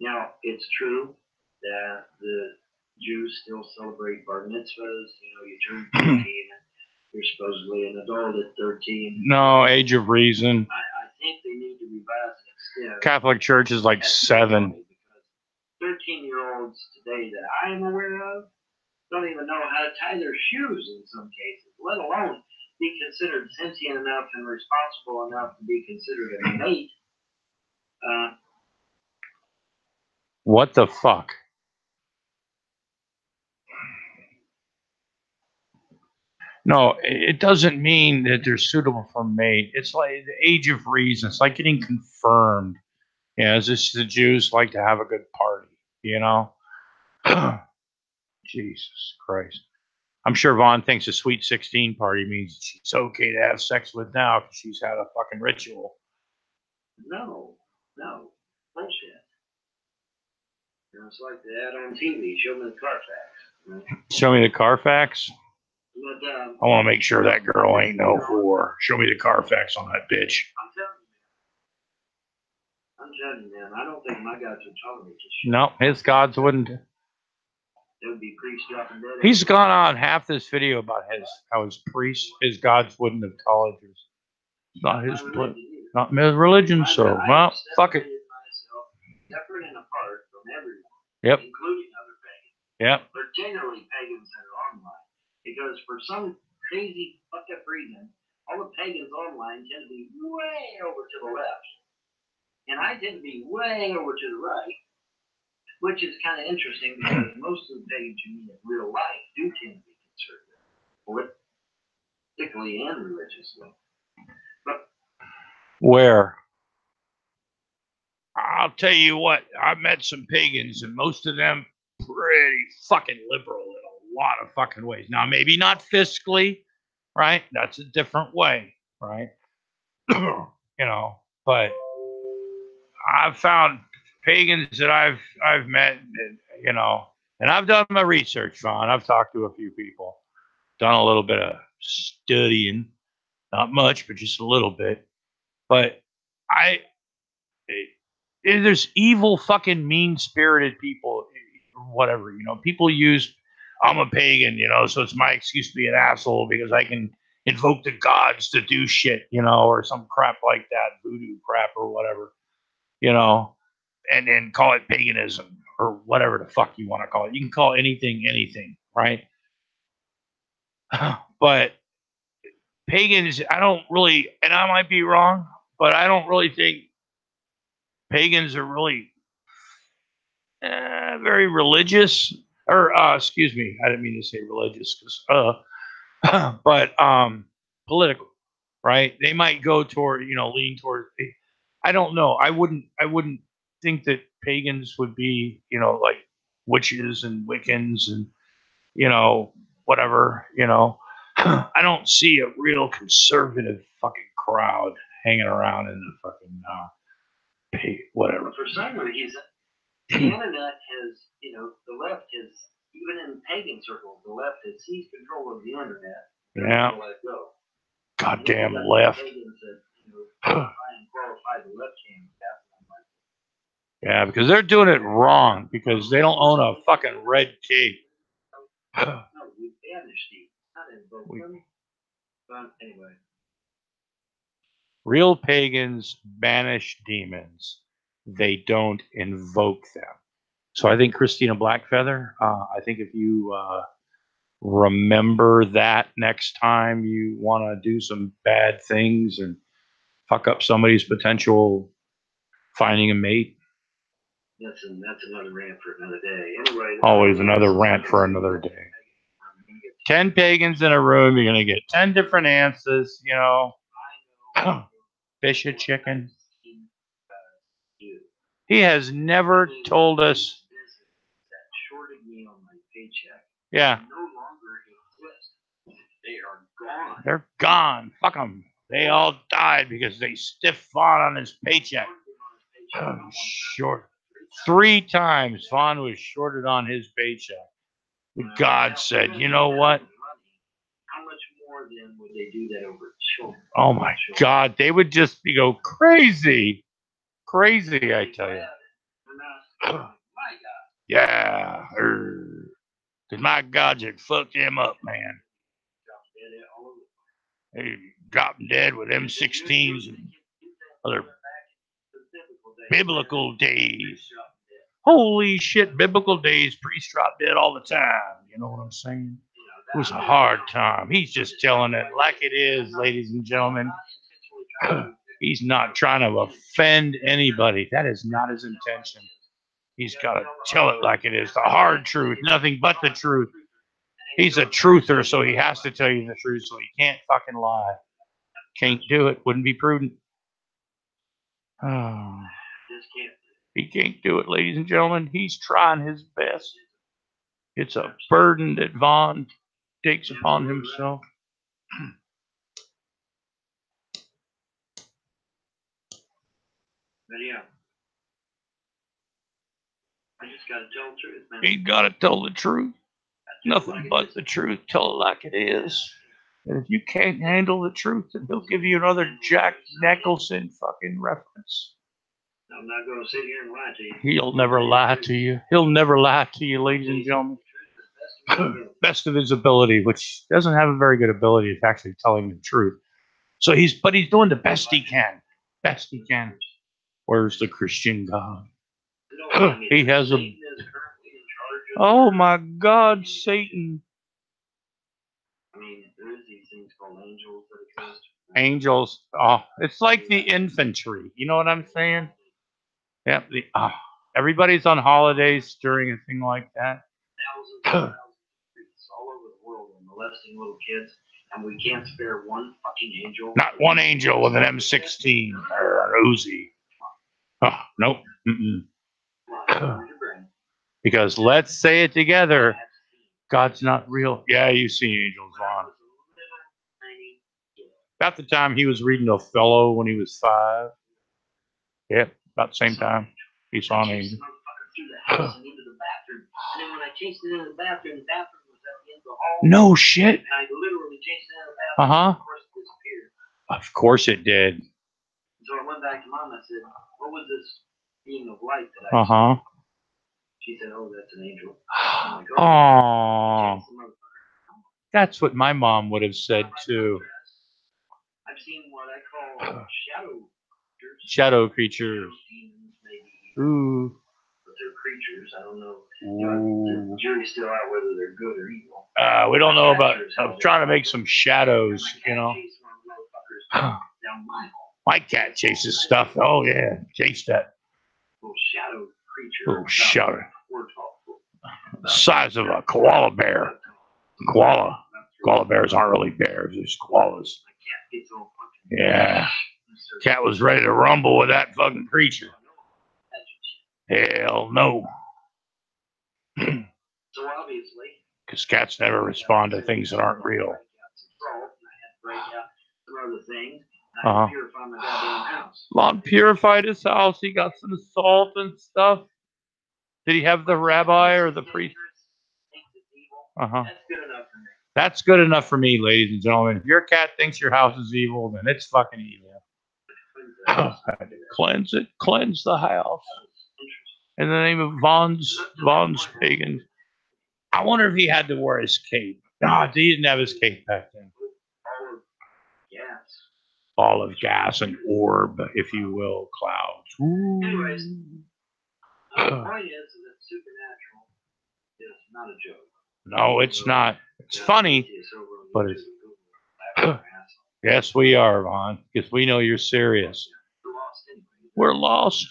Now, it's true that the Jews still celebrate bar mitzvahs. You know, you turn 13 and you're supposedly an adult at 13. No, age of reason. I think they need to revise and extend. Catholic Church is like 7. Because 13-year-olds today that I am aware of don't even know how to tie their shoes in some cases, let alone be considered sentient enough and responsible enough to be considered a mate. What the fuck? No, it doesn't mean that they're suitable for mate. It's like the age of reason. It's like getting confirmed. Yeah, it's just the Jews like to have a good party, you know? Jesus Christ. I'm sure Vaughn thinks a sweet 16 party means she's okay to have sex with now because she's had a fucking ritual. No, bullshit. You know, it's like the ad on TV. Show me the Carfax. Right? Show me the Carfax? But, I want to make sure that girl ain't no whore. Show me the Carfax on that bitch. I'm telling you, man. I don't think my gods would tolerate this shit. No, his gods wouldn't. It would be priests dropping dead. He's gone on half this video about how his priests, his gods wouldn't have tolerated. Not his religion. So, well, fuck it. Separate and apart from everyone. Yep. Including other pagans. Yep. Particularly pagans that are online. Because for some crazy fucked up reason, all the pagans online tend to be way over to the left. And I tend to be way over to the right. Which is kind of interesting because most of the pagans you meet in real life do tend to be conservative. Politically and religiously. But where? I'll tell you what, I met some pagans and most of them pretty fucking liberal in a lot of fucking ways. Now, maybe not fiscally, right? That's a different way, right? You know, but I've found pagans that I've met, you know, and I've done my research, Vaughn. I've talked to a few people, done a little bit of studying, not much, but just a little bit. But there's evil, fucking mean-spirited people, whatever, you know. People use, I'm a pagan, you know, so it's my excuse to be an asshole because I can invoke the gods to do shit, you know, or some crap like that, voodoo crap or whatever, you know, and then call it paganism or whatever the fuck you want to call it. You can call anything, right? But pagans, I don't really, and I might be wrong, but I don't really think pagans are really very religious, or excuse me, I didn't mean to say religious, but political, right? They might go toward, you know, lean toward. I don't know. I wouldn't think that pagans would be, you know, like witches and Wiccans and, you know, whatever, you know. I don't see a real conservative fucking crowd hanging around in the fucking whatever. For some reason, the internet has, you know, the left has, even in pagan circles, the left has seized control of the internet. Yeah. Let it go. Goddamn left. Pagans that, you know, try and qualify the left hand. Yeah, because they're doing it wrong because they don't own a fucking red cape. No, we banished these, not invoke them. But anyway. Real pagans banish demons. They don't invoke them. So I think Christina Blackfeather, I think if you remember that next time you want to do some bad things and fuck up somebody's potential finding a mate, That's another rant for another day. Anyway, Always another rant for another day. 10 pagans in a room, you're going to get 10 different answers, you know. Fish or chicken. He has never told us. Yeah. They're gone. Fuck them. They all died because they stiff Vaughn on his paycheck. Short. 3 times Vaughn was shorted on his paycheck. God said, you know what? How much more then would they do that over children? Oh my God. They would just go crazy. Crazy, I tell you. Yeah. Because my gods had fucked him up, man. They dropped dead with M16s and other biblical days. Holy shit, biblical days, priests drop dead all the time. You know what I'm saying? It was a hard time. He's just telling it like it is, ladies and gentlemen. He's not trying to offend anybody. That is not his intention. He's got to tell it like it is. The hard truth, nothing but the truth. He's a truther, so he has to tell you the truth, so he can't fucking lie. Can't do it. Wouldn't be prudent. Oh. He can't do it, ladies and gentlemen. He's trying his best. It's a burden that Vaughn takes upon himself. But yeah, I just gotta tell the truth, man. He gotta tell the truth. Nothing but the truth. Tell it like it is. And if you can't handle the truth, then he'll give you another Jack Nicholson fucking reference. I'm not gonna sit here and lie to you. He'll never lie to you. He'll never lie to you, ladies and gentlemen. Best of his ability, which doesn't have a very good ability of actually telling the truth. So he's doing the best he can. Best he can. Where's the Christian God? He has a. Oh my God, Satan. I mean, there is these things called angels that exist. Angels. Oh, it's like the infantry. You know what I'm saying? Yep. Everybody's on holidays during a thing like that. Thousands all over the world are molesting little kids, and we can't spare one fucking angel. Not one angel with an M16 or an Uzi. Oh, nope. Because let's say it together. God's not real. Yeah, you see angels, Vaughn. About the time he was reading Othello when he was 5. Yep, about the same time he saw an angel. No shit. Uh-huh. Of course it did. So I went back to Mom and I said, what was this being of light that I Uh-huh. She said, oh, that's an angel. Like, oh. That's what my mom would have said too. I've seen what I call shadow creatures. Ooh. But they're creatures. I don't know. The jury's still out whether they're good or evil. We don't know about. I'm trying to make some shadows, you know. My cat chases stuff. Oh yeah, chase that. Little shadow creature. Little shadow. The size of a koala bear. Koala bears aren't really bears. They're just koalas. Yeah. Cat was ready to rumble with that fucking creature. Hell no. So obviously, because cats never respond to things that aren't real. Lon purified his house. He got some salt and stuff. Did he have the rabbi or the priest? That's good enough for me, ladies and gentlemen. If your cat thinks your house is evil, then it's fucking evil. Cleanse it. Cleanse the house. In the name of Vaughn's pagan. I wonder if he had to wear his cape. No, he didn't have his cape back then. Ball of gas and orb, if you will, clouds. Ooh. Anyways, the point is that supernatural is not a joke. No, it's not. It's funny, but it's. Yes, we are, Vaughn, because we know you're serious. We're lost.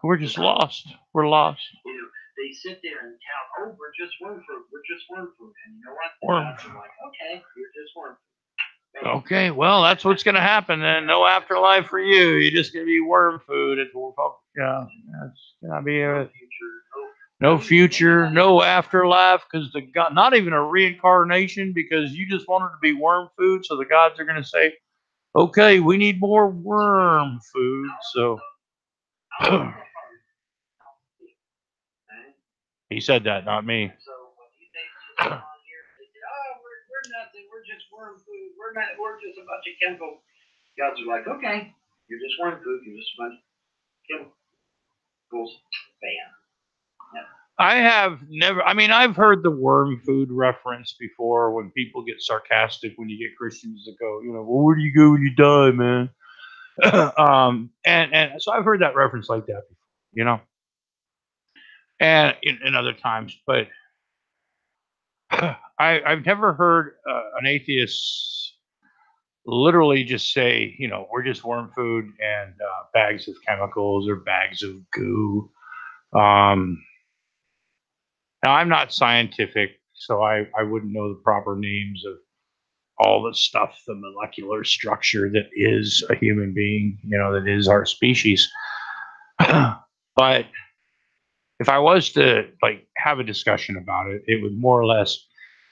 We're just lost. We're lost. You know, they sit there and count, oh, we're just worm food, we're just worm food. And you know what? Worm. I'm like, okay, you're just worm food. Okay, well, that's what's going to happen then. No afterlife for you. You're just going to be worm food. Yeah, that's going to be a no future, no afterlife, because the God, not even a reincarnation, because you just wanted to be worm food. So the gods are going to say, okay, we need more worm food. So he said that, not me. So when these agents come on here, they say, oh, we're nothing, we're just worm food, we're just a bunch of chemicals. Gods are like, okay, you're just worm food, you're just a bunch of chemicals. Bam. Yeah. I have never, I mean, I've heard the worm food reference before when people get sarcastic when you get Christians that go, you know, well, where do you go when you die, man? And so I've heard that reference like that before, you know, and in other times, but I've never heard an atheist literally just say, you know, we're just worm food and bags of chemicals or bags of goo. Now, I'm not scientific, so I wouldn't know the proper names of all the stuff, the molecular structure that is a human being, you know, that is our species. But if I was to like have a discussion about it, it would more or less,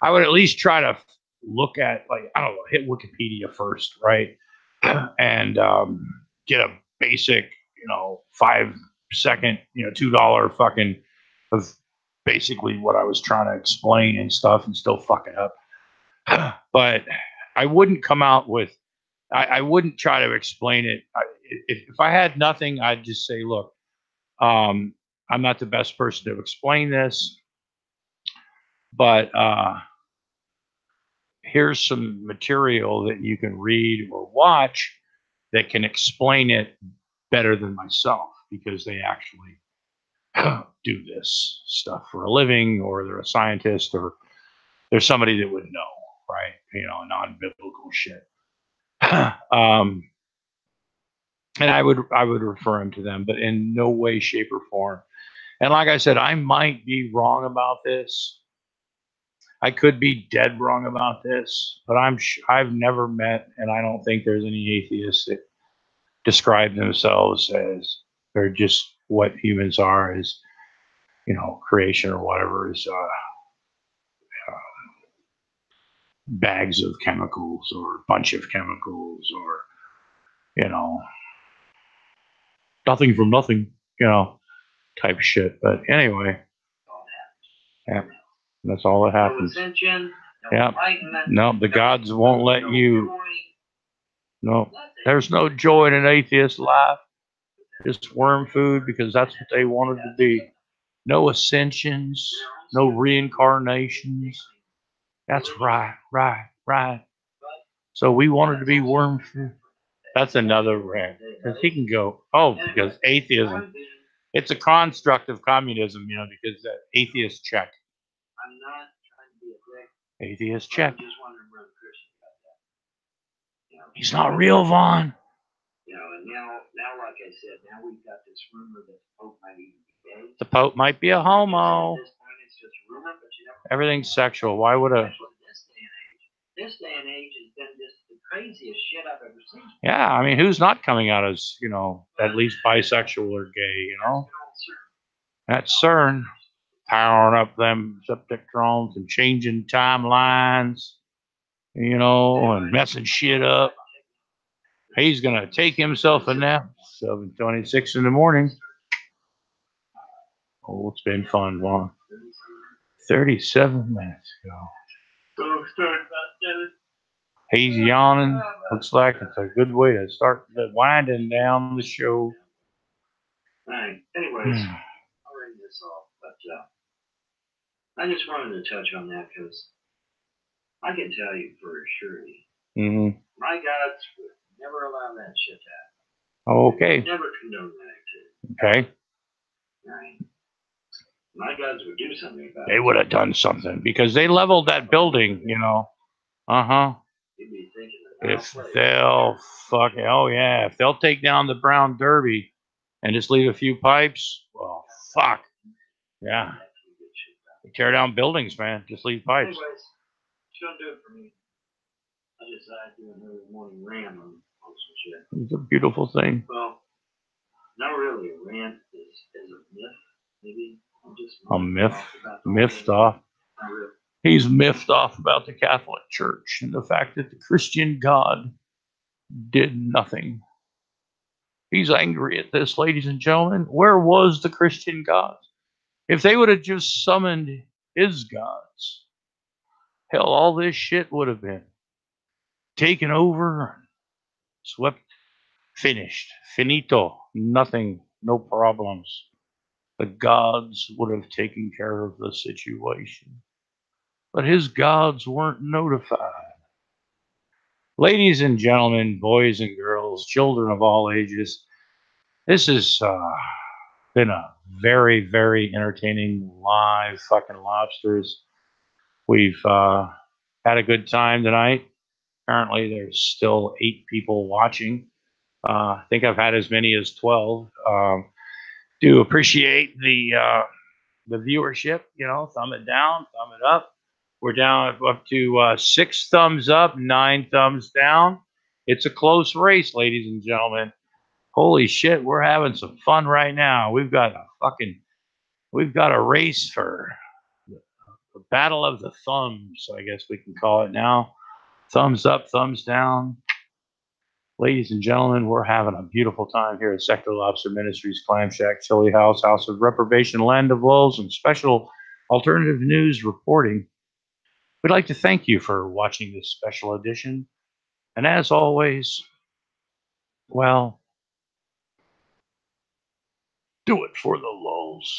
I would at least try to look at, like, I don't know, hit Wikipedia first, right? And get a basic, you know, 5-second, you know, $2 fucking of basically what I was trying to explain and stuff, and still fuck it up. But I wouldn't come out with, I wouldn't try to explain it. If I had nothing, I'd just say, look, I'm not the best person to explain this, but here's some material that you can read or watch that can explain it better than myself, because they actually do this stuff for a living, or they're a scientist, or there's somebody that would know, right? You know, non-biblical shit. And I would refer him to them, but in no way, shape, or form. And like I said, I might be wrong about this. I could be dead wrong about this, but I've never met, and I don't think there's any atheists that describe themselves as they're just what humans are, as, you know, creation or whatever, is bags of chemicals or a bunch of chemicals, or, you know, nothing from nothing, you know, type shit. But anyway, yeah, that's all that happens. Yeah, no, the gods won't let you. No, there's no joy in an atheist life. Just worm food, because that's what they wanted to be. No ascensions, no reincarnations. That's right. So we wanted to be worm food. That's another rant, because he can go, oh, because atheism, it's a construct of communism, you know, because that atheist check. I'm not trying to be a dick. Atheist check. I'm just wondering where the Christian got that. You know, he's not real, Vaughn. You know, and now, like I said, now we've got this rumor that the Pope might even be gay. The Pope might be a homo. At this point, it's just rumor, but you never. Everything's sexual. Why would a? This day and age has been just the craziest shit I've ever seen. Yeah, I mean, who's not coming out as, you know, at least bisexual or gay, you know? That's CERN powering up them septic drones and changing timelines, you know, and messing shit up. He's gonna take himself a nap. 7:26 in the morning. Oh, it's been fun, Vaughn. 37 minutes ago. He's yawning. Looks like it's a good way to start winding down the show. Alright, anyways, I'll ring this off, but I just wanted to touch on that because I can tell you for surety, my gods would never allow that shit to happen. Okay. Never condone that activity. Okay. Right. My gods would do something about it. They would have done something, because they leveled that building, you know. You'd be thinking if they'll fuck, oh yeah, if they'll take down the Brown Derby and just leave a few pipes. Well, fuck. Yeah. We tear down buildings, man. Just leave pipes. Anyways, it's gonna do it for me. I decided to do an early morning rant on some shit. It's a beautiful thing. Well, not really a rant is a myth, maybe. I'm just A myth. Miffed off. He's miffed off about the Catholic Church and the fact that the Christian God did nothing. He's angry at this, ladies and gentlemen. Where was the Christian God? If they would have just summoned his gods, hell, all this shit would have been taken over, swept, finished, finito, nothing, no problems. The gods would have taken care of the situation. But his gods weren't notified. Ladies and gentlemen, boys and girls, children of all ages, this has been a very, very entertaining live fucking lobsters. We've had a good time tonight. Apparently, there's still 8 people watching. I think I've had as many as 12. Do appreciate the viewership. You know, thumb it down, thumb it up. We're down up to 6 thumbs up, 9 thumbs down. It's a close race, ladies and gentlemen. Holy shit, we're having some fun right now. We've got a race for the battle of the thumbs, I guess we can call it now. Thumbs up, thumbs down. Ladies and gentlemen, we're having a beautiful time here at Sector Lobster Ministries, Clam Shack, Chili House, House of Reprobation, Land of Lulls, and special alternative news reporting. We'd like to thank you for watching this special edition. And as always, well, do it for the lulls.